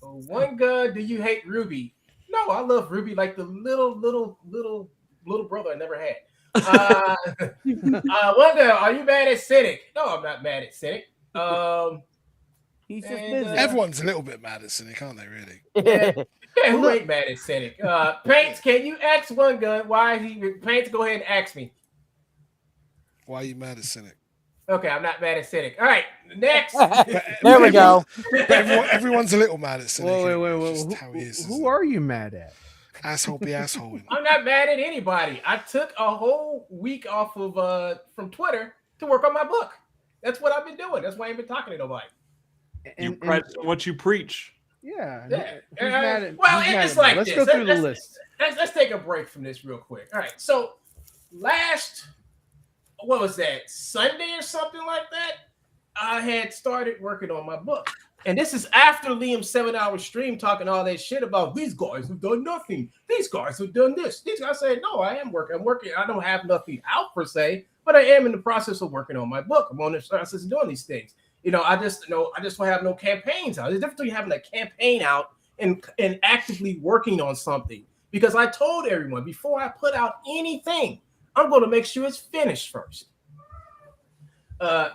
One gun. Do you hate Ruby? No, I love Ruby like the little brother I never had. One gun. Are you mad at Cynic? No, I'm not mad at Cynic. He's just busy. Everyone's a little bit mad at Cynic, aren't they? Really? Yeah, who ain't mad at Cynic? Paints, can you ask One Gun why he Paints? Go ahead and ask me. Why are you mad at Cynic? Okay, I'm not mad at Cynic. All right, next. There we go. Everyone's a little mad at Cynic. Wait. How he is, who are you mad at? Asshole be asshole. I'm not mad at anybody. I took a whole week off of from Twitter to work on my book. That's what I've been doing. That's why I ain't been talking to nobody. You practice what you preach. Yeah. It's like Let's this. go through the list. Let's take a break from this real quick. All right. So what was that? Sunday or something like that? I had started working on my book. And this is after Liam's 7-hour stream talking all that shit about these guys have done nothing. These guys have done this. These guys said, no, I am working. I'm working. I don't have nothing out per se, but I am in the process of working on my book. I'm on the process of doing these things. I just don't have no campaigns out. There's a difference between having a campaign out and actively working on something. Because I told everyone before I put out anything, I'm going to make sure it's finished first. I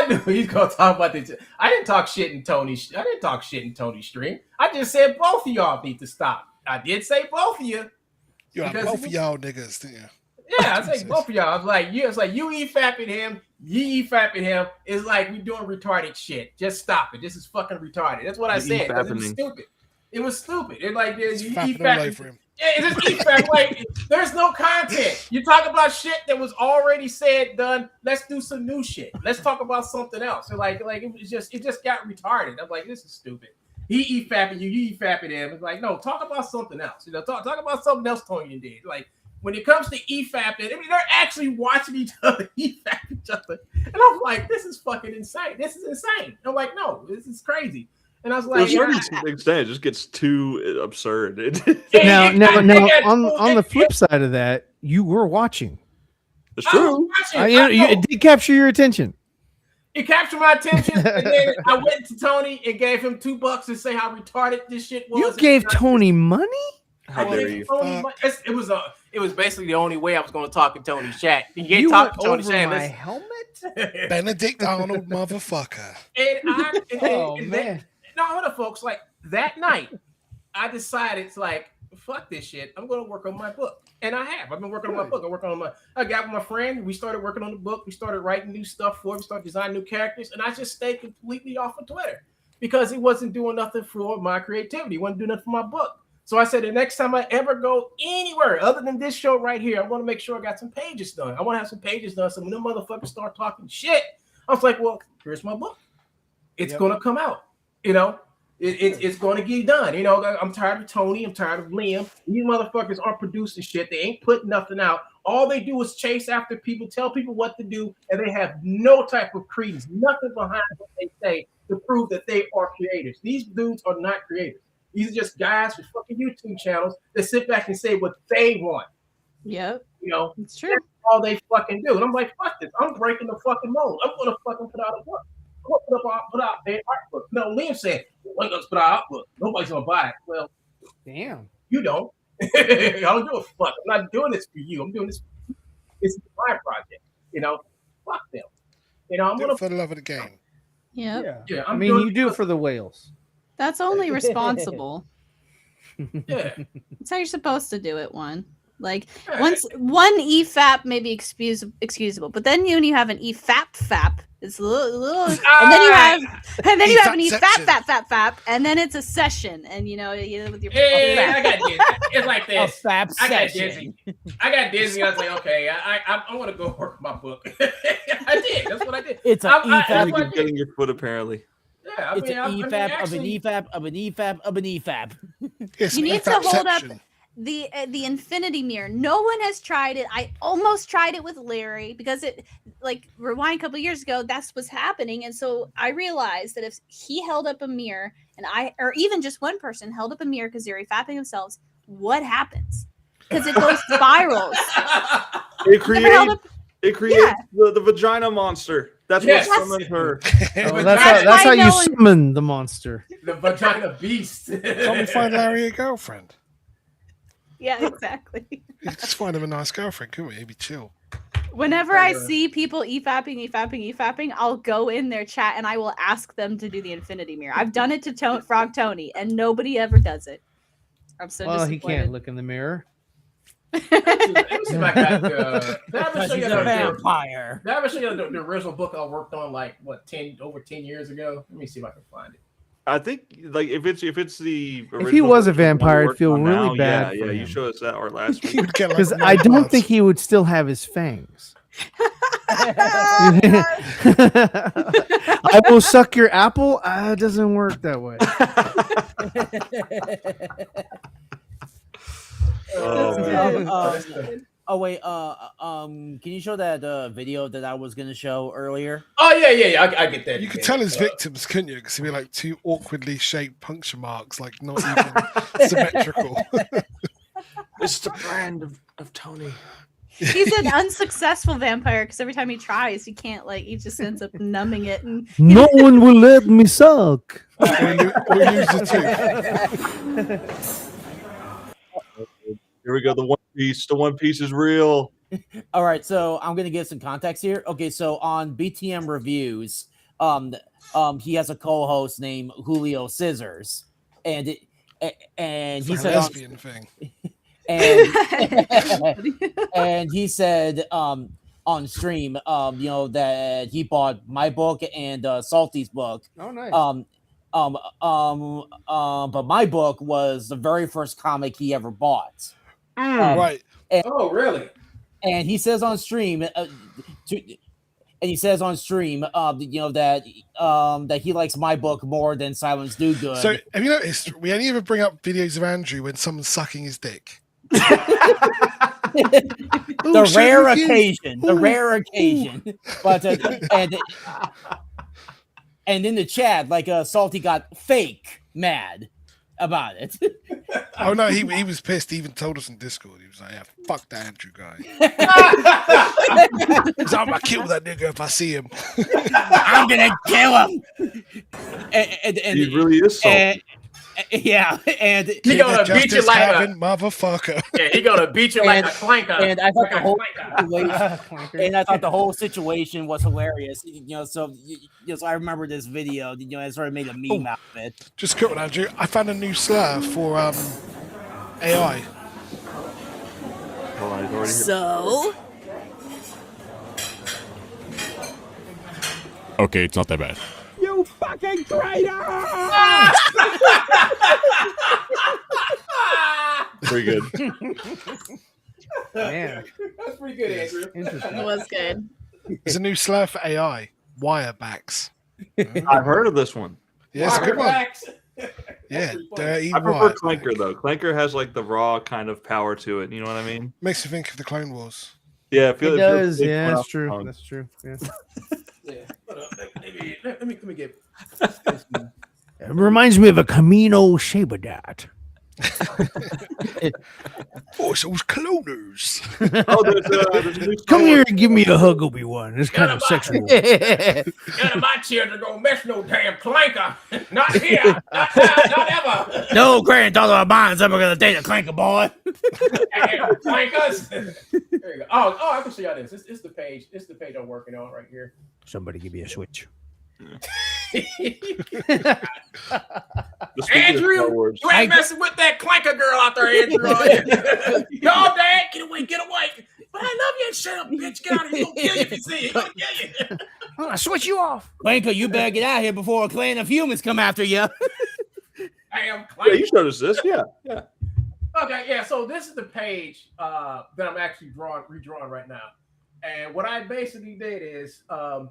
knew he's going to talk about this. I didn't talk shit in Tony's stream. I just said both of y'all need to stop. I did say both of you. You like both of y'all niggas, didn't you? Yeah, I say both of y'all. I was like, it's like you e-fapping him, you e-fapping him. It's like we doing retarded shit. Just stop it. This is fucking retarded. That's what I said. It was stupid. It was stupid. It's like you e-fapping for him. Yeah, it's just e-fapping. Like there's no content. You talk about shit that was already said, done. Let's do some new shit. Let's talk about something else. So like it just got retarded. I'm like, this is stupid. He e-fapping you e-fapping him. It's like, no, talk about something else. Talk about something else Tony did. Like when it comes to e-fapping, they're actually watching each other e-fap each other. And I'm like, this is fucking insane. This is insane. I'm like, no, this is crazy. And I was like, it just gets too absurd. Now, on the flip side of that, you were watching. It's true. It did capture your attention. It captured my attention, and then I went to Tony and gave him $2 to say how retarded this shit was. You gave Tony money? How dare you? It was basically the only way I was going to talk in Tony's chat. You went over my helmet? Benedict Arnold, motherfucker. Man. No, hold on, folks. Like that night, I decided it's like, fuck this shit. I'm going to work on my book. And I have. I've been working on my book. I got with my friend. We started working on the book. We started writing new stuff for it. We started designing new characters. And I just stayed completely off of Twitter because it wasn't doing nothing for my creativity. It wasn't doing nothing for my book. So I said, the next time I ever go anywhere other than this show right here, I want to make sure I got some pages done. I want to have some pages done. So when them motherfuckers start talking shit, I was like, well, here's my book. It's going to come out. It's going to get done. I'm tired of Tony. I'm tired of Liam. These motherfuckers aren't producing shit. They ain't putting nothing out. All they do is chase after people, tell people what to do, and they have no type of credence, nothing behind what they say to prove that they are creators. These dudes are not creators. These are just guys with fucking YouTube channels that sit back and say what they want. Yep. It's true. That's all they fucking do. And I'm like, fuck this. I'm breaking the fucking mold. I'm going to fucking put out a book. Put out their art book. No, Liam said, "We're gonna put out art book. Nobody's gonna buy it." Well, damn, you don't. I don't give a fuck. I'm not doing this for you. I'm doing this. It's my project. Fuck them. I'm gonna for the love of the game. Yeah. I mean, you do it for the whales. That's only responsible. Yeah, that's how you're supposed to do it. One. Like once one EFAP may be excusable, but then when you have an EFAP, it's a little and then you have an EFAP, and then it's a session, and you know with your I got dizzy. It's like this. A fap I got session. dizzy. I was like, okay, I want to go work my book. I did. That's what I did. It's an EFAP. You're getting your foot apparently. Yeah, It's an EFAP of an EFAP of an EFAP of an EFAP. You need to hold up the infinity mirror. No one has tried it. I almost tried it with Larry because it rewind a couple of years ago, that's what's happening. And so I realized that if he held up a mirror or even just one person held up a mirror because they're fapping themselves, what happens? Because it goes spirals. It creates the vagina monster. That's what summoned her. That's how you summon the monster. The vagina beast. Can't we find Larry a girlfriend? Yeah, exactly. Just find him a nice girlfriend, couldn't we? He'd be chill. Whenever I see people EFAPing, I'll go in their chat and I will ask them to do the infinity mirror. I've done it to Frog Tony, and nobody ever does it. I'm so disappointed. He can't look in the mirror. Let me see if I got He's a vampire. Did I ever show you the original book I worked on over 10 years ago? Let me see if I can find it. I think like if it's the if he was a vampire, I'd feel really bad. Yeah, you showed us that art last week. Because I don't think he would still have his fangs. I will suck your apple. It doesn't work that way. Can you show that video that I was gonna show earlier? Oh yeah, I get that. You could tell his victims, couldn't you? Because it'd be like two awkwardly shaped puncture marks, like not even symmetrical. It's the brand of Tony. He's an unsuccessful vampire because every time he tries, he can't he just ends up numbing it. And no one will let me suck. We'll use the tooth. Here we go. The One Piece is real. All right, so I'm gonna give some context here. Okay, so on BTM Reviews, he has a co-host named Julio Scissors, and he said lesbian thing. And he said on stream, that he bought my book and Salty's book. Oh, nice. But my book was the very first comic he ever bought. Right. Oh, really? And he says on stream, that he likes my book more than Silence Do Good. So have you noticed we only ever bring up videos of Andrew when someone's sucking his dick? The rare occasion. But and in the chat, Salty got fake mad about it. Oh no, he was pissed. He even told us in Discord. He was like, "Yeah, fuck that Andrew guy." He's like, I'm gonna kill that nigga if I see him. I'm gonna kill him. And he really is salty. Yeah, and he gonna beat you like a motherfucker. Yeah, he gonna beat you like a clanker. And I thought the whole situation was hilarious. So I remember this video. I sort of made a meme out of it. Just quick one, Andrew. I found a new slur for AI. Hold on, he's already here. So. Okay, it's not that bad. You fucking traitor! Pretty good. Man, that's pretty good, Andrew. It was good. There's a new slur for AI. Wirebacks. I've heard of this one. Yeah, it's a good one. Yeah, dirty. I prefer Clanker though. Clanker has the raw kind of power to it. You know what I mean? Makes me think of the Clone Wars. Yeah, it does. Yeah, that's true. That's true. Yeah. Let me get. It reminds me of a Camino Shabadat. Oh, it's those cloners. There's Come here and give me a hug, Obi-Wan. It's kind of sexual. None of my children don't mess no damn clanker. Not here. Not ever. No granddaughter of mine's ever gonna date a clanker boy. Clankers. There you go. Oh, I can show y'all this. It's the page. It's the page I'm working on right here. Somebody give me a switch. Andrew, you ain't messing with that clanker girl out there, Andrew. Y'all dad away, get away. But I love you. Shut up, bitch. Get out of here. He's gonna kill you if you see it. He's gonna kill you. I'm gonna switch you off. Clanker, you better get out of here before a clan of humans come after you. I am Yeah, Clanker. you showed us this. Yeah. Okay, yeah. So this is the page that I'm actually redrawing right now. And what I basically did is I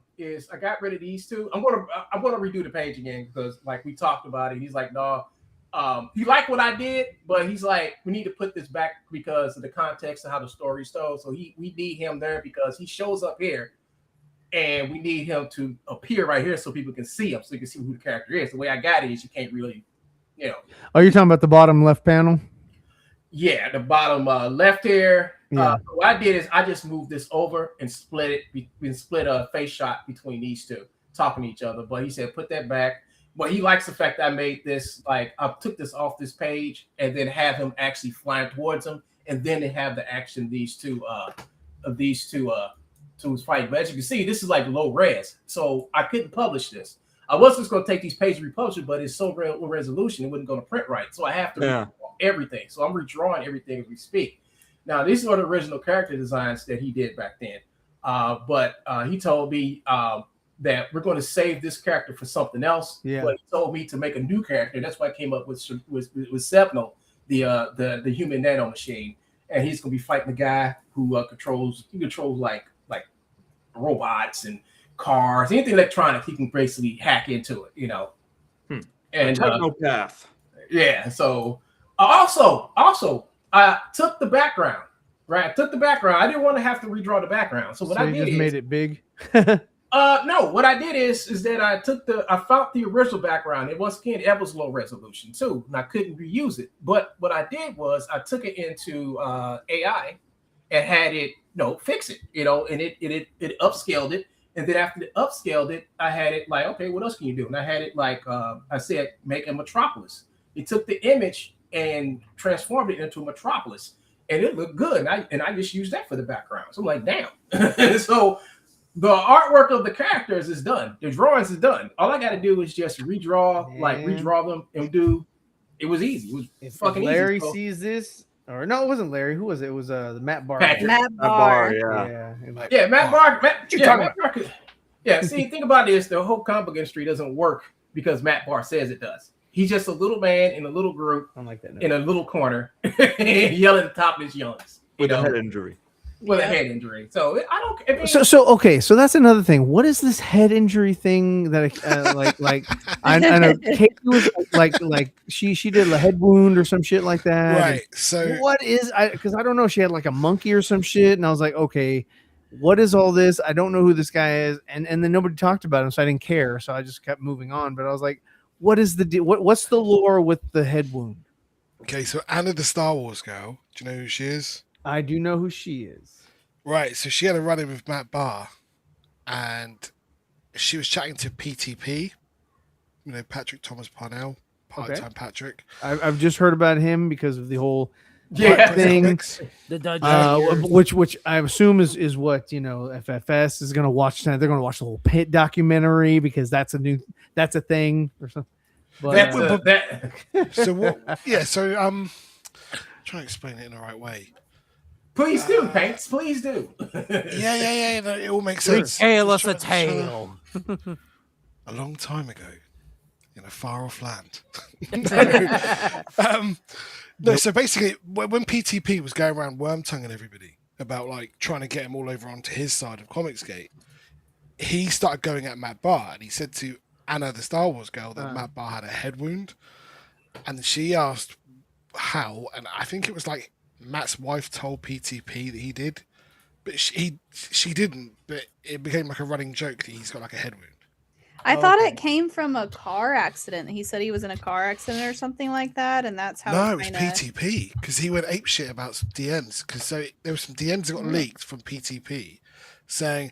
got rid of these two. I'm gonna redo the page again because like we talked about it. He's like, no, he liked what I did, but he's like, we need to put this back because of the context of how the story's told. So we need him there because he shows up here, and we need him to appear right here so people can see him, so you can see who the character is. The way I got it is you can't really, Oh, you're talking about the bottom left panel? Yeah, the bottom left here. Yeah. What I did is I just moved this over and split a face shot between these two talking to each other. But he said put that back. But he likes the fact that I made this like I took this off this page and then have him actually flying towards him, and then they have the action these two fight. But as you can see, this is like low res, so I couldn't publish this. I was just going to take these pages and republish it, but it's so low resolution it wouldn't go to print right. So I have to redraw everything. So I'm redrawing everything as we speak. Now, these are the original character designs that he did back then. But he told me that we're going to save this character for something else. Yeah. But he told me to make a new character. That's why I came up with Sentinel, the human nano machine. And he's going to be fighting the guy who controls like robots and cars, anything electronic. He can basically hack into it, And Technopath. Yeah. So also, I took the background. Right. I took the background. I didn't want to have to redraw the background. So what I did just made it big. No, what I did is that I found the original background. It was low resolution too, and I couldn't reuse it. But what I did was I took it into AI and had it fix it, and it upscaled it. And then after it upscaled it, I had it like, okay, what else can you do? And I had it like I said, make a metropolis. It took the image and transformed it into a metropolis, and it looked good. And I just used that for the background. So I'm like, damn. So the artwork of the characters is done. The drawings is done. All I got to do is just redraw them and do. It was easy. It was fucking easy. Larry sees this, or no, it wasn't Larry. Who was it? It was the Matt Barr. Matt Barr. Yeah. Matt Barr. Yeah. See, think about this. The whole comic book industry doesn't work because Matt Barr says it does. He's just a little man in a little group, in a little corner, yelling at the top of his lungs. With a head injury. With a head injury. So I don't. I mean, So that's another thing. What is this head injury thing that I know Katie was like she did a head wound or some shit like that. Right. So what is because I don't know. She had like a monkey or some shit, and I was like, okay, what is all this? I don't know who this guy is, and then nobody talked about him, so I didn't care. So I just kept moving on. But I was like, what is the deal? What's the lore with the head wound? Okay, so Anna, the Star Wars girl. Do you know who she is? I do know who she is. Right, so she had a run-in with Matt Barr, and she was chatting to PTP, Patrick Thomas Parnell, part-time Patrick. I've just heard about him because of the whole thing, which I assume is what FFS is going to watch. They're going to watch the whole Pit documentary because that's a thing or something. But, so what? Yeah, so try to explain it in the right way. Please do, Paints. Please do. Yeah. No, it all makes sense. Tale us a tale. A long time ago, in a far off land. So basically, when PTP was going around worm-tonguing everybody about trying to get him all over onto his side of Comicsgate, he started going at Matt Barr, and he said to Anna, the Star Wars girl, that Matt Barr had a head wound, and she asked how, and I think it was Matt's wife told PTP that he did, but she didn't. But it became a running joke that he's got a head wound. I thought it came from a car accident. He said he was in a car accident or something like that, and that's how. No, it was PTP because he went apeshit about some DMs. Because there were some DMs that got leaked from PTP saying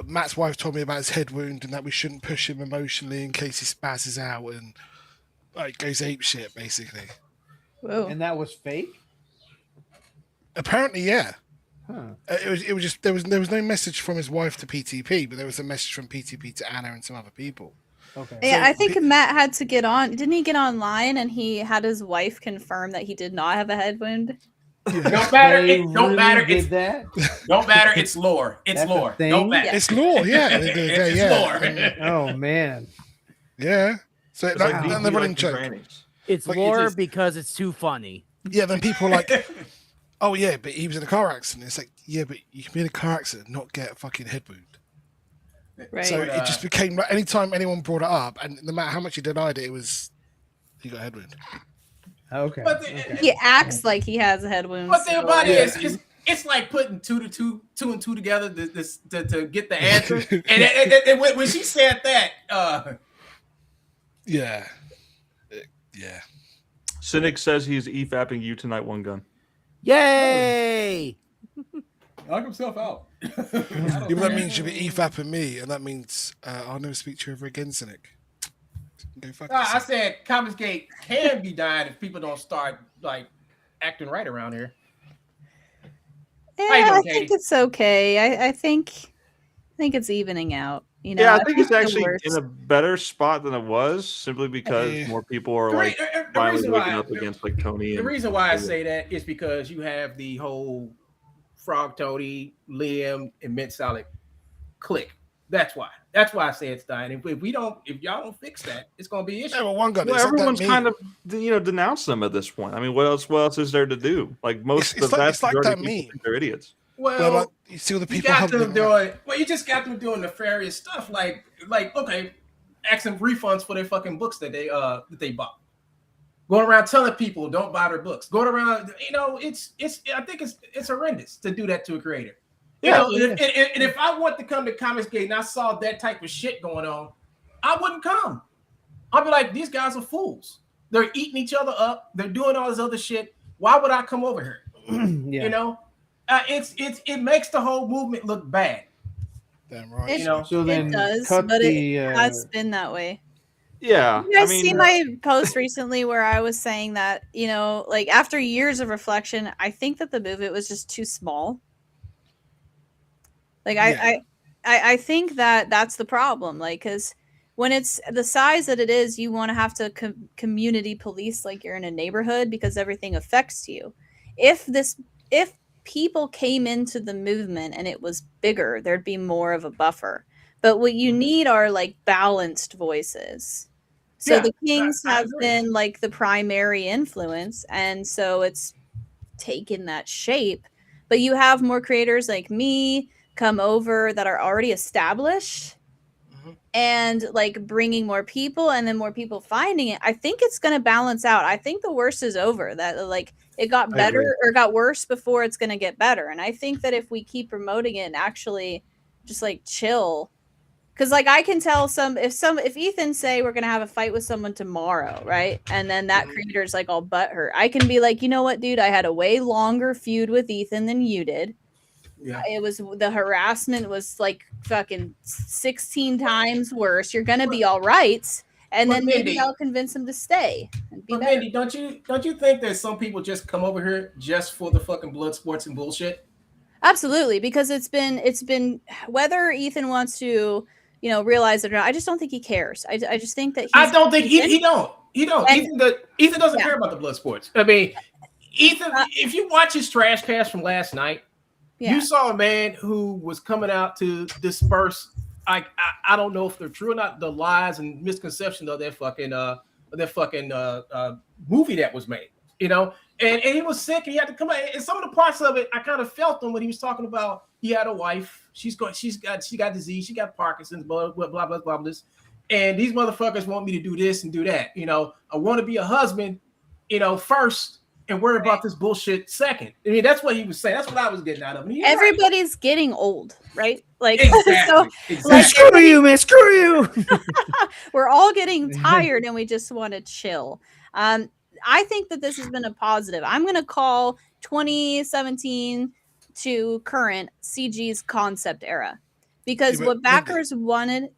Matt's wife told me about his head wound and that we shouldn't push him emotionally in case he spazzes out and goes apeshit basically. Whoa. And that was fake. Apparently, yeah. Huh. It was just there was no message from his wife to PTP, but there was a message from PTP to Anna and some other people. Okay. Yeah, I think Matt had to get on. Didn't he get online and he had his wife confirm that he did not have a head wound? Don't matter. They It don't really matter. did It's that. Don't matter. It's lore. It's That's a lore. thing? Don't matter. It's lore, yeah. It's lore. Oh man. Yeah. So It's like, like then DP the running like joke. grannies. It's Like, lore it is- because it's too funny. Yeah, then people are like, oh yeah, but he was in a car accident. It's like, yeah, but you can be in a car accident and not get a fucking head wound. Right. So it just became like anytime anyone brought it up, and no matter how much he denied it, it was he got a head wound. Okay. But He acts like he has a head wound. But the so, about like, it is, it's like putting two and two together to get the answer. and when she said that, Yeah. Cynic says he's e-fapping you tonight, One Gun. Yay! knock himself out. Yeah, but that means you'll be EFAPing me, and that means I'll never speak to you ever again, Cynic. Go fuck I yourself. said Confiscate can be dying if people don't start like acting right around here. Yeah, How you doing, I Katie? think it's okay. I think it's evening out. You know, Yeah, I think it's the actually worst- in a better spot than it was, simply because Yeah. more people are The like the finally reason waking why- up against like Tony. The And reason why I say that is because you have the whole Frog Toady, Liam, and Mint Solid click. That's why. That's why I say it's dying. If y'all don't fix that, it's gonna be an issue. Yeah, well, one gun. well, it's not that everyone's mean. kind of denounced them at this point. I mean, what else is there to do? Like most It's of the like- vast it's like majority that of people meme. think they're idiots. Well, like, you see all the you people got hugging them them, right? doing. Well, you just got them doing nefarious stuff, like okay, asking refunds for their fucking books that they bought. Going around telling people don't buy their books. Going around, it's. I think it's horrendous to do that to a creator. Yeah. And if I want to come to Comicsgate and I saw that type of shit going on, I wouldn't come. I'd be like, these guys are fools. They're eating each other up. They're doing all this other shit. Why would I come over here? Yeah. It makes the whole movement look bad. Damn right. It, So then it does, cut but the, it has been that way. Yeah, You guys see my post recently where I was saying that, like after years of reflection, I think that the movement was just too small. Like I think that that's the problem. Like, because when it's the size that it is, you want to have to community police like you're in a neighborhood because everything affects you. If people came into the movement and it was bigger, there'd be more of a buffer. But what you need are like balanced voices. So Yeah, the Kings I have agree. been like the primary influence, and so it's taken that shape. But you have more creators like me come over that are already established and like bringing more people and then more people finding it. I think it's going to balance out. I think the worst is over. That like it got I better agree. or got worse before it's going to get better. And I think that if we keep promoting it and actually just like chill, because like I can tell if Ethan say we're gonna have a fight with someone tomorrow, right? And then that creator's like all butthurt, I can be like, you know what, dude? I had a way longer feud with Ethan than you did. Yeah. It was the harassment was like fucking 16 times worse. You're gonna be all right, and But then maybe Mindy- I'll convince him to stay and be But better. Mindy, don't you think that some people just come over here just for the fucking blood sports and bullshit? Absolutely, because it's been whether Ethan wants to, realize it or not. I just don't think he cares. I just think that I don't think he don't. And- Ethan doesn't Yeah. care about the blood sports. I mean, Ethan, if you watch his trash cast from last night, Yeah. you saw a man who was coming out to disperse. I don't know if they're true or not. The lies and misconceptions of that fucking movie that was made. And he was sick and he had to come out. And some of the parts of it, I kind of felt him when he was talking about he had a wife. She got disease. She got Parkinson's. Blah blah blah blah blah. Blah. And these motherfuckers want me to do this and do that. I want to be a husband, first, and worry about this bullshit second. I mean, that's what he was saying. That's what I was getting out of him. He's right. Everybody's getting old, right? Like Exactly. Exactly. like, Screw you, man. Screw you. we're all getting tired and we just want to chill. I think that this has been a positive. I'm going to call 2017 to current CG's concept era because Yeah, but what backers wanted,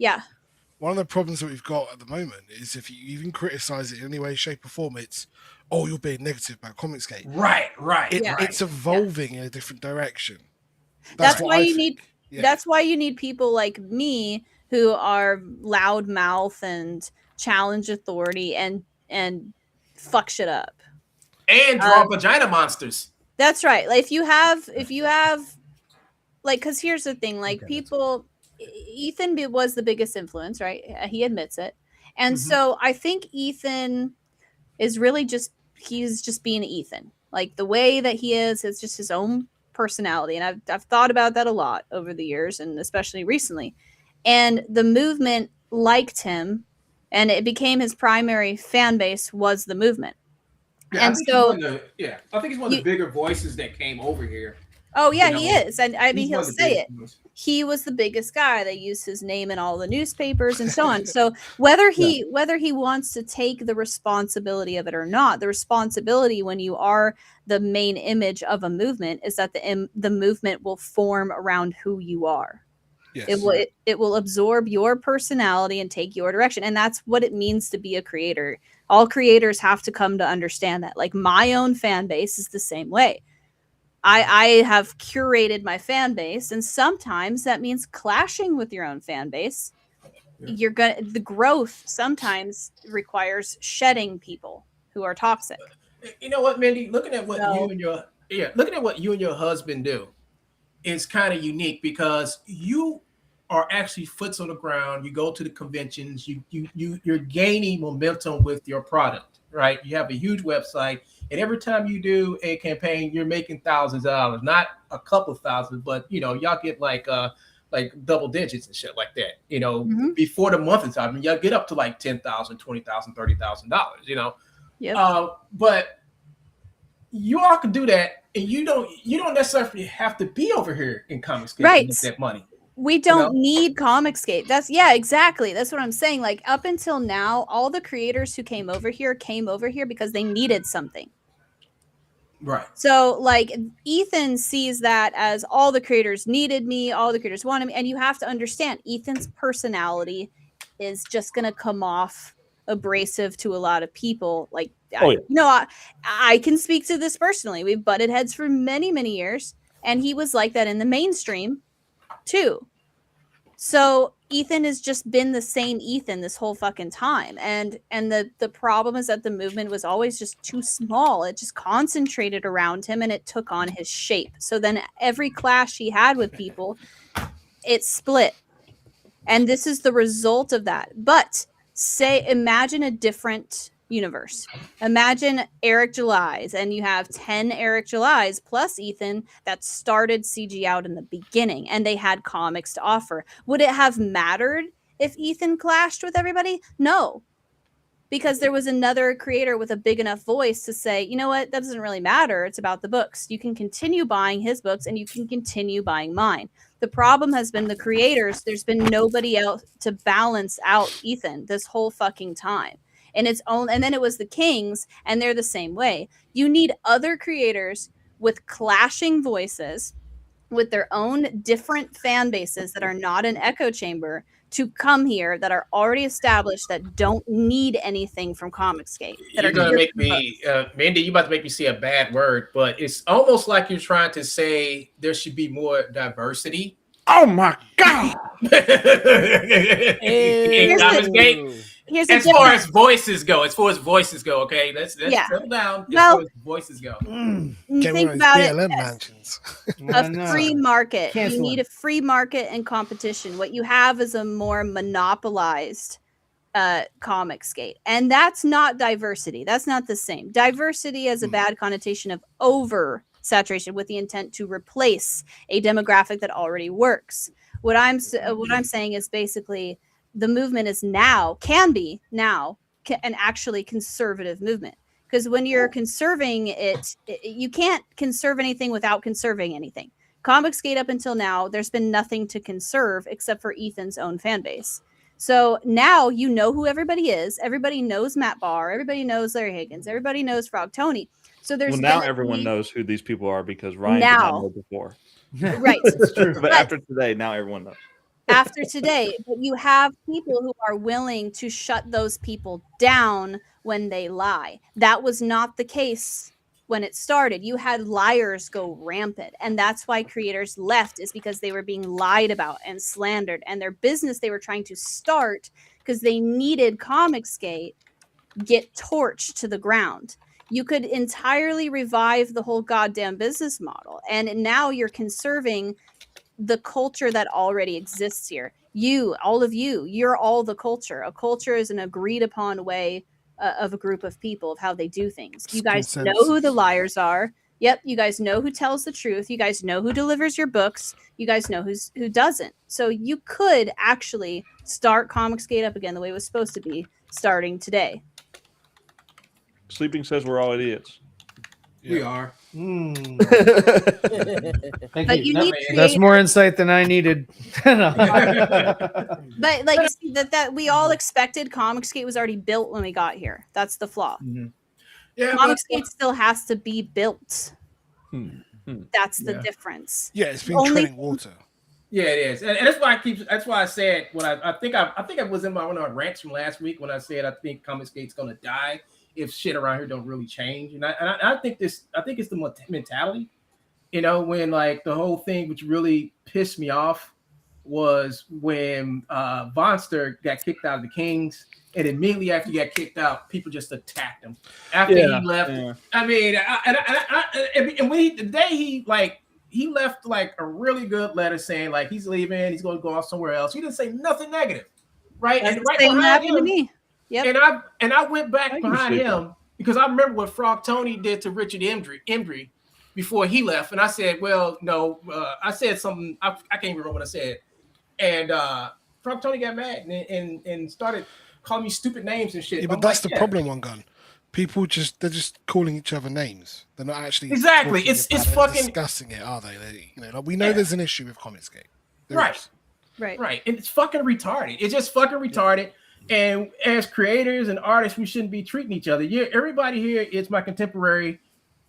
One of the problems that we've got at the moment is if you even criticize it in any way, shape, or form, it's you're being negative about Comicsgate. Right. It's evolving in a different direction. That's what why I you think. need that's why you need people like me who are loud mouth and challenge authority and fuck shit up. And draw vagina monsters. That's right. Like if you have like, because here's the thing, like people, Ethan was the biggest influence, right? He admits it. And so I think Ethan is really he's just being Ethan. Like the way that he is, it's just his own personality. And I've thought about that a lot over the years, and especially recently. And the movement liked him, and it became his primary fan base was the movement. Yeah, and I think so I think he's one of the bigger voices that came over here. Oh yeah, he is, and I mean he'll one of the say it. biggest ones. He was the biggest guy. They used his name in all the newspapers and so on. So whether he wants to take the responsibility of it or not, the responsibility when you are the main image of a movement is that the movement will form around who you are. Yes. It will absorb your personality and take your direction, and that's what it means to be a creator. All creators have to come to understand that. Like my own fan base is the same way. I have curated my fan base, and sometimes that means clashing with your own fan base. Yeah. The growth sometimes requires shedding people who are toxic. You know what, Mindy? Looking at what you and your husband do is kind of unique because you are actually foots on the ground. You go to the conventions. You're gaining momentum with your product, right? You have a huge website. And every time you do a campaign, you're making thousands of dollars, not a couple of thousands, but y'all get like double digits and shit like that. Before the month is out, I mean, y'all get up to like $10,000, $20,000, $30,000. Yep. But you all can do that, and you don't necessarily have to be over here in Comicscape to make that money. We don't need Comicscape. Exactly. That's what I'm saying. Like up until now, all the creators who came over here because they needed something. Right. So like Ethan sees that as all the creators needed me, all the creators wanted me. And you have to understand Ethan's personality is just going to come off abrasive to a lot of people. Like, I can speak to this personally. We've butted heads for many, many years. And he was like that in the mainstream too. So Ethan has just been the same Ethan this whole fucking time. And the problem is that the movement was always just too small. It just concentrated around him and it took on his shape. So then every clash he had with people, it split. And this is the result of that. But imagine a different universe. Imagine Eric July's, and you have 10 Eric July's plus Ethan that started CG out in the beginning, and they had comics to offer. Would it have mattered if Ethan clashed with everybody? No, because there was another creator with a big enough voice to say, you know what, that doesn't really matter. It's about the books. You can continue buying his books and you can continue buying mine. The problem has been the creators. There's been nobody else to balance out Ethan this whole fucking time. And then it was the Kings, and they're the same way. You need other creators with clashing voices, with their own different fan bases that are not an echo chamber to come here, that are already established, that don't need anything from Comicscape. You're gonna make me, Mindy. You about to make me say a bad word, but it's almost like you're trying to say there should be more diversity. Oh my god! In Comicscape. As far as voices go, okay, let's settle down. As far as voices go, think about it. A free market. You need a free market and competition. What you have is a more monopolized Comicscape, and that's not diversity. That's not the same. Diversity has a bad connotation of over saturation with the intent to replace a demographic that already works. What I'm saying is basically, the movement is can be an actually conservative movement. Because when you're conserving it, you can't conserve anything without conserving anything. Comicsgate up until now, there's been nothing to conserve except for Ethan's own fan base. So now you know who everybody is. Everybody knows Matt Barr. Everybody knows Larry Higgins. Everybody knows Frog Tony. So there's now everyone knows who these people are because Ryan did not know before. Right. It's true. But after today, now everyone knows. After today, but you have people who are willing to shut those people down when they lie. That was not the case when it started. You had liars go rampant, and that's why creators left, is because they were being lied about and slandered, and their business they were trying to start because they needed Comicsgate get torched to the ground. you could entirely revive the whole goddamn business model. And now you're conserving the culture that already exists here. You, all of you, you're all the culture. A culture is an agreed upon way of a group of people of how they do things. You guys know who the liars are. Yep, you guys know who tells the truth. You guys know who delivers your books. You guys know who doesn't. So you could actually start Comicsgate up again the way it was supposed to be, starting today. Sleeping says we're all idiots. We are. Thank But you need That's more insight than I needed. But like see, that we all expected Comicsgate was already built when we got here. That's the flaw. Yeah, Comicsgate still has to be built. That's the difference. Yeah, it's been treading water. Yeah, it is, and that's why That's why I said what I think I was in one of my rants from last week when I said I think Comicsgate's gonna die if shit around here don't really change. And I think it's the mentality. You know, when like the whole thing which really pissed me off was when Vonster got kicked out of the Kings, and immediately after he got kicked out, people just attacked him. After he left, I mean, and when the day he left like a really good letter saying like he's leaving, he's going to go off somewhere else. He didn't say nothing negative, right? That's and the right same behind happened him, to me. Yep. And I went back behind him because I remember what Frog Tony did to Richard Embry before he left, and I said, well, no, I said something I can't even remember what I said, and Frog Tony got mad and started calling me stupid names and shit. Yeah, but that's the problem, One Gun. People they're just calling each other names. They're not actually exactly. It's fucking discussing it, are they? Like we know there's an issue with Comicsgate. Right. And it's fucking retarded. It's just fucking retarded. And as creators and artists, we shouldn't be treating each other. Everybody here is my contemporary,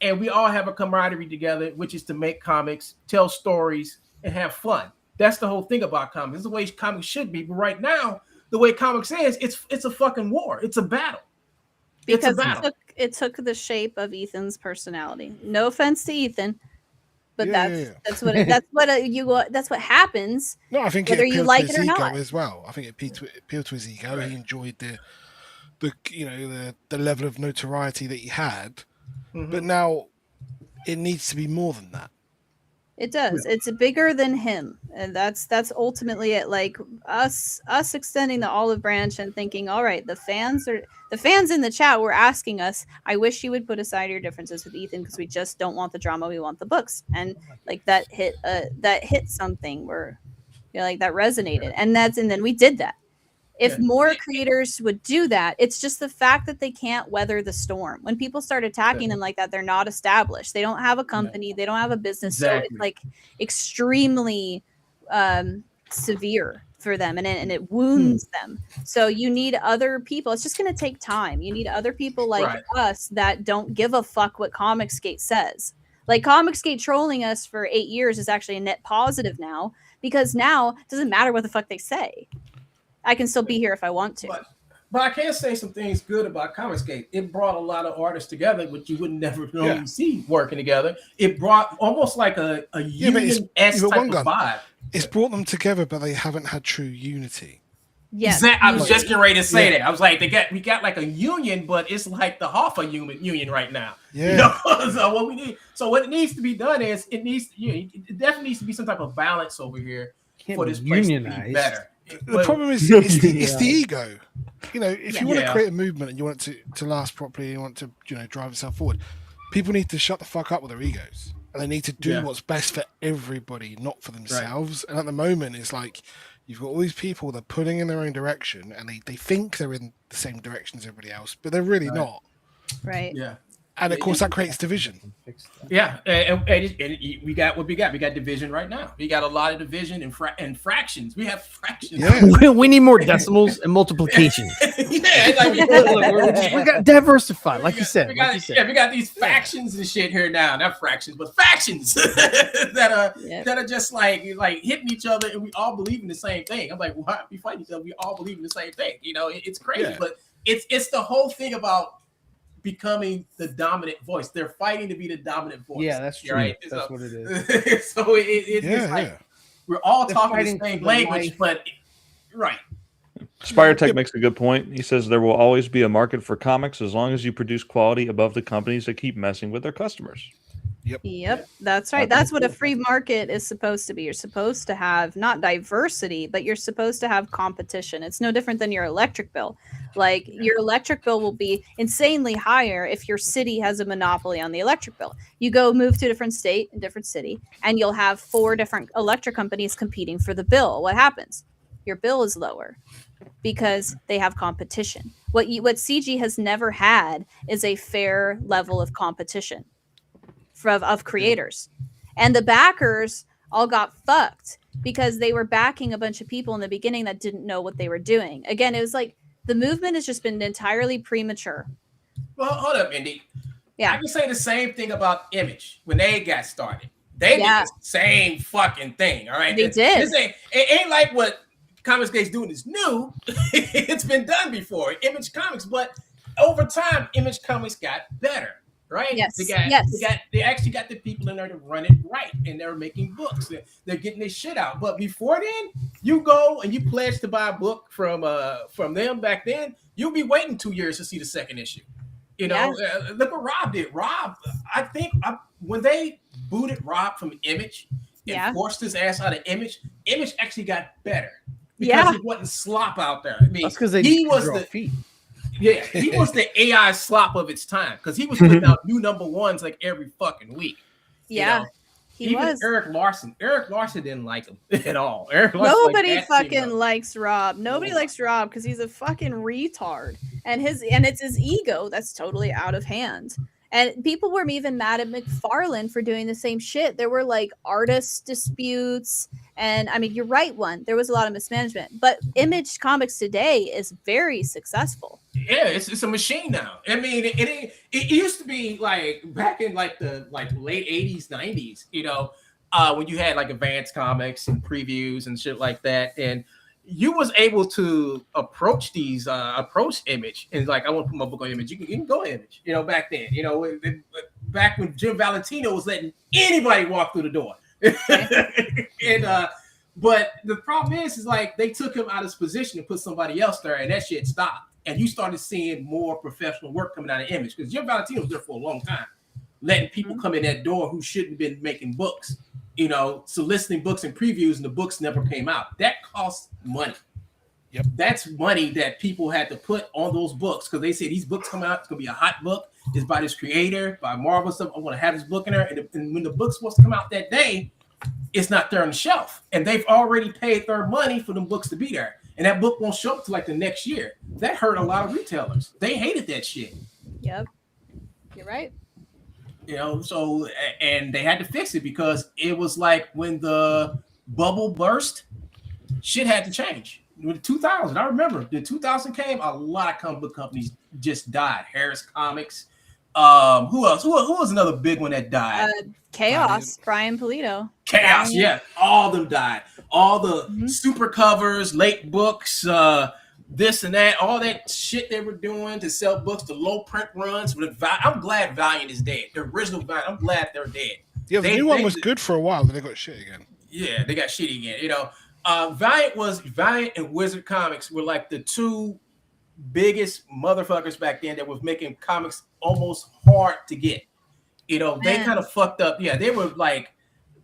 and we all have a camaraderie together, which is to make comics, tell stories, and have fun. That's the whole thing about comics. This is the way comics should be. But right now, the way comics is, it's a fucking war. It's a battle. Because it took the shape of Ethan's personality. No offense to Ethan, but that's what happens. No, I think whether it you like to it or his ego not as well. I think it appealed to his ego. Right. He enjoyed the level of notoriety that he had, but now it needs to be more than that. It does. It's bigger than him, and that's ultimately it. Like us extending the olive branch and thinking, all right, the fans in the chat were asking us, I wish you would put aside your differences with Ethan because we just don't want the drama, we want the books. And like that hit something where like that resonated, and then we did that. If more creators would do that, it's just the fact that they can't weather the storm. When people start attacking them like that, they're not established. They don't have a company. They don't have a business. Exactly. So it's like extremely severe for them, and it wounds them. So you need other people. It's just going to take time. You need other people like us that don't give a fuck what Comicsgate says. Like Comicsgate trolling us for 8 years is actually a net positive now, because now it doesn't matter what the fuck they say. I can still be here if I want to. But I can say some things good about Comicsgate. It brought a lot of artists together, which you would never normally see working together. It brought almost like a union-esque type of vibe. It's brought them together, but they haven't had true unity. Yes. Exactly. I was just getting ready to say that. I was like, we got like a union, but it's like the half a union right now. Yeah. You know? So what needs to be done is it definitely needs to be some type of balance over here for this place to be better. The problem is it's the ego. You know, if you want to create a movement and you want it to last properly, you want to drive yourself forward, people need to shut the fuck up with their egos, and they need to do what's best for everybody, not for themselves. And at the moment, it's like you've got all these people that are pulling in their own direction, and they think they're in the same direction as everybody else, but they're really not. Right. Yeah. And of course, that creates division. Yeah, and we got what we got. We got division right now. We got a lot of division and fractions. We have fractions. Yeah. We need more decimals and multiplication. We got diversify, like you said. We got these factions and shit here now. Not fractions, but factions that are just like hitting each other, and we all believe in the same thing. I'm like, why we fight each other? We all believe in the same thing. You know, it's crazy, but it's the whole thing about becoming the dominant voice. They're fighting to be the dominant voice. Yeah, that's true. Right? That's what it is. So it's like we're all talking the same language, but SpireTech makes a good point. He says there will always be a market for comics as long as you produce quality above the companies that keep messing with their customers. Yep, that's right. That's what a free market is supposed to be. You're supposed to have not diversity, but you're supposed to have competition. It's no different than your electric bill. Like your electric bill will be insanely higher if your city has a monopoly on the electric bill. You go move to a different state, a different city, and you'll have 4 different electric companies competing for the bill. What happens? Your bill is lower because they have competition. What CG has never had is a fair level of competition of creators, and the backers all got fucked because they were backing a bunch of people in the beginning that didn't know what they were doing. Again, it was like the movement has just been entirely premature. Well, hold up, Indy. Yeah, I can say the same thing about Image when they got started. They did the same fucking thing. All right, they did. It ain't like what Comics Gay's doing is new. It's been done before, Image Comics, but over time, Image Comics got better. Right? Yes. They actually got the people in there to run it right, and they're making books. They're getting their shit out. But before then, you go and you pledge to buy a book from them back then. You'll be waiting 2 years to see the second issue. You know, look what Rob did. Rob, I think when they booted Rob from Image and forced his ass out of Image actually got better because it wasn't slop out there. I mean, that's because he was the feet. Yeah, he was the AI slop of its time because he was putting out new number ones like every fucking week. Yeah, you know? he Even was. Eric Larson didn't like him at all. Nobody fucking likes Rob. Nobody likes Rob because he's a fucking retard, and it's his ego that's totally out of hand. And people were even mad at McFarlane for doing the same shit. There were like artist disputes. And I mean, you're right, there was a lot of mismanagement. But Image Comics today is very successful. Yeah, it's a machine now. I mean, it used to be like back in like the late 80s, 90s, you know, when you had like Advance Comics and previews and shit like that. And you was able to approach Image and like, I want to put my book on Image. You can go Image, you know, back then, you know, back when Jim Valentino was letting anybody walk through the door. And but the problem is like they took him out of his position and put somebody else there, and that shit stopped. And you started seeing more professional work coming out of Image because Jim Valentino was there for a long time, letting people come in that door who shouldn't have been making books, you know, soliciting books and previews, and the books never came out. That costs money. Yep, that's money that people had to put on those books because they say these books come out, it's gonna be a hot book. It's by this creator, by Marvel stuff. I want to have this book in there, and when the book's supposed to come out that day, it's not there on the shelf, and they've already paid their money for them books to be there, and that book won't show up till like the next year. That hurt a lot of retailers. They hated that shit. Yep, you're right. You know, so and they had to fix it because it was like when the bubble burst, shit had to change. With 2000, I remember the 2000 came, a lot of comic book companies just died. Harris Comics. Who else? Who was another big one that died? Chaos. Brian Pulido. Chaos. Yeah, all of them died. All the super covers, late books, this and that, all that shit they were doing to sell books, the low print runs. I'm glad Valiant is dead. The original Valiant. I'm glad they're dead. Yeah, the new one was good for a while, but they got shit again. Yeah, they got shit again. You know, Valiant and Wizard Comics were like the two biggest motherfuckers back then that was making comics almost hard to get. You know, they kind of fucked up. Yeah, they were like,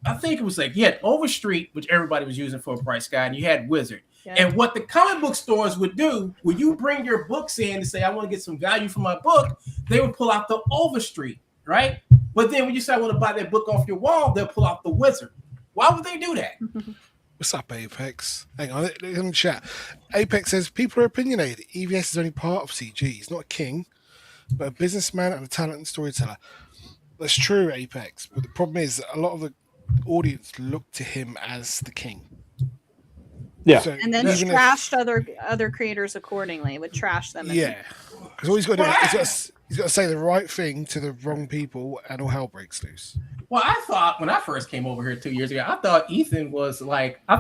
I think it was like you had Overstreet, which everybody was using for a price guide, and you had Wizard. Yeah. And what the comic book stores would do when you bring your books in and say, I want to get some value for my book, they would pull out the Overstreet, right? But then when you say I want to buy that book off your wall, they'll pull out the Wizard. Why would they do that? What's up, Apex? Hang on, let me chat. Apex says people are opinionated. EVS is only part of CG. He's not a king, but a businessman and a talented storyteller. That's true, Apex. But the problem is that a lot of the audience look to him as the king. Yeah, so and then trashed other creators accordingly. Would trash them. Yeah, because all he's got to do he's got to say the right thing to the wrong people, and all hell breaks loose. Well, I thought when I first came over here 2 years ago, I thought Ethan was like, I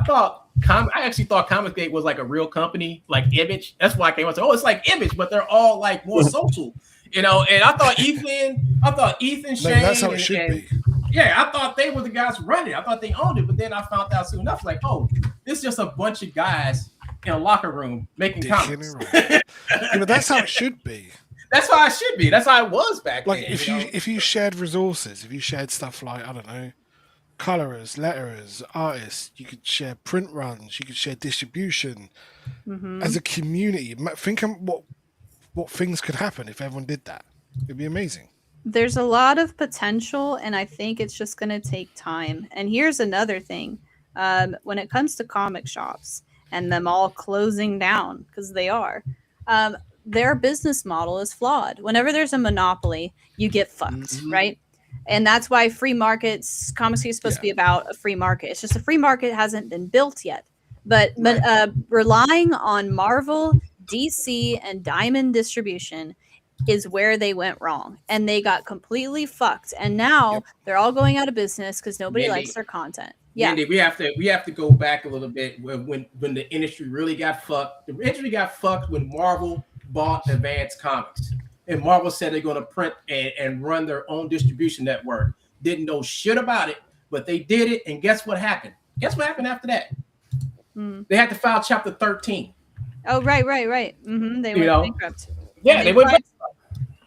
actually thought Comicsgate was like a real company, like Image. That's why I came up and said, oh, it's like Image, but they're all like more social, you know. And I thought Ethan, Shane, that's how it should be. Yeah, I thought they were the guys running it. I thought they owned it, but then I found out soon enough, like, oh, it's just a bunch of guys in a locker room making Dick in comics. a row. Yeah, but that's how it should be. That's how it should be. That's how it was back Like then. if you shared resources, if you shared stuff like, I don't know, colorers, letterers, artists, you could share print runs, you could share distribution as a community. Think of what things could happen if everyone did that. It'd be amazing. There's a lot of potential, and I think it's just going to take time. And here's another thing. When it comes to comic shops and them all closing down, because they are, their business model is flawed. Whenever there's a monopoly, you get fucked, right? And that's why free markets, comics are supposed to be about a free market. It's just a free market hasn't been built yet. But relying on Marvel, DC, and Diamond distribution is where they went wrong, and they got completely fucked. And now they're all going out of business because nobody likes their content. Yeah, Mindy, we have to go back a little bit when the industry really got fucked. The industry got fucked when Marvel bought Advance Comics, and Marvel said they're going to print and run their own distribution network. Didn't know shit about it, but they did it. And guess what happened? Guess what happened after that? They had to file Chapter 13. Oh, right. They went bankrupt. Yeah, they went bankrupt.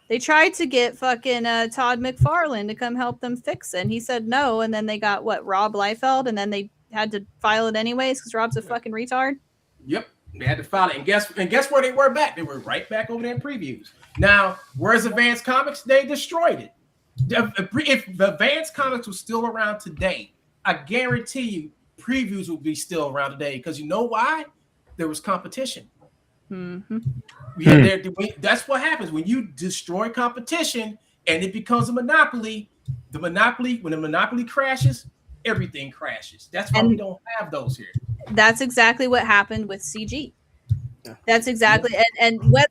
They tried to get fucking Todd McFarlane to come help them fix it, and he said no. And then they got Rob Liefeld, and then they had to file it anyways because Rob's a fucking retard. Yep, they had to file it, and guess where they were back? They were right back over there in previews. Now, where's Advance Comics? They destroyed it. If Advance Comics was still around today, I guarantee you previews would be still around today, because you know why? There was competition. That's what happens when you destroy competition and it becomes a monopoly. When the monopoly crashes, everything crashes. That's why we don't have those here. That's exactly what happened with CG. That's exactly and whether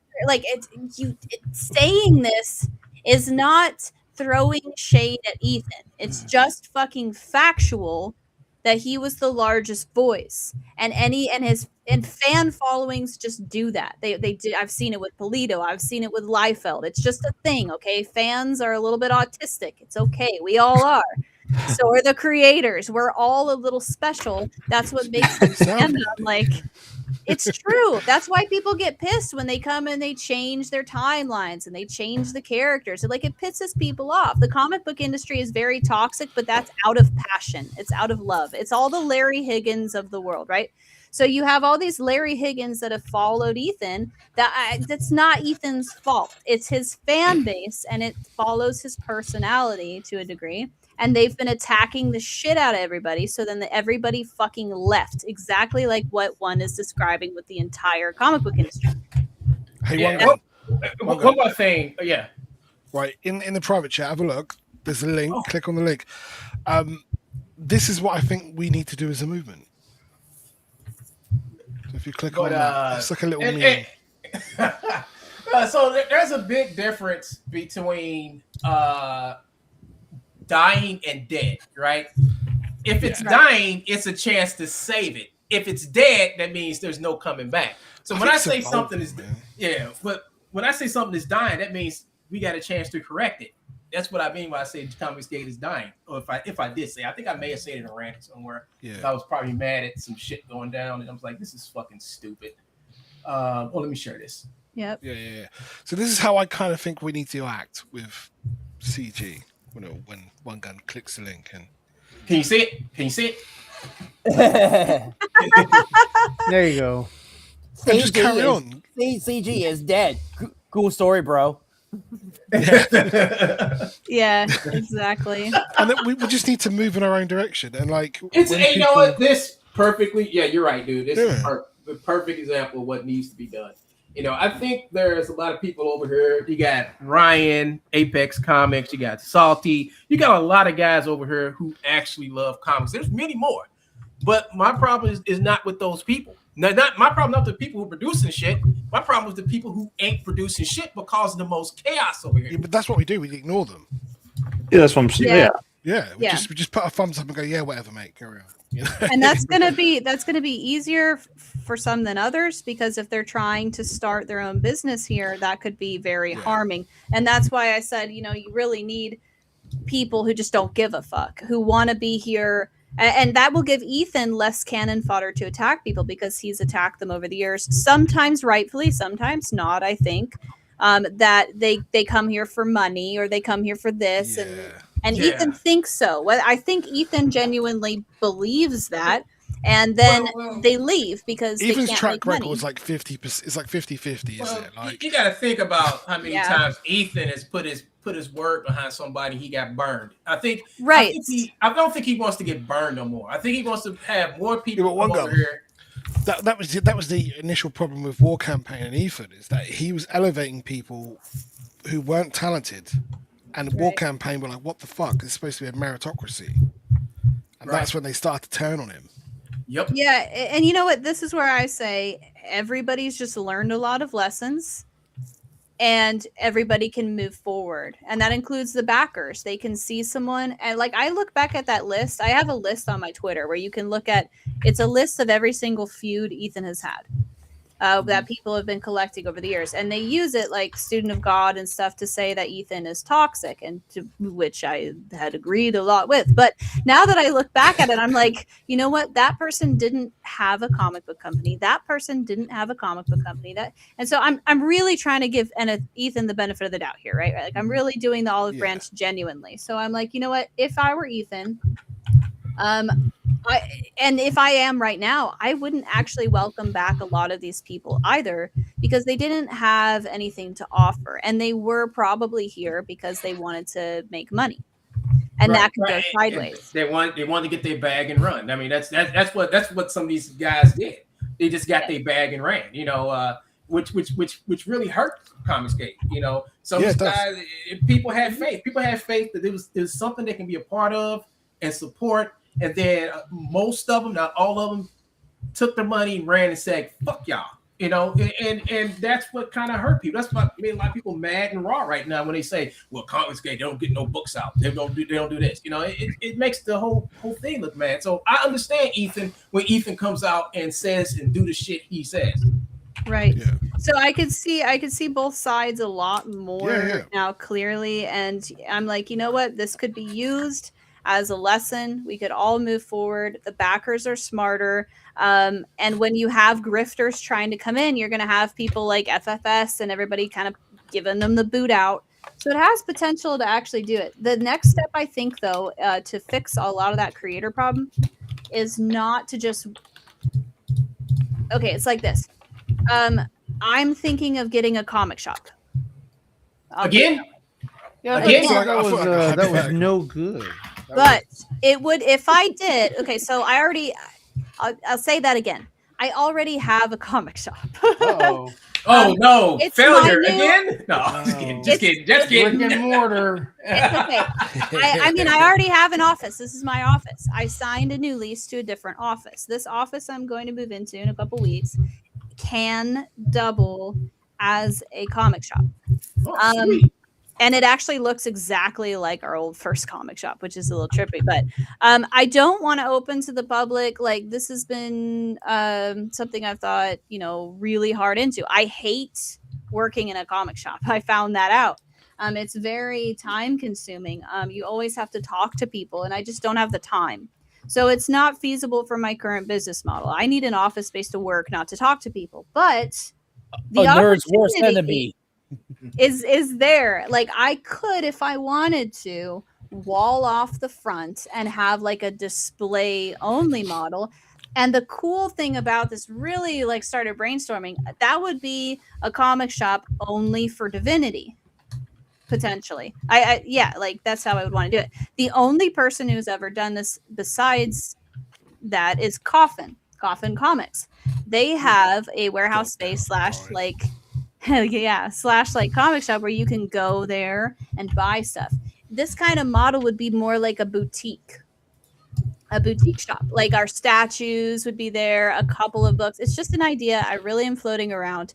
saying this is not throwing shade at Ethan. It's just fucking factual that he was the largest voice, and fan followings just do that. They do. I've seen it with Polito. I've seen it with Liefeld. It's just a thing. Okay, fans are a little bit autistic. It's okay. We all are. So are the creators. We're all a little special. That's what makes them stand up. Like, it's true. That's why people get pissed when they come and they change their timelines and they change the characters. It pisses people off. The comic book industry is very toxic, but that's out of passion. It's out of love. It's all the Larry Higgins of the world, right? So you have all these Larry Higgins that have followed Ethan. That's not Ethan's fault. It's his fan base, and it follows his personality to a degree. And they've been attacking the shit out of everybody. So then everybody fucking left, exactly like what one is describing with the entire comic book industry. Hey, one more thing. Yeah. Right. In the private chat, have a look. There's a link. Click on the link. This is what I think we need to do as a movement. So if you click on that, it's like a little meme. So there's a big difference between dying and dead, right? If it's dying, it's a chance to save it. If it's dead, that means there's no coming back. So when I say something is but when I say something is dying, that means we got a chance to correct it. That's what I mean when I say Comics Gate is dying. Or if I did say, I think I may have said it in a rant somewhere. Yeah. I was probably mad at some shit going down, and I was like, this is fucking stupid. Let me share this. Yep. Yeah. So this is how I kind of think we need to act with CG. When One Gun clicks the link, and can you see it? There you go. Just carry on. CG is dead. Cool story, bro. Yeah, exactly. And then we just need to move in our own direction. And you know what? This perfectly. Yeah, you're right, dude. This is the perfect example of what needs to be done. I think there's a lot of people over here. You got Ryan, Apex Comics. You got Salty. You got a lot of guys over here who actually love comics. There's many more. But my problem is not with those people. Not my problem, not the people who are producing shit. My problem is the people who ain't producing shit but causing the most chaos over here. Yeah, but that's what we do. We ignore them. Yeah, that's what I'm saying. Yeah. We just put our thumbs up and go, yeah, whatever, mate. Carry on. And that's gonna be easier for some than others, because if they're trying to start their own business here, that could be very harming. And that's why I said, you really need people who just don't give a fuck, who want to be here And that will give Ethan less cannon fodder to attack people because he's attacked them over the years. Sometimes rightfully, sometimes not. I think that they come here for money or they come here for this, and Ethan thinks so. Well, I think Ethan genuinely believes that, and then they leave because Ethan's they can't track make money. record is like 50%. It's like 50-50, isn't it? Like you got to think about how many times Ethan has put his word behind somebody. He got burned. I think. Right. I don't think he wants to get burned no more. I think he wants to have more people come over here. That was the initial problem with War Campaign and Ethan, is that he was elevating people who weren't talented, and War Campaign were like, "What the fuck? It's supposed to be a meritocracy," and that's when they started to turn on him. Yep. Yeah, and you know what? This is where I say everybody's just learned a lot of lessons, and everybody can move forward, and that includes the backers. They can see someone, and like I look back at that list. I have a list on my Twitter where you can look at. It's a list of every single feud Ethan has had. That people have been collecting over the years, and they use it like Student of God and stuff to say that Ethan is toxic, and to which I had agreed a lot with. But now that I look back at it, I'm like, you know what? That person didn't have a comic book company. That person didn't have a comic book company. And so I'm really trying to give Ethan the benefit of the doubt here, right? Like I'm really doing the olive branch genuinely. So I'm like, you know what? If I were Ethan, and if I am right now, I wouldn't actually welcome back a lot of these people either, because they didn't have anything to offer, and they were probably here because they wanted to make money, and that could go sideways. They want to get their bag and run. I mean, that's what some of these guys did. They just got their bag and ran. You know, which really hurt Comicsgate. You know, some of these guys, people had faith. People had faith that there's something they can be a part of and support. And then most of them, not all of them, took the money and ran and said, "Fuck y'all," you know. And that's what kind of hurt people. That's what made a lot of people mad and raw right now when they say, "Well, Comicsgate, they don't get no books out. They don't do this." You know, it makes the whole thing look mad. So I understand Ethan when Ethan comes out and says and do the shit he says. Right. Yeah. So I could see both sides a lot more now clearly, and I'm like, you know what, this could be used as a lesson. We could all move forward. The backers are smarter. And when you have grifters trying to come in, you're going to have people like FFS and everybody kind of giving them the boot out. So it has potential to actually do it. The next step, I think, though, to fix a lot of that creator problem is not to just... Okay, it's like this. I'm thinking of getting a comic shop. Again? Yeah, Again? That was no good. But it would, if I did, okay, so I'll say that again. I already have a comic shop. Oh no! Failure again? No, just kidding. Brick and mortar. It's okay. I mean, I already have an office. This is my office. I signed a new lease to a different office. This office I'm going to move into in a couple weeks can double as a comic shop. And it actually looks exactly like our old first comic shop, which is a little trippy. But I don't want to open to the public. Like, this has been something I've thought, really hard into. I hate working in a comic shop. I found that out. It's very time consuming. You always have to talk to people, and I just don't have the time. So it's not feasible for my current business model. I need an office space to work, not to talk to people. But the nerd's worst enemy is there. Like, I could, if I wanted to, wall off the front and have like a display only model. And the cool thing about this, really like started brainstorming, that would be a comic shop only for Divinity. Potentially. Like that's how I would want to do it. The only person who's ever done this besides that is Coffin Comics. They have a warehouse space / like comic shop where you can go there and buy stuff. This kind of model would be more like a boutique shop. Like our statues would be there, a couple of books. It's just an idea I really am floating around.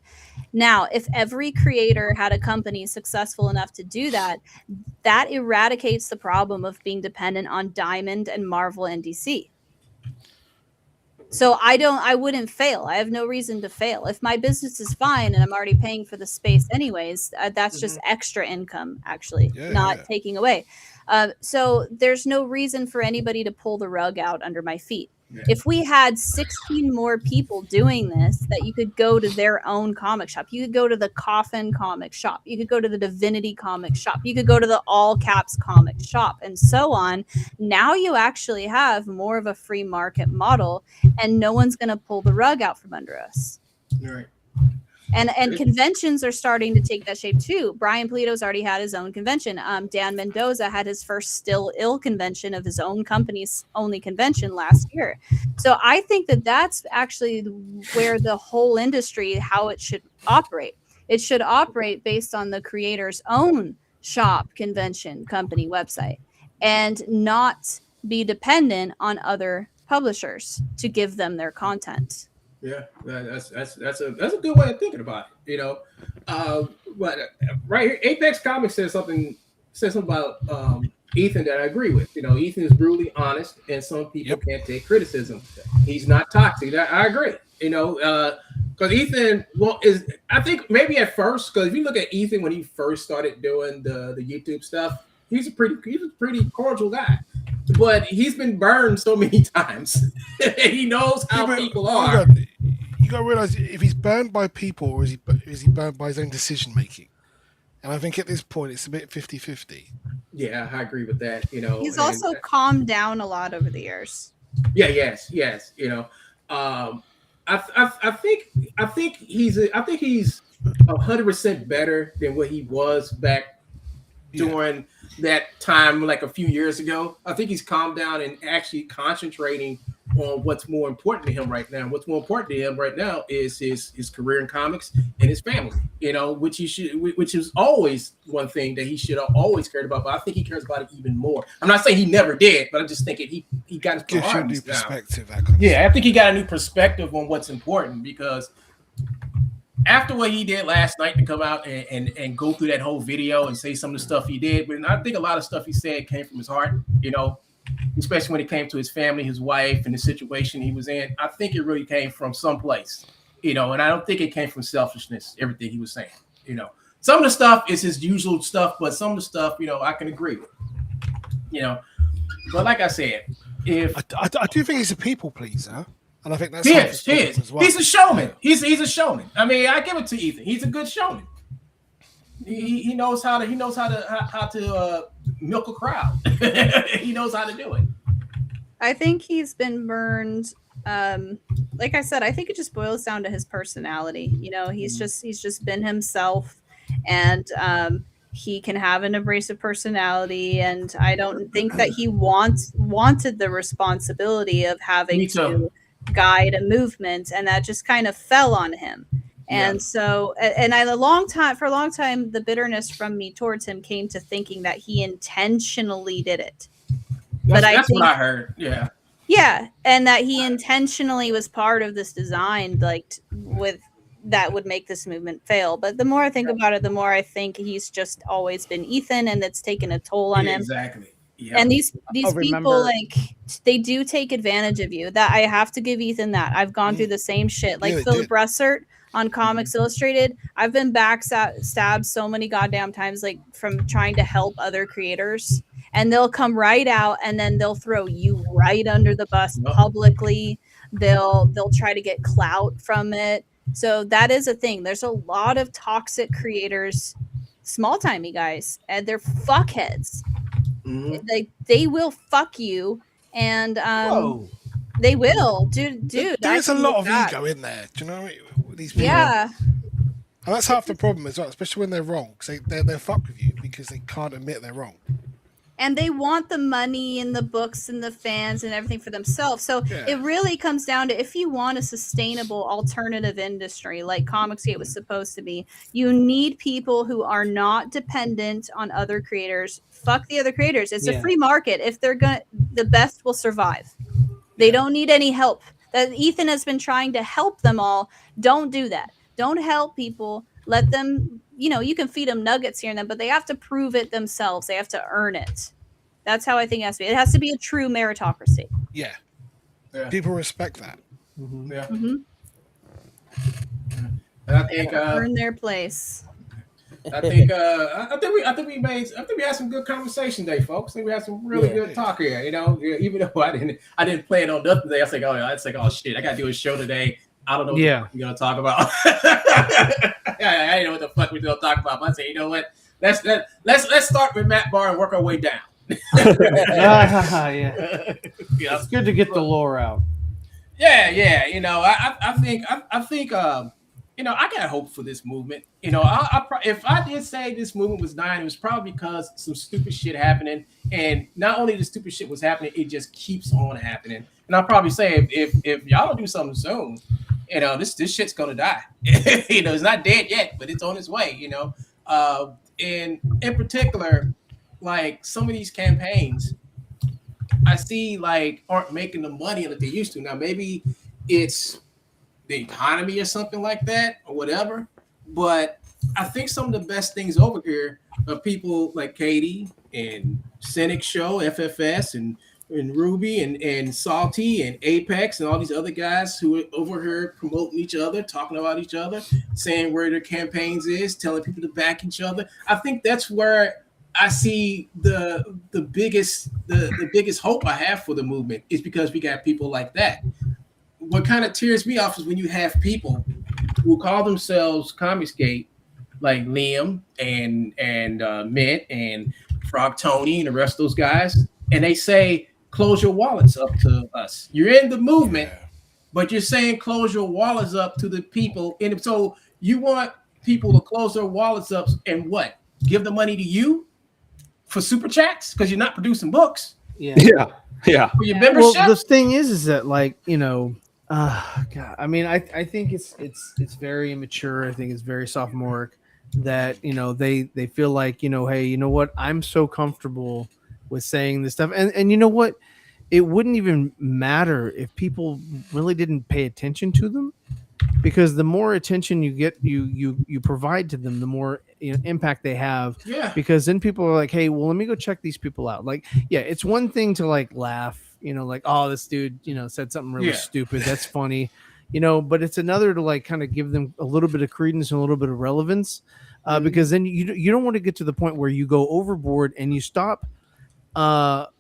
Now, if every creator had a company successful enough to do that, that eradicates the problem of being dependent on Diamond and Marvel and DC. So I wouldn't fail. I have no reason to fail. If my business is fine and I'm already paying for the space anyways, that's just extra income, actually, not taking away. So there's no reason for anybody to pull the rug out under my feet. If we had 16 more people doing this, that you could go to their own comic shop, you could go to the Coffin comic shop, you could go to the Divinity comic shop, you could go to the All Caps comic shop, and so on. Now you actually have more of a free market model, and no one's going to pull the rug out from under us. Right. And conventions are starting to take that shape too. Brian Polito's already had his own convention. Dan Mendoza had his first Still Ill convention of his own company's only convention last year. So I think that that's actually where the whole industry, how it should operate. It should operate based on the creator's own shop, convention, company website, and not be dependent on other publishers to give them their content. Yeah, that's a good way of thinking about it, you know. But right here, Apex Comics says something about Ethan that I agree with. You know, Ethan is brutally honest, and some people can't take criticism. He's not toxic. I agree. You know, because Ethan, I think maybe at first, because if you look at Ethan when he first started doing the YouTube stuff, he's a pretty cordial guy. But he's been burned so many times. He knows how people are. You got to realize if he's burned by people or is he burned by his own decision making? And I think at this point it's a bit 50-50. Yeah, I agree with that. You know, he's also calmed down a lot over the years. Yeah, yes. You know, I think he's 100% better than what he was back during that time, like a few years ago. I think he's calmed down and actually concentrating on what's more important to him right now. What's more important to him right now is his career in comics and his family, you know, which is always one thing that he should have always cared about, but I think he cares about it even more. I'm not saying he never did, but I'm just thinking he got his gives you a new perspective. I think he got a new perspective on what's important, because after what he did last night to come out and go through that whole video and say some of the stuff he did, but I think a lot of stuff he said came from his heart, you know, especially when it came to his family, his wife, and the situation he was in. I think it really came from someplace, you know, and I don't think it came from selfishness, everything he was saying, you know. Some of the stuff is his usual stuff, but some of the stuff, you know, I can agree with, you know. But like I said, I do think he's a people pleaser. And I think that's he is. As well. He's a showman. He's a showman. I mean, I give it to Ethan. He's a good showman. He knows how to milk a crowd. He knows how to do it. I think he's been burned. Like I said, I think it just boils down to his personality. You know, he's just been himself, and he can have an abrasive personality, and I don't think that he wanted the responsibility of having to guide a movement, and that just kind of fell on him. And so, and for a long time, the bitterness from me towards him came to thinking that he intentionally did it. That's what I heard. Yeah. Yeah, and that he intentionally was part of this design, like that would make this movement fail. But the more I think about it, the more I think he's just always been Ethan, and it's taken a toll on him. Exactly. Yep. And these people, like, they do take advantage of you. That I have to give Ethan that. I've gone through the same shit. Like Philip Russert on Comics Illustrated, I've been backstabbed so many goddamn times, like from trying to help other creators, and they'll come right out and then they'll throw you right under the bus publicly. They'll try to get clout from it. So that is a thing. There's a lot of toxic creators, small-timey guys, and they're fuckheads. They will fuck you, and they will, dude. There's a lot of ego in there. Do you know what I mean? These people, and that's half the problem as well, especially when they're wrong, because they'll fuck with you because they can't admit they're wrong. And they want the money and the books and the fans and everything for themselves. So it really comes down to, if you want a sustainable alternative industry like Comicsgate was supposed to be, you need people who are not dependent on other creators. Fuck the other creators. It's a free market. If they're the best will survive. They don't need any help. That Ethan has been trying to help them all. Don't do that. Don't help people. Let them, you know, you can feed them nuggets here and there, but they have to prove it themselves. They have to earn it. That's how I think it has to be. It has to be a true meritocracy. Yeah. People respect that. Yeah. Mm-hmm. And I think earn their place. I think we had some good conversation today, folks. I think we had some really good talk here. You know, even though I didn't plan on nothing today. I was like, oh shit, I gotta do a show today. I don't know what the fuck we're gonna talk about. I didn't know what the fuck we're gonna talk about. But I said, you know what? Let's start with Matt Barr and work our way down. Yeah. It's good to get the lore out. Yeah. You know, I think you know, I got hope for this movement. You know, if I did say this movement was dying, it was probably because some stupid shit happening, and not only the stupid shit was happening, it just keeps on happening. And I'll probably say if y'all don't do something soon, you know, this shit's gonna die. You know, it's not dead yet, but it's on its way. You know, and in particular, like some of these campaigns, I see like aren't making the money that they used to. Now maybe it's the economy or something like that or whatever, but I think some of the best things over here are people like Katie and Cynic Show, FFS, and Ruby and Salty and Apex and all these other guys who are over here promoting each other, talking about each other, saying where their campaigns is, telling people to back each other. I think that's where I see the biggest hope I have for the movement is because we got people like that. What kind of tears me off is when you have people who call themselves Comicsgate, like Liam and Mint and Frog Tony and the rest of those guys, and they say, close your wallets up to us. You're in the movement, but you're saying close your wallets up to the people. And so you want people to close their wallets up and what? Give the money to you for super chats because you're not producing books. Yeah. For your membership. Well, the thing is that like, you know, God, I mean, I think it's very immature. I think it's very sophomoric that, you know, they feel like, you know, hey, you know what? I'm so comfortable with saying this stuff. And you know what? It wouldn't even matter if people really didn't pay attention to them, because the more attention you get, you provide to them, the more, you know, impact they have. Yeah. Because then people are like, hey, well, let me go check these people out. Like, yeah, it's one thing to like laugh, you know, like, oh, this dude, you know, said something really stupid. That's funny, you know, but it's another to like kind of give them a little bit of credence and a little bit of relevance, because then you don't want to get to the point where you go overboard and you stop,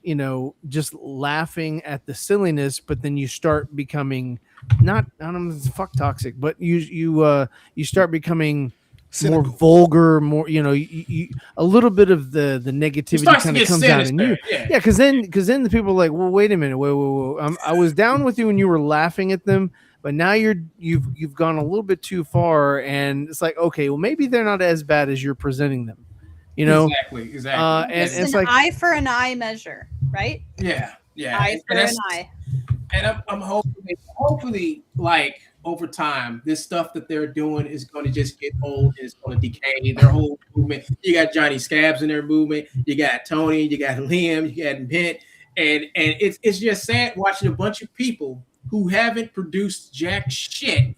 you know, just laughing at the silliness, but then you start becoming not, I don't know, it's fuck toxic, but you start becoming cynical, more vulgar, more, you know, you a little bit of the negativity kind of comes out in you. Yeah, because then the people are like, well, wait a minute, whoa. I was down with you and you were laughing at them, but now you've gone a little bit too far, and it's like, okay, well, maybe they're not as bad as you're presenting them. You know, exactly. And it's like eye for an eye measure, right? Yeah. Eye for an eye. And I'm hopefully, like over time, this stuff that they're doing is going to just get old. It's going to decay. Their whole movement. You got Johnny Scabs in their movement. You got Tony. You got Liam. You got Mint. And it's just sad watching a bunch of people who haven't produced jack shit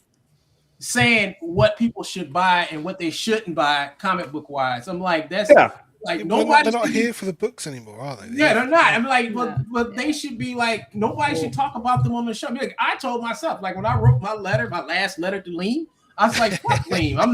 saying what people should buy and what they shouldn't buy comic book wise. I'm like, that's like nobody. They're not here for the books anymore, are they? Yeah, they're not. I'm like, but they should be like, nobody should talk about them on the show. I mean, like, I told myself, like when I wrote my last letter to Liam, I was like, fuck Liam. I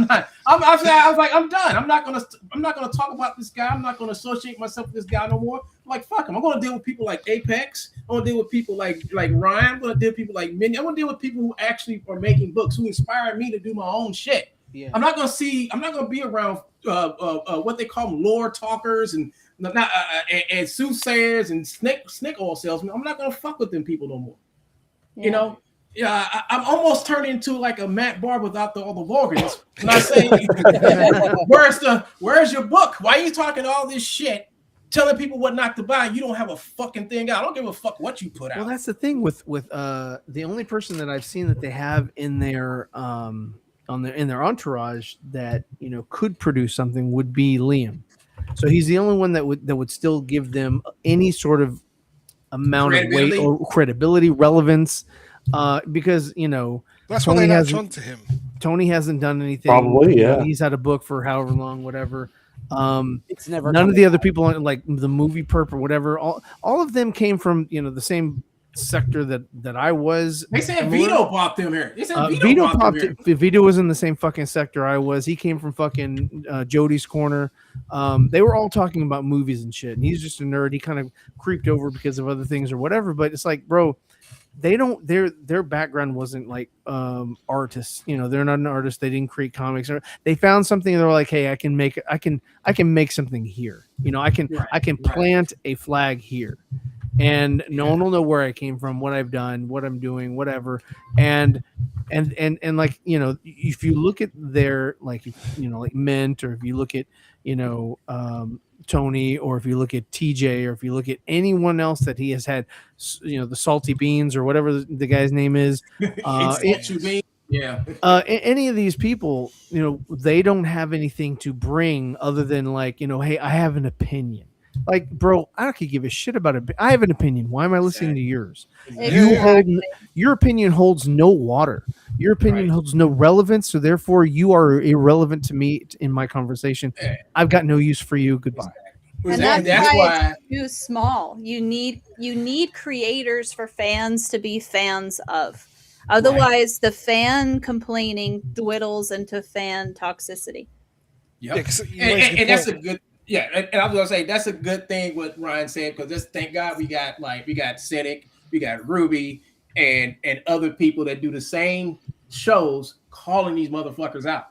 was like, I'm done. I'm not gonna talk about this guy. I'm not gonna associate myself with this guy no more. I'm like, fuck him. I'm gonna deal with people like Apex. I'm gonna deal with people like Ryan. I'm gonna deal with people like Mindy. I'm gonna deal with people who actually are making books, who inspire me to do my own shit. Yeah. I'm not gonna be around what they call them, lore talkers and soothsayers and snake oil salesmen. I'm not gonna fuck with them people no more. Yeah. You know. Yeah, I'm almost turning into like a Matt Barr without all the vulgarness. I'm not saying where's your book? Why are you talking all this shit, telling people what not to buy? You don't have a fucking thing out. I don't give a fuck what you put out. Well, that's the thing with the only person that I've seen that they have in their in their entourage that, you know, could produce something would be Liam. So he's the only one that would still give them any sort of amount of weight or credibility, relevance. Because, you know, that's why they latch on to him. Tony hasn't done anything. Probably, yeah. He's had a book for however long, whatever. It's never none of the other people, like the movie perp or whatever. All of them came from, you know, the same sector that I was. They said similar. Vito popped him here. They said Vito popped him here. Vito was in the same fucking sector I was. He came from fucking Jody's Corner. They were all talking about movies and shit, and he's just a nerd. He kind of creeped over because of other things or whatever. But it's like, bro, they don't. Their background wasn't like artists. You know, they're not an artist. They didn't create comics. They found something. And they're like, hey, I can make something here. You know, I can plant a flag here. And no one will know where I came from, what I've done, what I'm doing, whatever. And like, you know, if you look at their, like, you know, like Mint, or if you look at, you know, Tony, or if you look at TJ, or if you look at anyone else that he has had, you know, the Salty Beans or whatever the guy's name is. Yeah. Any of these people, you know, they don't have anything to bring other than, like, you know, hey, I have an opinion. Like, bro, I don't give a shit about it. I have an opinion. Why am I listening to yours? Exactly. Your opinion holds no water. Your opinion holds no relevance. So therefore, you are irrelevant to me in my conversation. I've got no use for you. Goodbye. And that's why it's too small. You need creators for fans to be fans of. Otherwise, the fan complaining dwindles into fan toxicity. Yep. And that's a good. Yeah, and I was gonna say that's a good thing what Ryan said, because just thank God we got Cynic, we got Ruby, and other people that do the same shows calling these motherfuckers out.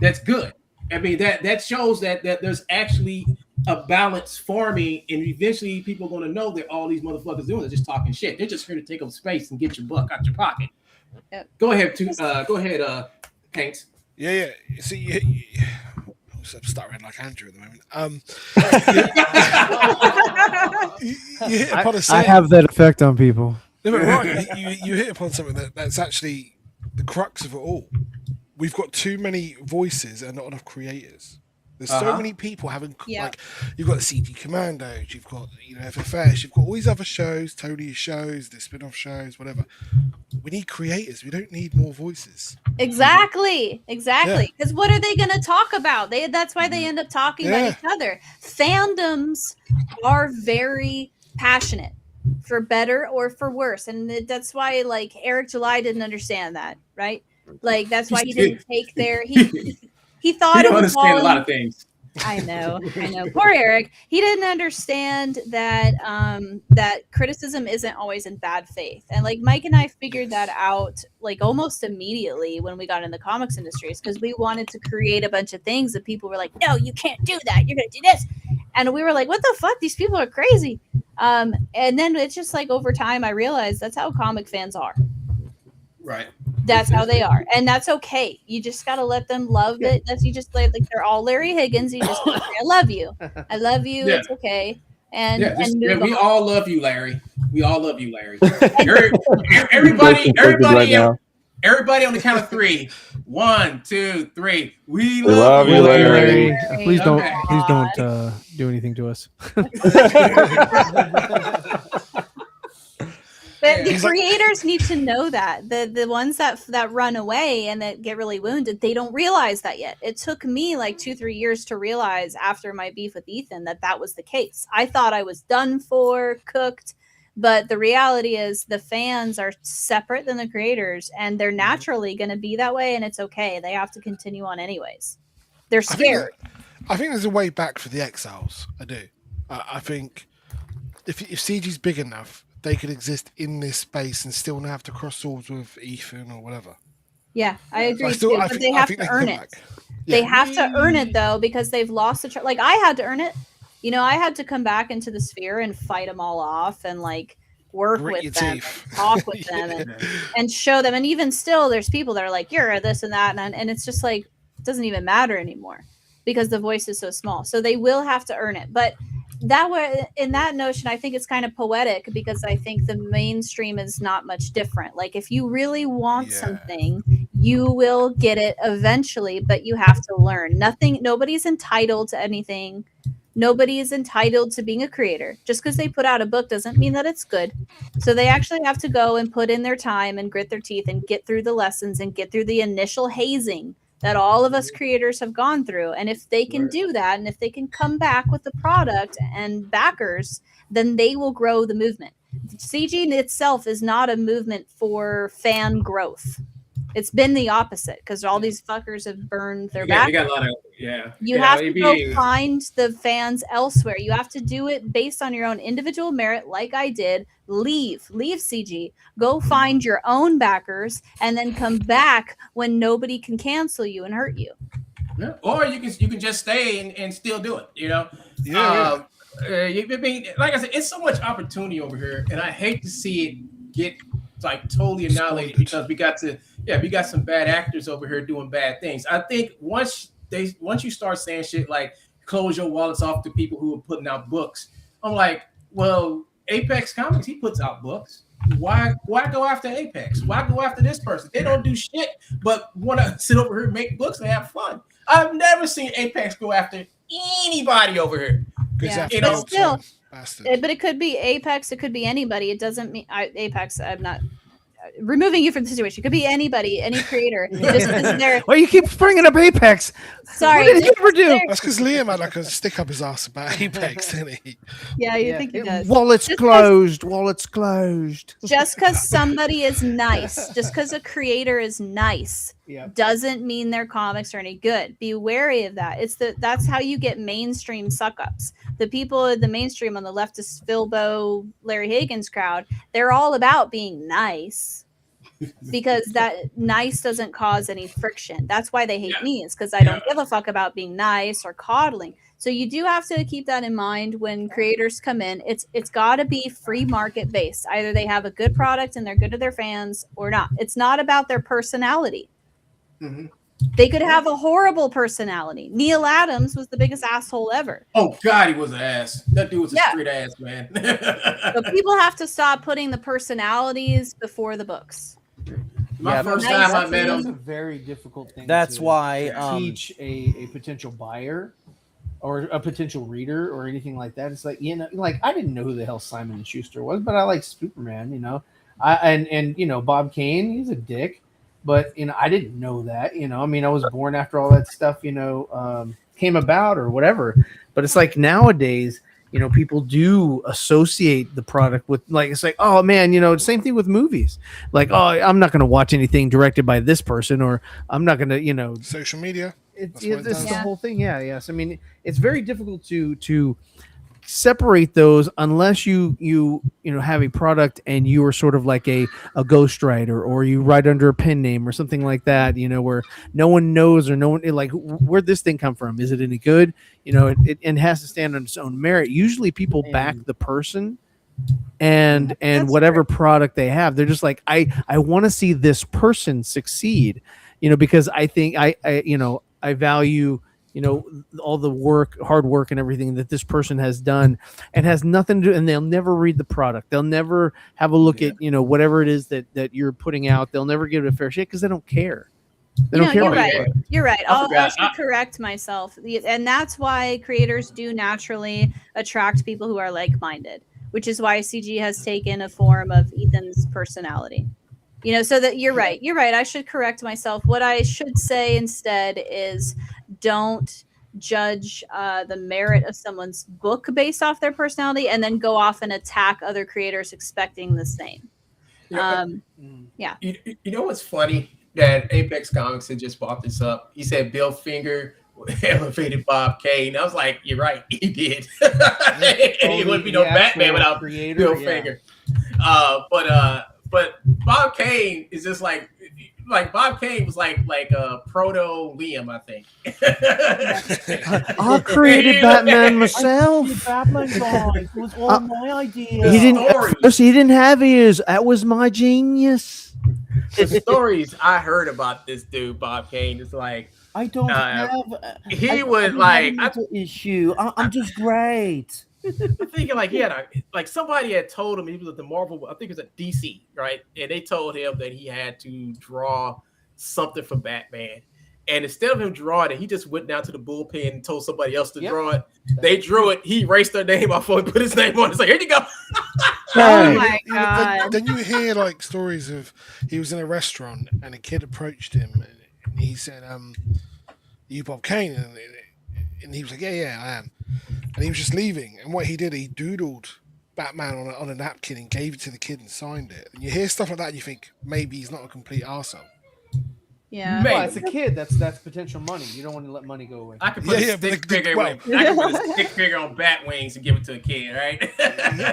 That's good. I mean, that shows that there's actually a balance forming, and eventually people are gonna know that all these motherfuckers doing is just talking shit. They're just here to take up space and get your buck out your pocket. Yep. Go ahead, Hanks. Yeah. See, I'm starting like Andrew at the moment. I have that effect on people. No, but right, you hit upon something that's actually the crux of it all. We've got too many voices and not enough creators. There's so many people having like, you've got the CG Commandos, you've got, you know, FFS, you've got all these other shows, Tony's shows, the spin-off shows, whatever. We need creators. We don't need more voices. Exactly. Because what are they going to talk about? That's why they end up talking about each other. Fandoms are very passionate, for better or for worse, and that's why, like, Eric July didn't understand that, right? Like, that's why he didn't take their he thought he it was understand a lot of things. I know. Poor Eric. He didn't understand that that criticism isn't always in bad faith. And like Mike and I figured that out like almost immediately when we got in the comics industries, because we wanted to create a bunch of things that people were like, no, you can't do that. You're gonna do this. And we were like, what the fuck? These people are crazy. And then it's just like over time I realized that's how comic fans are. Right. That's how they are, and that's okay. You just gotta let them love it. That's you just like they're all Larry Higgins. You just I love you. I love you. Yeah. It's okay. And we all love you, Larry. We all love you, Larry. everybody on the count of 3. 1, 2, 3. We love you, Larry. Please don't do anything to us. But the creators need to know that the ones that run away and that get really wounded, they don't realize that yet. It took me like 2-3 years to realize after my beef with Ethan that was the case. I thought I was done for, cooked, but the reality is the fans are separate than the creators, and they're naturally going to be that way, and it's okay. They have to continue on anyways. They're scared. I think there's a way back for the exiles. I do. I think if CG's big enough, they could exist in this space and still not have to cross swords with Ethan or whatever. Yeah, I agree. But they have to earn it. They have to earn it though, because they've lost the like I had to earn it. You know, I had to come back into the sphere and fight them all off and like work with them, talk with them, and show them. And even still, there's people that are like, "You're this and that," and it's just like it doesn't even matter anymore because the voice is so small. So they will have to earn it, but. That way, in that notion, I think it's kind of poetic because I think the mainstream is not much different. Like if you really want something, you will get it eventually, but you have to learn. Nobody's entitled to anything. Nobody is entitled to being a creator. Just because they put out a book doesn't mean that it's good. So they actually have to go and put in their time and grit their teeth and get through the lessons and get through the initial hazing that all of us creators have gone through. And if they can do that, and if they can come back with the product and backers, then they will grow the movement. CG in itself is not a movement for fan growth. It's been the opposite because all these fuckers have burned their back. You got a lot of You have to go find the fans elsewhere. You have to do it based on your own individual merit, like I did. Leave CG. Go find your own backers, and then come back when nobody can cancel you and hurt you. Yeah. Or you can just stay and still do it. You know. I mean, like I said, it's so much opportunity over here, and I hate to see it get like totally annihilated because we got some bad actors over here doing bad things. I think once you start saying shit like close your wallets off to people who are putting out books, I'm like, well, Apex Comics, he puts out books. Why go after Apex? Why go after this person? They don't do shit but want to sit over here and make books and have fun. I've never seen Apex go after anybody over here. Yeah. You know, still, but it could be Apex. It could be anybody. It doesn't mean Apex. I'm not removing you from the situation. It could be anybody, any creator. Just they're, well, you keep bringing up Apex. Sorry, what did you ever do? That's because Liam had like a stick up his ass about Apex, didn't he? Yeah, you think he does. Wallets closed. Wallets closed. Just because somebody is nice, just because a creator is nice, doesn't mean their comics are any good. Be wary of that. That's how you get mainstream suck ups. The people in the mainstream on the leftist Philbo, Larry Higgins crowd, they're all about being nice. Because that nice doesn't cause any friction. That's why they hate me, is because I don't give a fuck about being nice or coddling. So you do have to keep that in mind when creators come in. It's got to be free market based. Either they have a good product and they're good to their fans or not. It's not about their personality. Mm-hmm. They could have a horrible personality. Neil Adams was the biggest asshole ever. Oh God, he was an ass. That dude was a straight ass, man. But people have to stop putting the personalities before the books. My first time I met him, it's a very difficult thing. That's to why teach a potential buyer or a potential reader or anything like that. It's like, you know, like I didn't know who the hell Simon and Schuster was, but I like Superman. You know, and you know Bob Kane, he's a dick, but you know I didn't know that. You know, I mean I was born after all that stuff, you know, came about or whatever. But it's like nowadays, you know, people do associate the product with, like, it's like, oh man, you know, same thing with movies. Like, oh, I'm not going to watch anything directed by this person, or I'm not going to, you know, social media. It's the whole thing. Yeah. Yes. I mean, it's very difficult to separate those unless you know have a product and you are sort of like a ghostwriter, or you write under a pen name or something like that, you know, where no one knows or no one like where'd this thing come from, is it any good, you know, it has to stand on its own merit. Usually people back the person and whatever product they have. They're just like, I want to see this person succeed, you know, because I think I you know I value, you know, all the hard work and everything that this person has done, and has nothing to do, and they'll never read the product. They'll never have a look at, you know, whatever it is that you're putting out. They'll never give it a fair shake because they don't care. They don't care. You're right. I should correct myself. And that's why creators do naturally attract people who are like-minded, which is why CG has taken a form of Ethan's personality. You know, so that you're right. I should correct myself. What I should say instead is don't judge the merit of someone's book based off their personality and then go off and attack other creators expecting the same. You know what's funny? That Apex Comics had just brought this up. He said Bill Finger elevated Bob Kane. I was like, you're right, he did. He wouldn't be no Batman without Bill Finger. But Bob Kane is just like Bob Kane was like a proto Liam, I think. I created Batman myself. Batman guy. It was all my idea. He didn't have ears. That was my genius. The stories I heard about this dude, Bob Kane, is like I don't have. He would like issue. I'm just great. I'm thinking like he had somebody had told him he was at the Marvel, I think it was at DC, right? And they told him that he had to draw something for Batman. And instead of him drawing it, he just went down to the bullpen and told somebody else to draw it. They drew it. He erased their name off and put his name on it. It's like, here you go. Oh my God. Then you hear like stories of he was in a restaurant and a kid approached him and he said, you Bob Kane? And he was like, yeah, I am. And he was just leaving. And what he did, he doodled Batman on a napkin and gave it to the kid and signed it. And you hear stuff like that, and you think maybe he's not a complete arsehole. Yeah, well, it's a kid. That's potential money. You don't want to let money go away. I could put a stick figure. I could put a stick figure on bat wings and give it to a kid, right?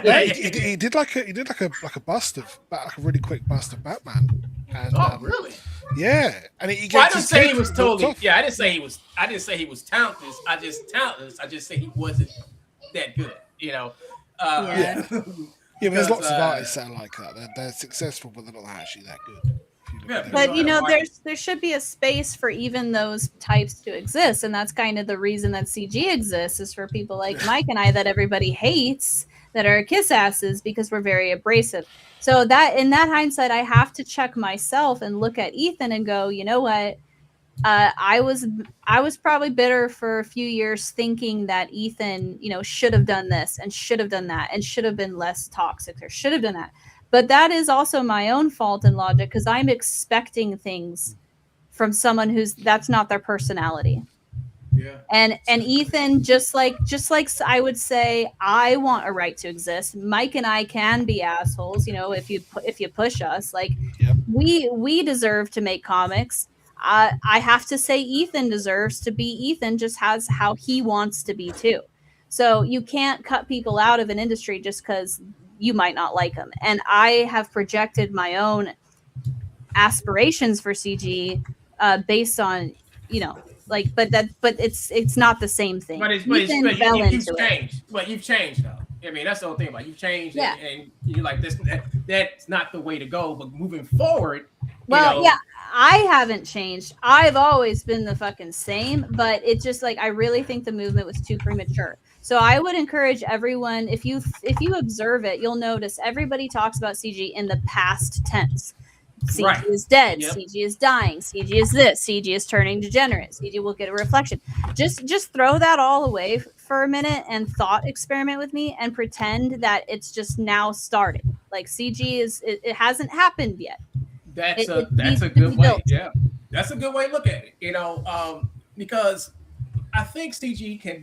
Yeah, he did like a bust of like a really quick bust of Batman. And, really? Yeah, and he I didn't say he was totally. Yeah, I didn't say he was. I didn't say he was talentless. I just say he wasn't that good. You know. Yeah, but there's lots of artists that are like that. They're successful, but they're not actually that good. But there should be a space for even those types to exist, and that's kind of the reason that CG exists, is for people like Mike and I that everybody hates, that are kiss asses, because we're very abrasive. So that in that hindsight, I have to check myself and look at Ethan and go, you know what? I was probably bitter for a few years, thinking that Ethan, should have done this and should have done that and should have been less toxic or should have done that. But that is also my own fault in logic, because I'm expecting things from someone that's not their personality. Yeah. And Ethan, just like I would say, I want a right to exist. Mike and I can be assholes, if you push us. Like, we deserve to make comics. I have to say Ethan deserves to be Ethan, just has how he wants to be too. So you can't cut people out of an industry just because you might not like them. And I have projected my own aspirations for CG based on, but it's not the same thing. But you've changed. But you've changed though. I mean, that's the whole thing about you've changed, and you're like this. That's not the way to go. But moving forward, I haven't changed. I've always been the fucking same. But it's just like I really think the movement was too premature. So I would encourage everyone, if you observe it, you'll notice everybody talks about CG in the past tense. CG is dead. Yep. CG is dying. CG is this. CG is turning degenerate. CG will get a reflection. Just throw that all away for a minute and thought experiment with me and pretend that it's just now starting. Like CG it hasn't happened yet. That's a good way. Yeah, that's a good way to look at it. Because I think CG could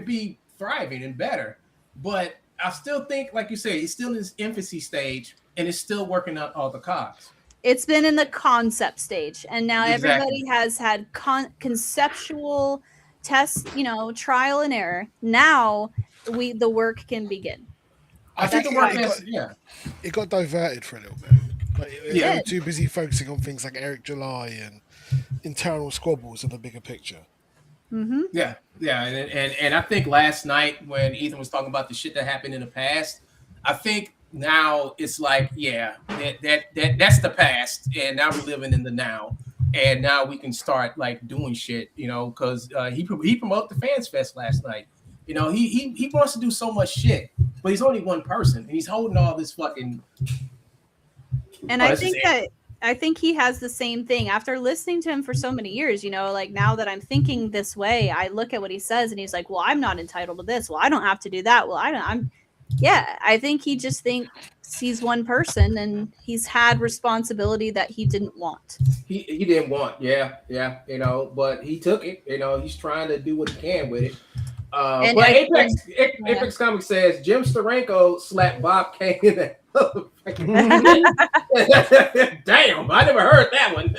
be thriving and better, but I still think, like you say, it's still in its infancy stage and it's still working out all the cogs. It's been in the concept stage, and now everybody has had conceptual tests, trial and error. Now the work can begin. I think it got diverted for a little bit. Like, they were too busy focusing on things like Eric July and internal squabbles in the bigger picture. Mm-hmm. Yeah, and I think last night when Ethan was talking about the shit that happened in the past, I think now it's like, that's the past, and now we're living in the now, and now we can start like doing shit, because he promoted the Fans Fest last night. He wants to do so much shit, but he's only one person, and he's holding all this fucking. And I think he has the same thing after listening to him for so many years, like now that I'm thinking this way, I look at what he says and he's like, well, I'm not entitled to this. Well, I don't have to do that. Well, I think he just thinks he's one person and he's had responsibility that he didn't want. He didn't want. Yeah. But he took it, he's trying to do what he can with it. But Apex Comics says Jim Steranko slapped Bob Kane in the damn, I never heard that one.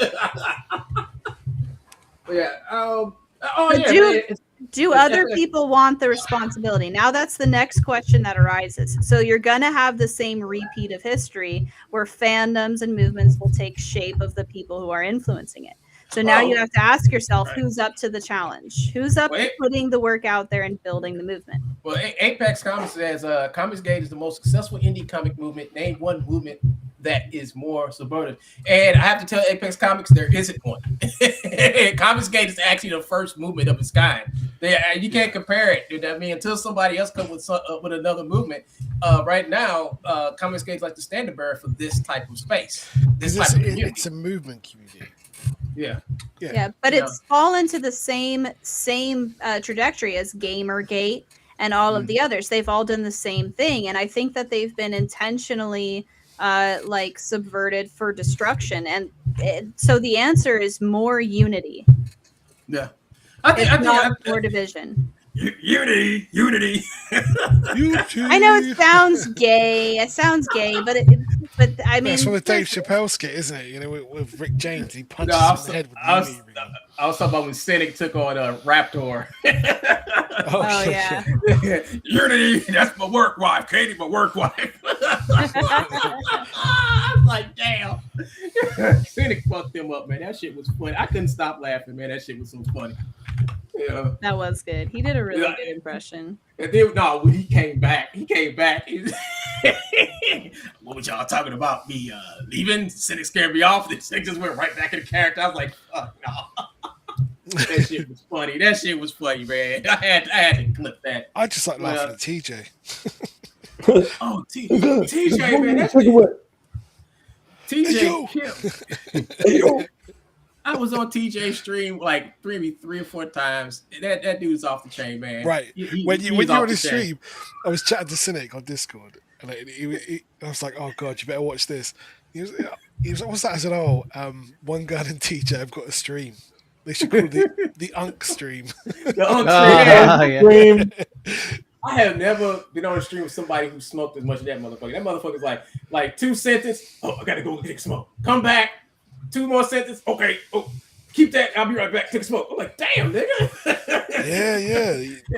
Do other people want the responsibility? Now that's the next question that arises. So you're gonna have the same repeat of history where fandoms and movements will take shape of the people who are influencing it. So now you have to ask yourself, who's up to the challenge? Who's up to putting the work out there and building the movement? Well, Apex Comics says Comicsgate is the most successful indie comic movement. Name one movement that is more subversive. And I have to tell Apex Comics there isn't one. Comicsgate is actually the first movement of its kind. You can't compare it. I mean, until somebody else comes with another movement. Right now, Comicsgate is like the standard bearer for this type of space. It's a movement community. Yeah, but it's fallen to the same trajectory as Gamergate and all of the others. They've all done the same thing, and I think that they've been intentionally subverted for destruction. And so the answer is more unity. Yeah, I think more division. Unity. I know it sounds gay. It sounds gay, but I mean, That's from the Dave Chappelle skit, isn't it? You know, with Rick James, he punches No, him in the head with the Unity ring. I was talking about when Cynic took on Raptor. Oh yeah. Unity, that's my work wife, Katie, my work wife. I was like, damn. Cynic fucked him up, man. That shit was funny. I couldn't stop laughing, man. That shit was so funny. Yeah. That was good. He did a really good impression. And then when he came back. What was y'all talking about? Me leaving? Cynic scared me off. This thing just went right back in the character. I was like, fuck no. That shit was funny. Man. I had to clip that. I just like laughing at TJ. Oh, TJ, man. That's TJ. Hey, I was on TJ's stream like three or four times. That dude's off the chain, man. Right. When you were on the stream, I was chatting to Cynic on Discord, and I was like, "Oh God, you better watch this." He was "What's that?" I said, "Oh, One Gun and TJ have got a stream. They should call it the Unk stream." The Unk stream. I have never been on a stream with somebody who smoked as much as that motherfucker. That motherfucker's like 2 sentences. Oh, I gotta go get smoke. Come back. 2 more sentences. Okay. Oh, keep that. I'll be right back. Take a smoke. I'm like, damn, nigga. Yeah.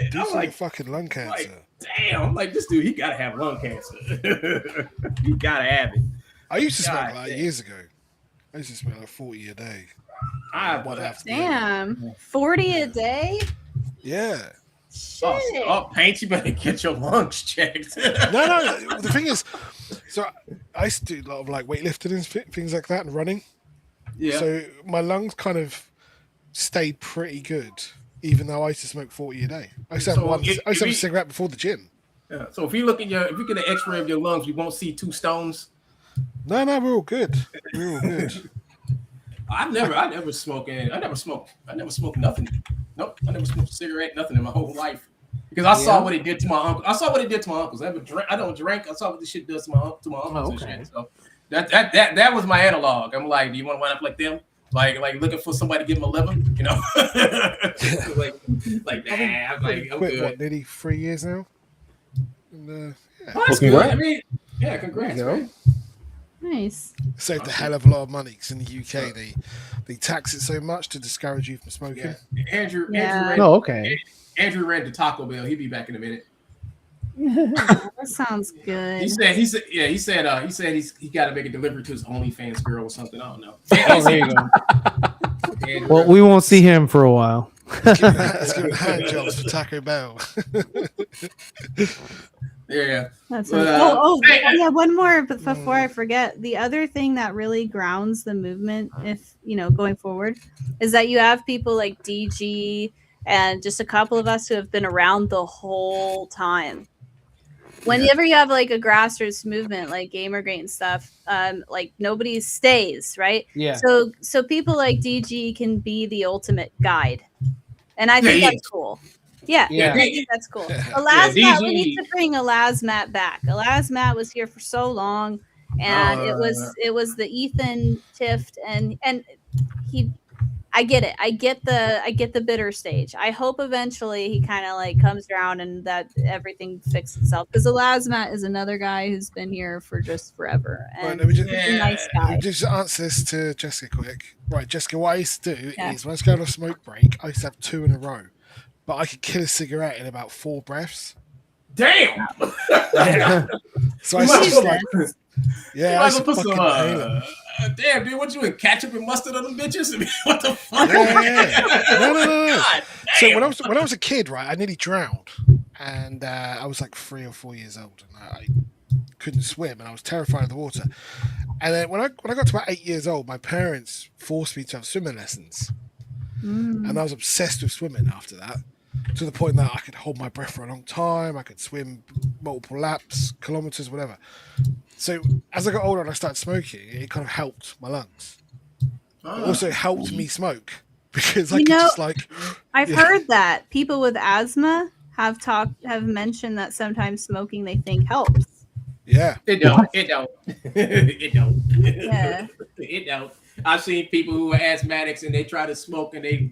Dude's like fucking lung cancer. Like, damn. I'm like, this dude, he gotta have lung cancer. He gotta have it. I used to smoke like years ago. I used to smoke like 40 a day. Damn. 40 a day? Yeah. Paint, you better get your lungs checked. No. The thing is, so I used to do a lot of like weightlifting and things like that and running. Yeah. So my lungs kind of stayed pretty good, even though I used to smoke 40 a day. I used to have a cigarette before the gym. Yeah. So if you get an X-ray of your lungs, you won't see 2 stones. No, we're all good. We're all good. I never smoked nothing. Nope, I never smoked a cigarette, nothing in my whole life. Because I saw what it did to my uncle. I saw what it did to my uncles. I don't drink. I saw what this shit does to my uncles and shit. So that was my analog. I'm like, do you want to wind up like them? Like looking for somebody to give them a liver, you know? I'm good. What, nearly 3 years now? And, that's good. I mean, yeah, congrats, man. Nice. Saved a hell of a lot of money because in the UK they tax it so much to discourage you from smoking. Yeah. Andrew ran to Taco Bell. He'll be back in a minute. That sounds good. He said he got to make a delivery to his OnlyFans girl or something. I don't know. There you go. Well, we won't see him for a while. Let's give him hand jobs for Taco Bell. Yeah. That's yeah. One more, but before I forget, the other thing that really grounds the movement, if going forward, is that you have people like DG and just a couple of us who have been around the whole time. Whenever you have like a grassroots movement like Gamergate and stuff, like nobody stays, right? Yeah. So people like DG can be the ultimate guide, and I think that's cool. Yeah, I think that's cool. Elasmat, we need to bring Elasmat back. Elasmat was here for so long, and it was the Ethan Tift, and he. I get it. I get the bitter stage. I hope eventually he kind of like comes around and that everything fixes itself. Because Elasmat is another guy who's been here for just forever. And he's a nice guy. Just answer this to Jessica quick. Right, Jessica, what I used to do is when I was going on a smoke break, I used to have 2 in a row. But I could kill a cigarette in about 4 breaths. Damn! So I was just like, I was put fucking some, damn, dude, what you in ketchup and mustard on them bitches? I mean, what the fuck? No. So when I was a kid, right, I nearly drowned, and I was like 3 or 4 years old, and I couldn't swim, and I was terrified of the water. And then when I got to about 8 years old, my parents forced me to have swimming lessons, and I was obsessed with swimming after that. To the point that I could hold my breath for a long time. I could swim multiple laps, kilometers, whatever. So as I got older and I started smoking, it kind of helped my lungs. It also helped me smoke because I could just like. I've heard that people with asthma have mentioned that sometimes smoking they think helps. Yeah, it don't. It don't. Yeah, it don't. I've seen people who are asthmatics and they try to smoke and they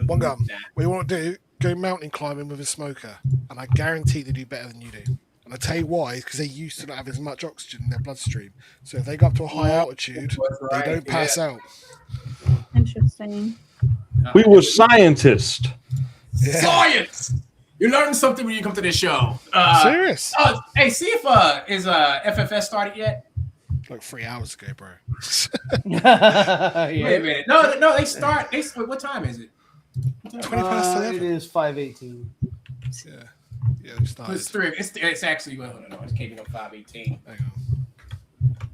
One gum. What you want to do go mountain climbing with a smoker, and I guarantee they do better than you do. And I tell you why, because they used to not have as much oxygen in their bloodstream. So if they go up to a high altitude, they don't pass out. Interesting. We were scientists. Yeah. Science. You learn something when you come to this show. Serious? Hey, see if is FFS started yet? Like 3 hours ago, bro. Wait a minute. No, they start. What time is it? 20 past 11. It is 5:18. Yeah, we started. It's 3. It's actually no. It's came up 5:18. Hang on.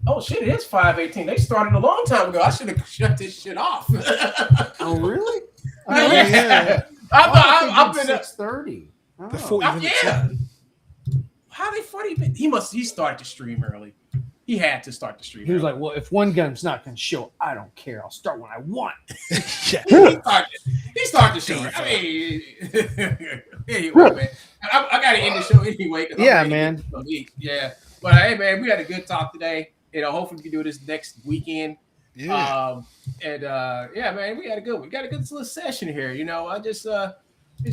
Oh shit! It is 5:18. They started a long time ago. I should have shut this shit off. Oh really? Yeah. I've been at 6:30. The 40 minutes. Yeah. How they 40? He started to stream early. He had to start the stream. He was like, "Well, if one gun's not going to show, I don't care. I'll start when I want." Yeah. He started the show. I mean, anyway, man. I got to end the show anyway. Yeah, man. Yeah, but hey, man, we had a good talk today. Hopefully we can do this next weekend. Yeah. Yeah, man, we got a good little session here. It's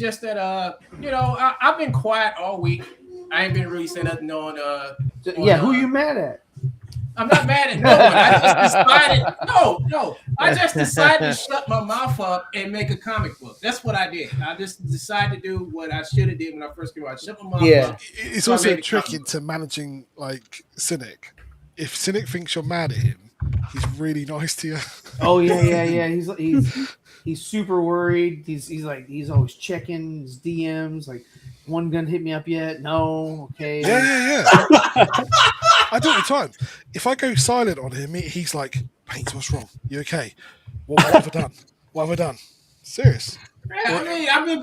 just that I've been quiet all week. I ain't been really saying nothing on. Who you mad at? I'm not mad at no one. I just decided to shut my mouth up and make a comic book. That's what I did. I just decided to do what I should have did when I first came out. Shut my mouth up. It's also a trick into managing like Cynic. If Cynic thinks you're mad at him, he's really nice to you. Oh yeah. He's super worried. He's always checking his DMs. Like, one gun hit me up yet? No. Okay. Yeah. I do it all the time. If I go silent on him, he's like, "Paints, what's wrong? You okay? What have I done? What have I done?" Serious. I've been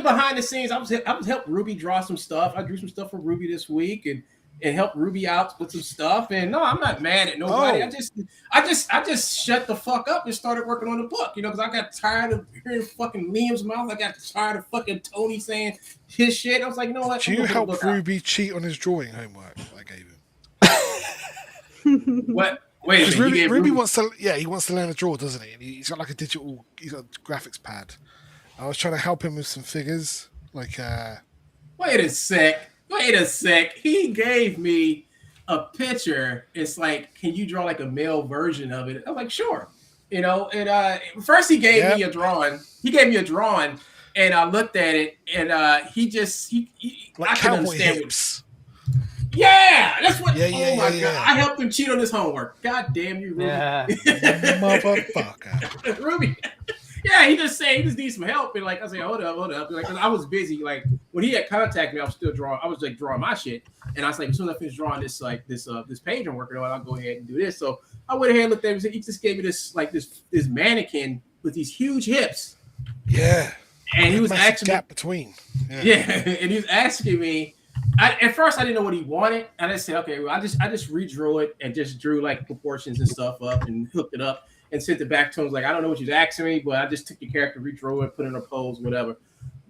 behind the scenes. I was helping Ruby draw some stuff. I drew some stuff for Ruby this week and helped Ruby out with some stuff. And no, I'm not mad at nobody. I just shut the fuck up and started working on the book. Because I got tired of hearing fucking Liam's mouth. I got tired of fucking Tony saying his shit. I was like, you know what? Do you help Ruby cheat on his drawing homework I gave him? What? Wait a minute. Ruby wants to. Yeah, he wants to learn to draw, doesn't he? And he's got like a digital. He's got a graphics pad. I was trying to help him with some figures. Like, wait a sec. He gave me a picture. It's like, can you draw like a male version of it? I'm like, sure. And first he gave me a drawing. And I looked at it, and he like I can understand hips. Yeah, that's what. Yeah, oh my god! I helped him cheat on his homework. God damn you, Ruby! Yeah. Motherfucker, Ruby. Yeah, he just needs some help. And like I said, hold up. Like, 'cause I was busy. Like when he had contacted me, I was still drawing. I was like drawing my shit, and I was like, as soon as I finish drawing this page I'm working on, I'll go ahead and do this. So I went ahead and looked at him and said, he just gave me this mannequin with these huge hips. Yeah. And he was asking gap between. Yeah, and he was asking me. At first, I didn't know what he wanted, and I said, "Okay, well, I just redrew it and just drew like proportions and stuff up and hooked it up and sent it back to him. I was like, I don't know what you're asking me, but I just took your character, redrew it, put it in a pose, whatever."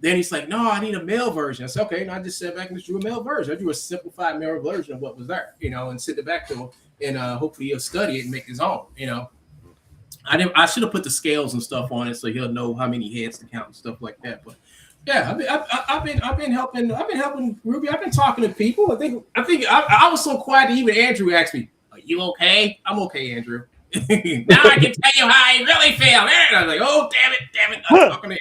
Then he's like, "No, I need a male version." I said, "Okay," and I just sat back and just drew a male version. I drew a simplified male version of what was there, and sent it back to him, and hopefully he'll study it and make his own. I should have put the scales and stuff on it so he'll know how many heads to count and stuff like that, but. Yeah, I've been helping Ruby. I've been talking to people. I think I was so quiet that even Andrew asked me, "Are you okay?" I'm okay, Andrew. Now I can tell you how I really feel. And I was like, "Oh, damn it!" I'm talking to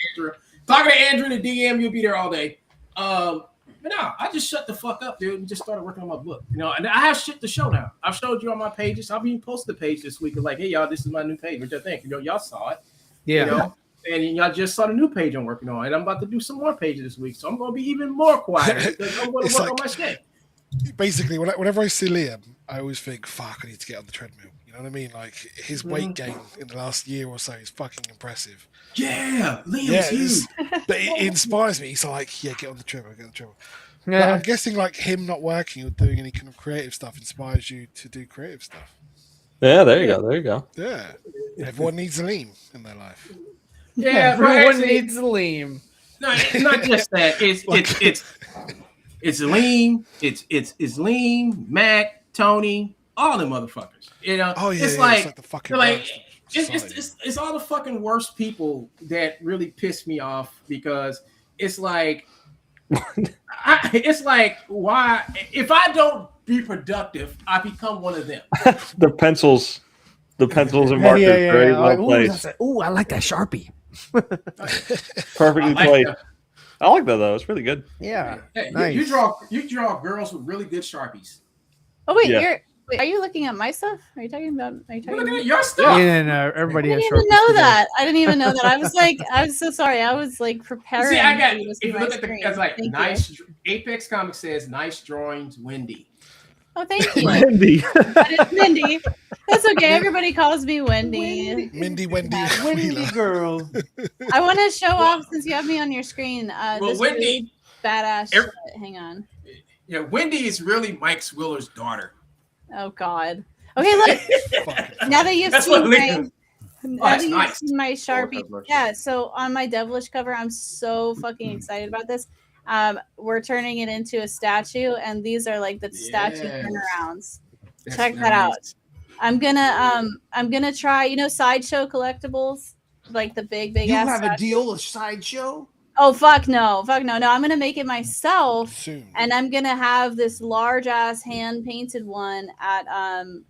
Andrew in the DM. You'll be there all day. But no, I just shut the fuck up, dude, and just started working on my book. And I have shit to show now. I've showed you on my pages. I've even posted the page this week. Like, hey, y'all, this is my new page. What y'all think? Y'all saw it. Yeah. And y'all just saw the new page I'm working on, and I'm about to do some more pages this week, so I'm going to be even more quiet because I'm going to work on my shit. Basically, whenever I see Liam, I always think, "Fuck, I need to get on the treadmill." You know what I mean? Like his weight gain in the last year or so is fucking impressive. Yeah, Liam's huge. But it inspires me. He's like, "Yeah, get on the treadmill, get on the treadmill." Yeah. But I'm guessing like him not working or doing any kind of creative stuff inspires you to do creative stuff. Yeah, there you go. Yeah, everyone needs a Liam in their life. Yeah, everyone needs a Liam. No, it's not just that. It's Liam. It's Liam, Mac, Tony, all them motherfuckers. Oh yeah, it's like the fucking it's all the fucking worst people that really piss me off because it's like why if I don't be productive, I become one of them. The pencils and markers very well placed. Ooh, I like that Sharpie. Perfectly placed. I like that though. It's really good. Yeah. Hey, Nice. you draw girls with really good Sharpies. Oh wait, Yeah. are you looking at my stuff? Are you talking about Your stuff? Yeah, everybody I has didn't even Sharpies know today. that. I didn't even know that. I was like, I'm so sorry. I was like preparing. See, I got. for you to If see you my look at the, screen. it's like Thank nice. you. Apex Comics says nice drawings, Wendy. Oh, thank you. Wendy. That is Mindy. That's okay. Everybody calls me Wendy. Wendy Wendy Wheeler. girl. I want to show off since you have me on your screen. This Wendy- really badass shit. Hang on. Yeah, Wendy is really Mike Wheeler's daughter. Oh God. Okay, look. Now that you've That's seen what my, Liam- now that's that you've nice. seen my Sharpie, Devilish. yeah. So on my Devilish cover, I'm so fucking excited about this. We're turning it into a statue, and these are like the statue Yes. turnarounds. That's Check that out. nice. I'm gonna try, Sideshow collectibles, like the big You ass have a statue. deal with Sideshow? Oh fuck no. No, I'm gonna make it myself, Soon. and I'm gonna have this large ass hand painted one at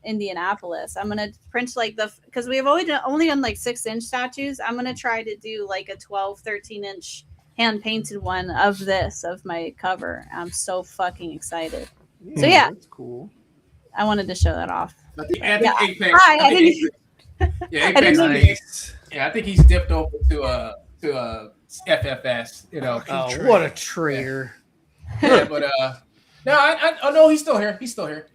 Indianapolis. I'm gonna print like because we've only done like 6-inch statues. I'm gonna try to do like a 12-13-inch hand painted one of my cover. I'm so fucking excited. So yeah, That's cool. I wanted to show that off. I think Yeah. Apex. Hi, I think I Apex. Nice. I think he's dipped over to FFS. Oh, what a traitor. Yeah, but no, no, he's still here. He's still here.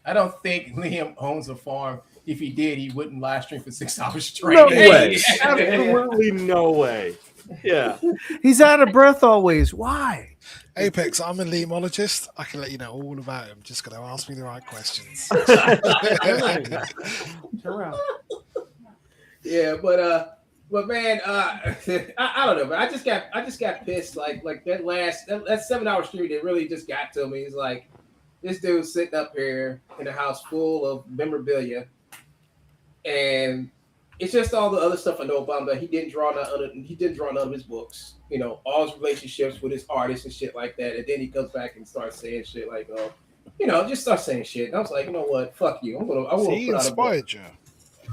I don't think Liam owns a farm. If he did, he wouldn't live stream for 6 hours straight. No way. Absolutely no way. Yeah. He's out of breath always. Why? Apex, I'm a lemologist. I can let you know all about him. Just got to ask me the right questions. Turn around. Yeah, but man, I don't know, but I just got pissed. Like that 7-hour stream, it really just got to me. It's like this dude sitting up here in a house full of memorabilia, and it's just all the other stuff I know about him that he didn't draw none of his books. All his relationships with his artists and shit like that. And then he comes back and starts saying shit like, just start saying shit. And I was like, you know what? Fuck you. I want to He put out a book. inspired you.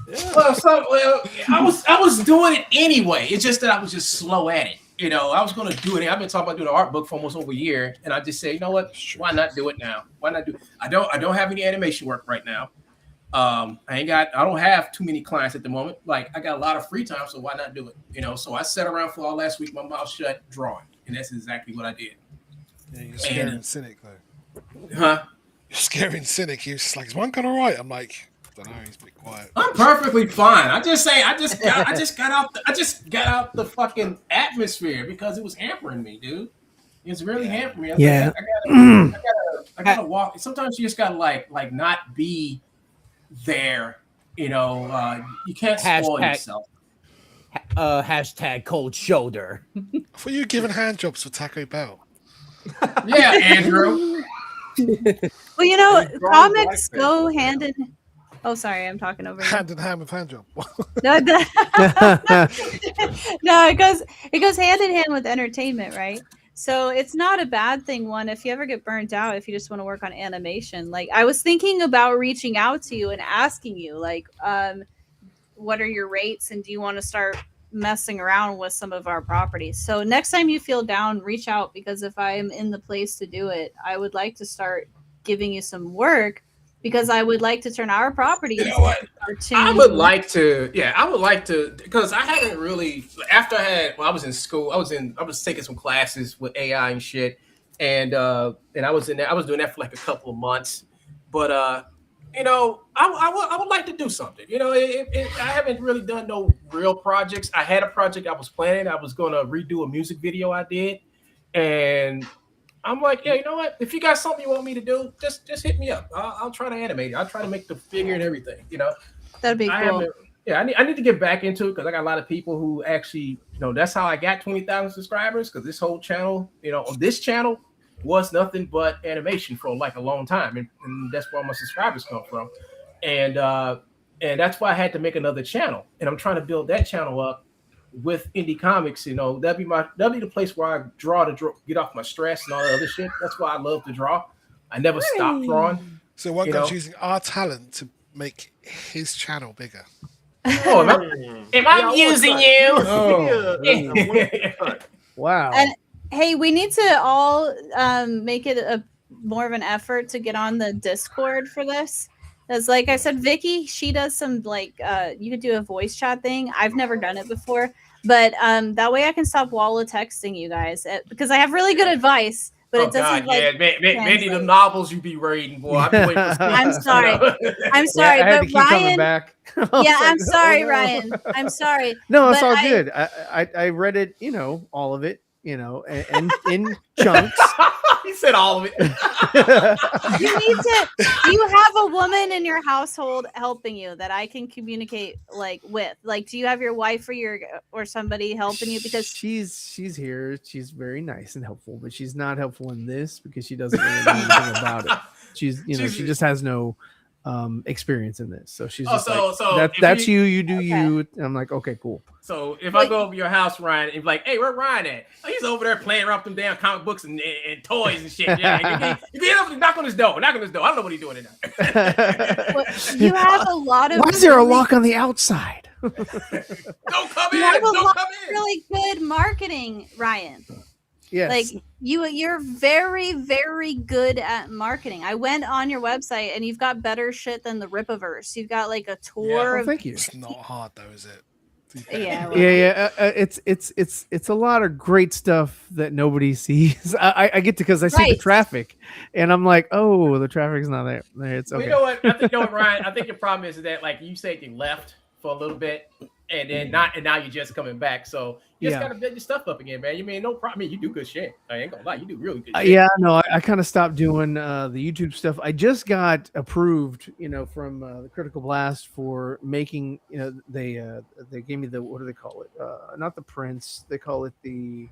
Yeah. I was doing it anyway. It's just that I was just slow at it. I was going to do it. I've been talking about doing an art book for almost over a year, and I just say, you know what? Why not do it now? Why not do? I don't have any animation work right now. I don't have too many clients at the moment. Like I got a lot of free time, so why not do it? So I sat around for all last week, my mouth shut, drawing, and that's exactly what I did. Yeah, you're scaring Cynic though. Huh? You're scaring Cynic. He was just like, "Is one kind of right?" I'm like, I don't know. He's a bit quiet. I'm perfectly fine. I just got out the fucking atmosphere because it was hampering me, dude. It's really hampering me. Yeah. I gotta walk. Sometimes you just gotta like not be there. You can't spoil yourself. Hashtag cold shoulder. I thought you were giving hand jobs for Taco Bell. Yeah, Andrew. Well, comics go hand in. Oh, sorry, I'm talking over you. Hand in hand with hand job. No, it goes hand in hand with entertainment, right? So it's not a bad thing. One, if you ever get burnt out, if you just want to work on animation, like I was thinking about reaching out to you and asking you, like, what are your rates, and do you want to start messing around with some of our properties? So next time you feel down, reach out, because if I am in the place to do it, I would like to start giving you some work, because I would like to turn our property into a cartoon. I would like to, because I haven't really, after I was in school, I was taking some classes with AI and shit, and I was doing that for like a couple of months, but I would like to do something. I haven't really done no real projects. I had a project I was planning. I was going to redo a music video I did, and I'm like, yeah, you know what? If you got something you want me to do, just hit me up. I'll try to animate it. I'll try to make the figure and everything. That'd be cool. I need to get back into it because I got a lot of people who actually, that's how I got 20,000 subscribers. Because this whole channel, on this channel, was nothing but animation for like a long time, and that's where my subscribers come from. And that's why I had to make another channel, and I'm trying to build that channel up. with indie comics, that'd be the place where I draw to get off my stress and all the other shit. That's why I love to draw. I never stop drawing. So one guy's using our talent to make his channel bigger. Oh, am I using you? Oh. Wow. And hey, we need to all make it a more of an effort to get on the Discord for this. Because like I said, Vicky, she does some you could do a voice chat thing. I've never done it before, but that way I can stop wall texting you guys because I have really good advice. But it doesn't Mandy, the novels you be reading, boy. I'm sorry. I'm sorry, I had to but keep Ryan. coming back. Yeah, I'm sorry, Ryan. I'm sorry. No, it's all good. I read it, all of it, and in chunks. He said all of it. You need to. Do you have a woman in your household helping you that I can communicate with? Do you have your wife or somebody helping you? Because she's here. She's very nice and helpful, but she's not helpful in this because she doesn't really know anything about it. She just has no experience in this. So she's that's you do you. And I'm like, okay, cool. So if I go over your house, Ryan, and be like, hey, where Ryan at? Oh, he's over there playing around with them damn comic books and toys and shit. Yeah, you get up and knock on his door. I don't know what he's doing in there. You have a lot of. Why is there a lock on the outside? Don't come in. You have a Don't lot come of in. really good marketing, Ryan. Yes. You're very, very good at marketing. I went on your website and you've got better shit than the Ripaverse. You've got a tour. Oh, thank you. It's not hard though, is it? Yeah. Well. Yeah. It's a lot of great stuff that nobody sees. I get to because I see the traffic, and I'm like, oh, the traffic's not there. It's okay. Well, you know what, Ryan? I think your problem is that you said you left for a little bit, and then now you're just coming back. So you just gotta build your stuff up again, man. You mean no problem? You do good shit. I ain't gonna lie, you do really good shit. Yeah, no, I kind of stopped doing the YouTube stuff. I just got approved, from the Critical Blast for making. They gave me the, what do they call it? Not the prints. They call it the.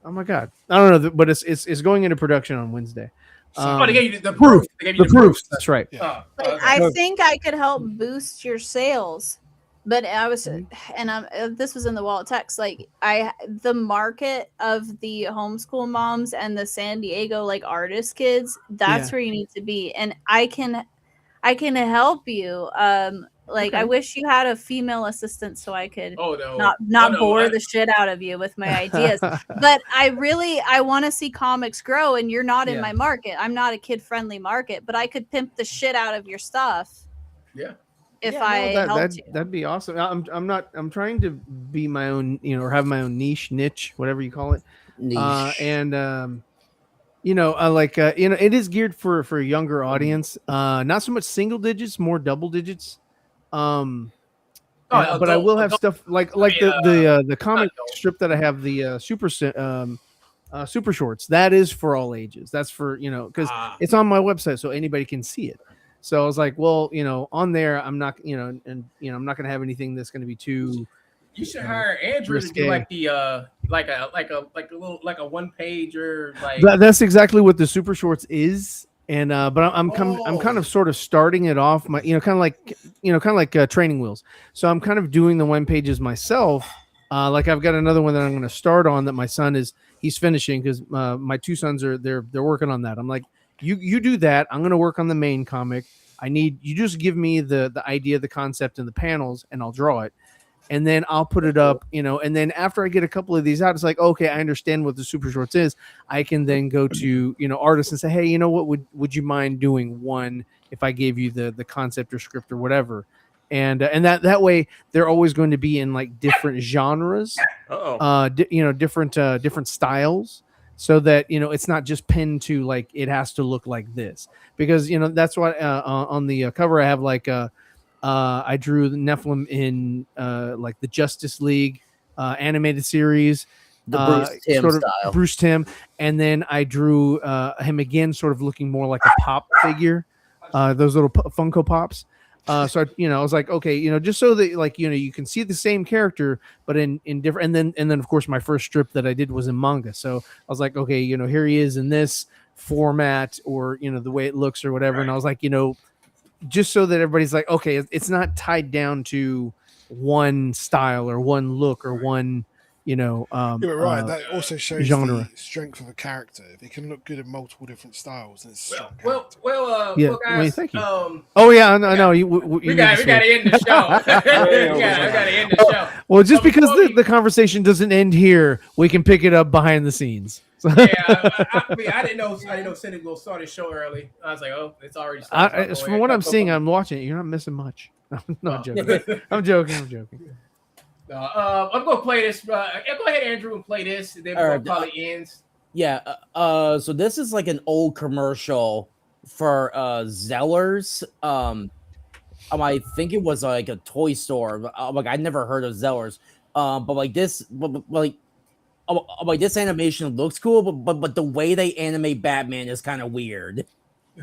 Oh my god, I don't know, but it's going into production on Wednesday. They gave you the proof. They gave you the proofs. That's right. Yeah. I think I could help boost your sales. But I was, and this was in the wallet text. The market of the homeschool moms and the San Diego artist kids. That's where you need to be, and I can help you. I wish you had a female assistant so I could not bore the shit out of you with my ideas. But I want to see comics grow, and you're not in my market. I'm not a kid friendly market, but I could pimp the shit out of your stuff. Yeah. If I helped you. That'd be awesome. I'm trying to be my own, or have my own niche, whatever you call it. Niche. It is geared for a younger audience. Not so much single digits, more double digits. But I will have stuff like the comic strip that I have, the super shorts. That is for all ages. That's for because it's on my website, so anybody can see it. So I was like, well, on there, I'm not, I'm not going to have anything that's going to be too. You should hire Andrew to do a 1 pager. That's exactly what the super shorts is, and but I'm kind of sort of starting it off, kind of like training wheels. So I'm kind of doing the 1 pages myself. I've got another one that I'm going to start on that my son he's finishing because my two sons they're working on that. I'm like. You do that. I'm going to work on the main comic. You just give me the idea, the concept, and the panels, and I'll draw it. And then I'll put it up, and then after I get a couple of these out, it's like, okay, I understand what the super shorts is. I can then go to, artists and say, hey, what would you mind doing one if I gave you the concept or script or whatever? And that way they're always going to be in different genres, different styles. So that it's not just pinned to it has to look like this, because that's what on the cover I have I drew the Nephilim in the Justice League animated series, the Bruce Timm, and then I drew him again, sort of looking more like a pop figure, those little Funko Pops. So I was like, okay, just so that you can see the same character, but in different, and then of course my first strip that I did was in manga. So I was like, okay, here he is in this format, or the way it looks or whatever. Right. And I was like, just so that everybody's like, okay, it's not tied down to one style or one look or one, You're right. That also shows genre. the strength of a character. If he can look good in multiple different styles, then it's a strong Well, Yeah, well, I mean, guys. thank you. Oh yeah, I know. We got to end the show. we got to end the show. Well, just because the conversation doesn't end here, we can pick it up behind the scenes. So. Yeah, I mean, I didn't know Cindy will start his show early. I was like, oh, it's already started. From what I'm seeing, I'm watching it. You're not missing much. I'm not joking. I'm joking. I'm gonna play this. Go ahead, Andrew, and play this. And then we'll probably ends. Yeah. So this is like an old commercial for Zellers. I think it was like a toy store. Like I'd never heard of Zellers. But like this, like this animation looks cool, but the way they animate Batman is kind of weird.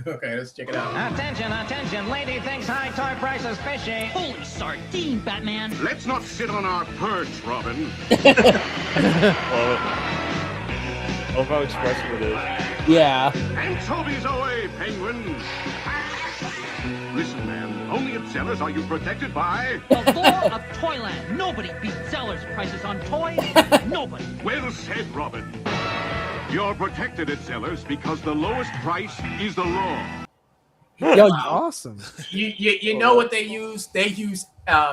Okay, let's check it out. Attention, lady thinks high toy prices fishy. Holy sardine, Batman. Let's not sit on our perch, Robin. Oh, how expressive it is. Yeah. Anchovies away, Penguin. Listen, man, only at Zellers are you protected by... The law of Toyland. Nobody beats Zellers prices on toys. Nobody. Well said, Robin. You're protected at Zellers because the lowest price is the law. Yo, awesome. You know what they use? They use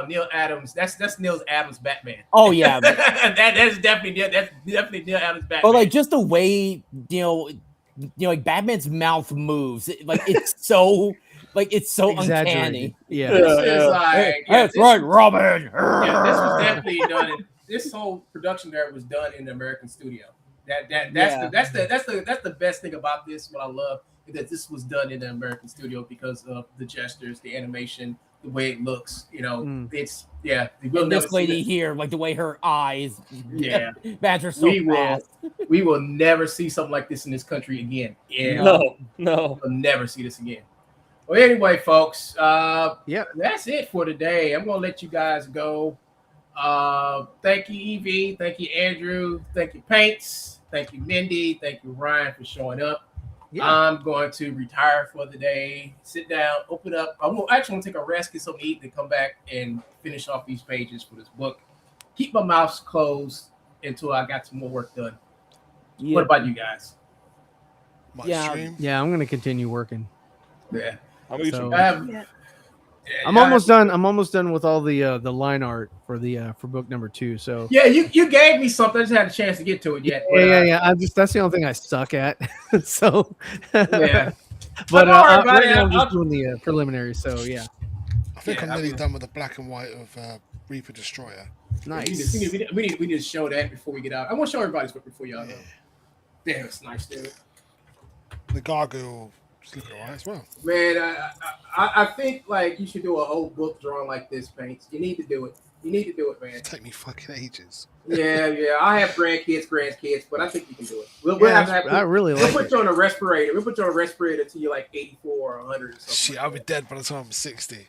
Neil Adams. That's Neil Adams Batman. Oh yeah, that's definitely Neil Adams Batman. But like just the way like Batman's mouth moves, it's so uncanny. Yeah, that's right, Robin. Yeah, this was definitely done. This whole production there was done in the American studio. That's the best thing about this. What I love is that this was done in the American studio because of the gestures, the animation, the way it looks. It's This lady here, like the way her eyes, badger so fast. We will never see something like this in this country again. No, we'll never see this again. Well, anyway, folks, that's it for today. I'm gonna let you guys go. Thank you, Evie. Thank you, Andrew. Thank you, Paints. Thank you, Mindy. Thank you, Ryan, for showing up. Yeah. I'm going to retire for the day. Sit down, open up. I'm actually going to take a rest, get something to eat, then come back and finish off these pages for this book. Keep my mouth closed until I got some more work done. Yeah. What about you guys? Yeah, I'm going to continue working. Yeah. I'm almost done. I'm almost done with all the line art for book number 2. So yeah, you gave me something. I just had a chance to get to it yet. Yeah. That's the only thing I suck at. So yeah, but right now I'm just doing the preliminary. So yeah, I think I'm nearly done with the black and white of Reaper Destroyer. Nice. We need to show that before we get out. I want to show everybody's book before y'all go. Damn, it's nice, dude. The gargoyle. Looking all right as well. Man, I think like you should do a whole book drawing like this, Paints. You need to do it. You need to do it, man. It'll take me fucking ages. Yeah. I have grandkids, but I think you can do it. We'll put you on a respirator. We'll put you on a respirator till you're like 84 or 100 or something. Shit, I'll be dead by the time I'm 60.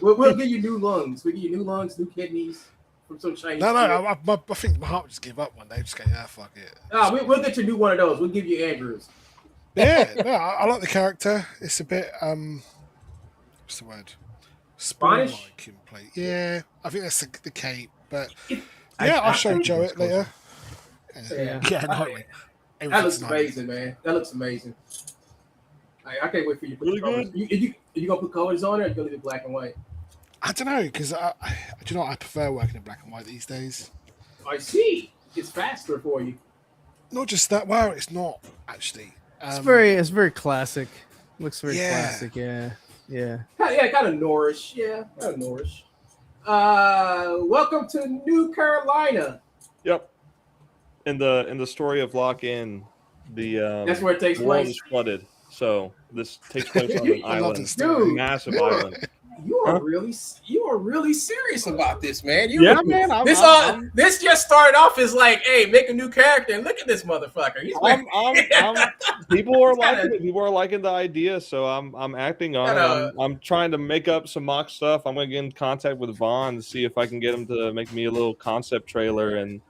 We'll give you new lungs. We'll give you new lungs, new kidneys from some Chinese. No, I think my heart would just give up one day. Just go, fuck it. We'll get you a new one of those. We'll give you Andrews. Yeah, no, I like the character. It's a bit what's the word? Spanish. Yeah, I think that's the cape. But I'll show Joe it later. Yeah, Nightwing. That looks amazing, man. That looks amazing. I can't wait for you to put the colors. You gonna put colors on it, or you gonna leave it black and white? I don't know, because I prefer working in black and white these days. I see. It's faster for you. Not just that. Well, it's not actually. It's very classic. Looks very classic. Yeah. Kind of Norrish. Yeah, kind of Norrish. Welcome to New Carolina. Yep. In the story of Lock In, that's where it takes world place. Is flooded. So this takes place on an island, dude, massive island. You are really serious about this, man. Man. This just started off as like, hey, make a new character and look at this motherfucker. People are liking it. People are liking the idea, so I'm acting on it. I'm trying to make up some mock stuff. I'm gonna get in contact with Vaughn to see if I can get him to make me a little concept trailer and.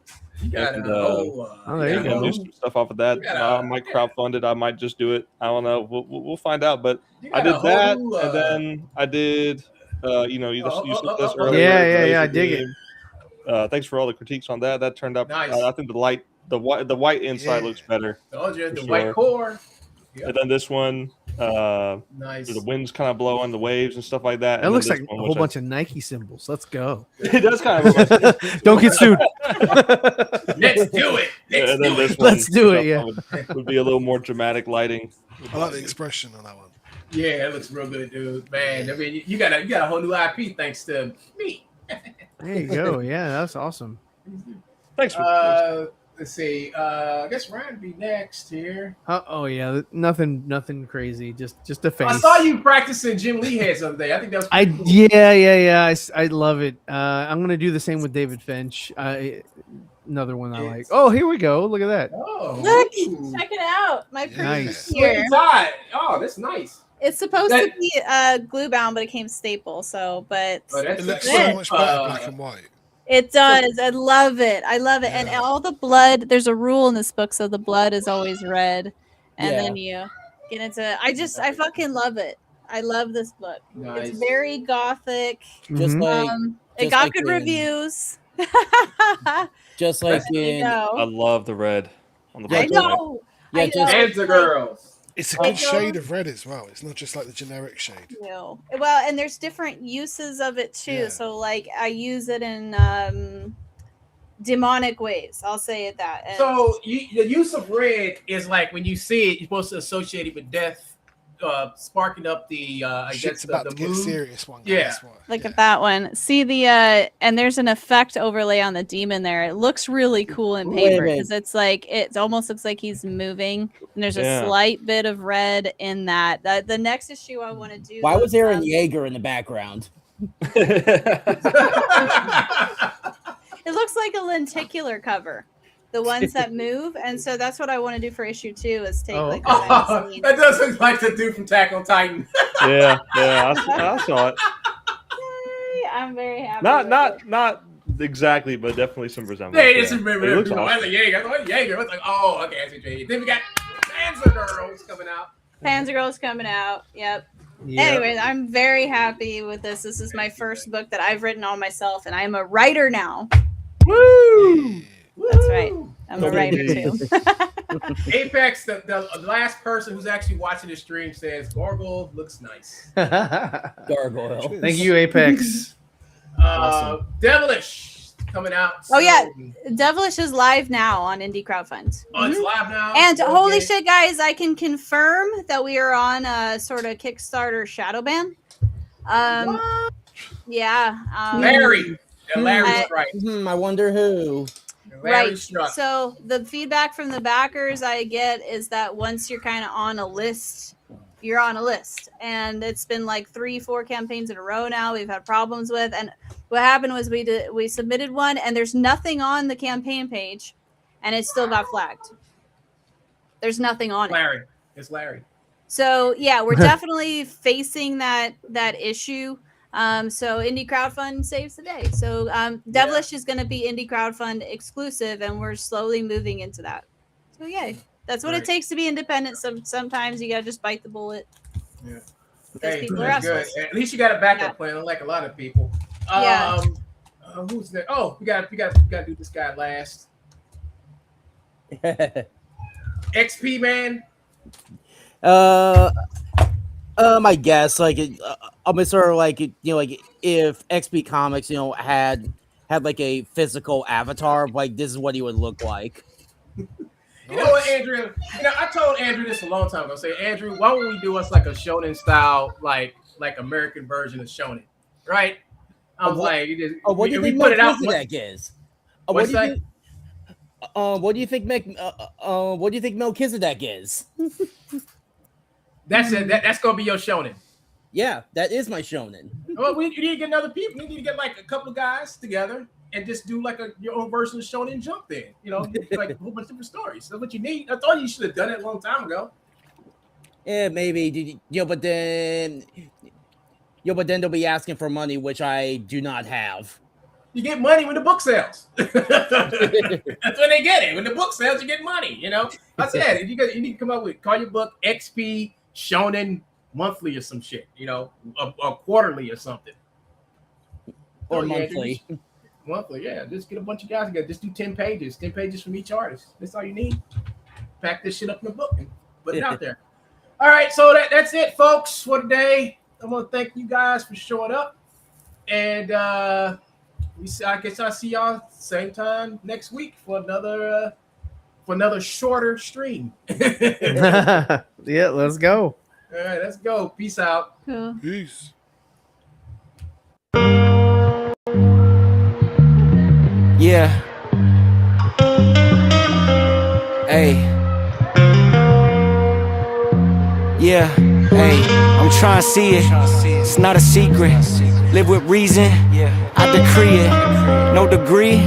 There you go. Do some stuff off of that. I might crowdfund it. I might just do it. I don't know. We'll find out. But I did that, and then I did You said this earlier. Yeah, I dig it. Thanks for all the critiques on that. That turned out Nice. I think the white inside looks better. Told you, for the sure. white core. Yep. And then this one, nice. The wind's kind of blowing the waves and stuff like that. That And looks then like this a one, whole which bunch of Nike symbols. Let's go. It does kind of look like Don't get sued. Let's do it. And then this Let's one, do it, yeah. would be a little more dramatic lighting. I like the expression on that one. Yeah, it looks real good, dude. Man, I mean, you got a whole new IP thanks to me. There you go. Yeah, that's awesome. Thanks for let's see. I guess Ryan would be next here. Oh yeah, nothing crazy. Just a face. I saw you practicing Jim Lee heads the other day. I think that was I pretty cool. yeah. I love it. I'm gonna do the same with David Finch. Another one I like. Oh, here we go. Look at that. Oh, Look, ooh. check it out. My proof Nice. is here. Tie. Oh, that's nice. It's supposed to be glue bound, but it came staple. So, but It looks so much better black and white. it does. I love it. I love it. And all the blood. There's a rule in this book, so the blood is always red, and then you get into. I fucking love it. I love this book. Nice. It's very gothic. Just like it just got like good in- reviews. Just like There you in go. I love the red on the I black and white. know. Yeah, I just- know. And the girls. It's a good shade of red as well. It's not just like the generic shade. No. Well, and there's different uses of it too. Yeah. So like I use it in demonic ways. I'll say it that. And So the use of red is like when you see it, you're supposed to associate it with death, sparking up the I Shit's guess about the to get mood. serious one. Yeah. That's why. look at that one. See the and there's an effect overlay on the demon there. It looks really cool in Wait a paper minute. because it's like it almost looks like he's moving. And there's a Yeah. slight bit of red in that. The next issue I want to do. Why was Aaron um, Yeager in the background? It looks like a lenticular cover, the ones that move, and so that's what I want to do for issue 2 is take like the Oh, scenes. that does look like the dude from Attack on Titan. Yeah, I saw it. Yay, I'm very happy. with it. Not exactly, but definitely some resemblance. They just yeah. remember It looks I was awesome. like Jaeger. I thought Jaeger. I was like, oh, okay, I see Jaeger. Then we got Panzer Girls coming out. Panzer Girl's coming out. Yep. Yeah. Anyways, I'm very happy with this. This is my first book that I've written all myself, and I'm a writer now. Woo! That's right. I'm a writer too. Apex, the last person who's actually watching the stream says Gargoyle looks nice. Gargoyle. Thank you, Apex. Devilish coming out. Oh yeah, soon. Devilish is live now on Indie Crowdfund. Oh, it's live now. And Okay. holy shit, guys, I can confirm that we are on a sort of Kickstarter shadow ban. Yeah. Larry. Larry I- Strike. I wonder who. Larry Right. Struck. So the feedback from the backers I get is that once you're kind of on a list, you're on a list. And it's been like 3-4 campaigns in a row now we've had problems with. And what happened was we submitted one and there's nothing on the campaign page and it still got flagged. There's nothing on it. Larry. It's Larry. So yeah, we're definitely facing that issue. So Indie Crowdfund saves the day. So Devilish is going to be Indie Crowdfund exclusive, and we're slowly moving into that. So yay, that's what it Great. takes to be independent. Sometimes you gotta just bite the bullet. Yeah. Because Hey, people are that's good. assholes. At least you got a backup Yeah. plan, unlike a lot of people. Yeah. Who's there? Oh, we got to do this guy last. XP man. I guess like I'm sort of like like if XP Comics had like a physical avatar, like this is what he would look like. You know what, Andrew? I told Andrew this a long time ago. Say, Andrew, why don't we do us like a shonen style, like American version of shonen, right? I was what- like, what do you we think put it out. Melchizedek is? What's What that? do you think Melchizedek is? That's it. That's gonna be your shonen. Yeah, that is my shonen. Well, we need to get other people. We need to get like a couple of guys together and just do like your own version of Shonen Jump. Then like a whole bunch of different stories. That's what you need. I thought you should have done it a long time ago. Yeah, maybe. But then they'll be asking for money, which I do not have. You get money when the book sells. That's when they get it. When the book sells, you get money. I said you need to come up with call your book XP Shonen Monthly or some shit. Or quarterly or something. Or Yeah, monthly. Monthly, yeah. Just get a bunch of guys together. Just do 10 pages. 10 pages from each artist. That's all you need. Pack this shit up in a book and put it out there. All right, so that's it, folks, for today. I want to thank you guys for showing up. And I guess I'll see y'all same time next week for another shorter stream. Yeah, let's go. All right, let's go. Peace out. Cool. Peace. Yeah. Hey. Yeah. Hey. I'm trying to see it. It's not a secret. Live with reason. I decree it. No degree.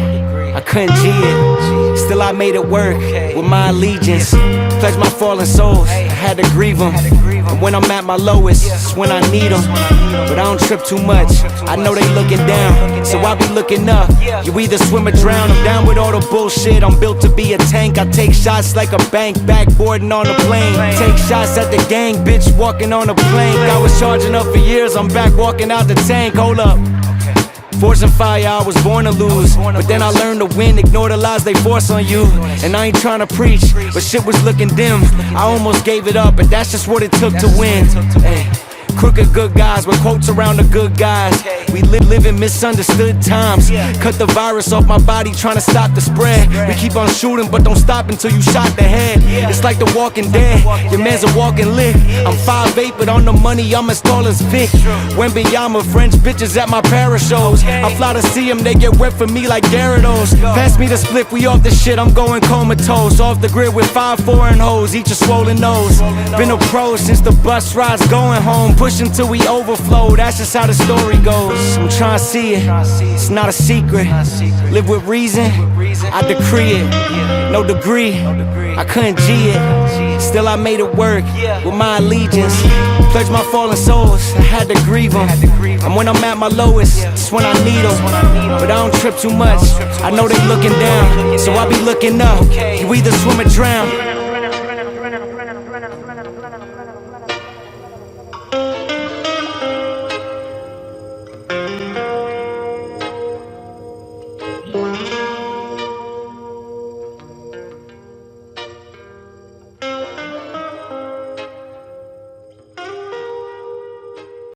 I couldn't G it. Still I made it work with my allegiance. Pledge my fallen souls. I had to grieve them. And when I'm at my lowest, it's when I need them. But I don't trip too much. I know they looking down, so I be looking up. You either swim or drown. I'm down with all the bullshit. I'm built to be a tank. I take shots like a bank, backboarding on a plane. Take shots at the gang, bitch, walking on a plank. I was charging up for years. I'm back walking out the tank. Hold up. Force and fire, I was born to lose. But then I learned to win, ignore the lies they force on you. And I ain't trying to preach, but shit was looking dim. I almost gave it up, but that's just what it took to win. Hey. Crooked good guys with quotes around the good guys. We live in misunderstood times. Cut the virus off my body, trying to stop the spread. We keep on shooting, but don't stop until you shot the head. It's like the Walking Dead, your man's a walking lick. I'm 5'8", but on the money, I'm as tall as Vic. Wembanyama, French bitches at my para shows. I fly to see them, they get wet for me like Gyarados. Pass me the split, we off the shit, I'm going comatose. Off the grid with 5 foreign hoes, each a swollen nose. Been a pro since the bus rides going home. Push until we overflow, that's just how the story goes. I'm trying to see it, it's not a secret. Live with reason, I decree it. No degree, I couldn't G it. Still I made it work with my allegiance. Pledge my fallen souls, I had to grieve them. And when I'm at my lowest, it's when I need them. But I don't trip too much, I know they looking down, so I be looking up. You either swim or drown.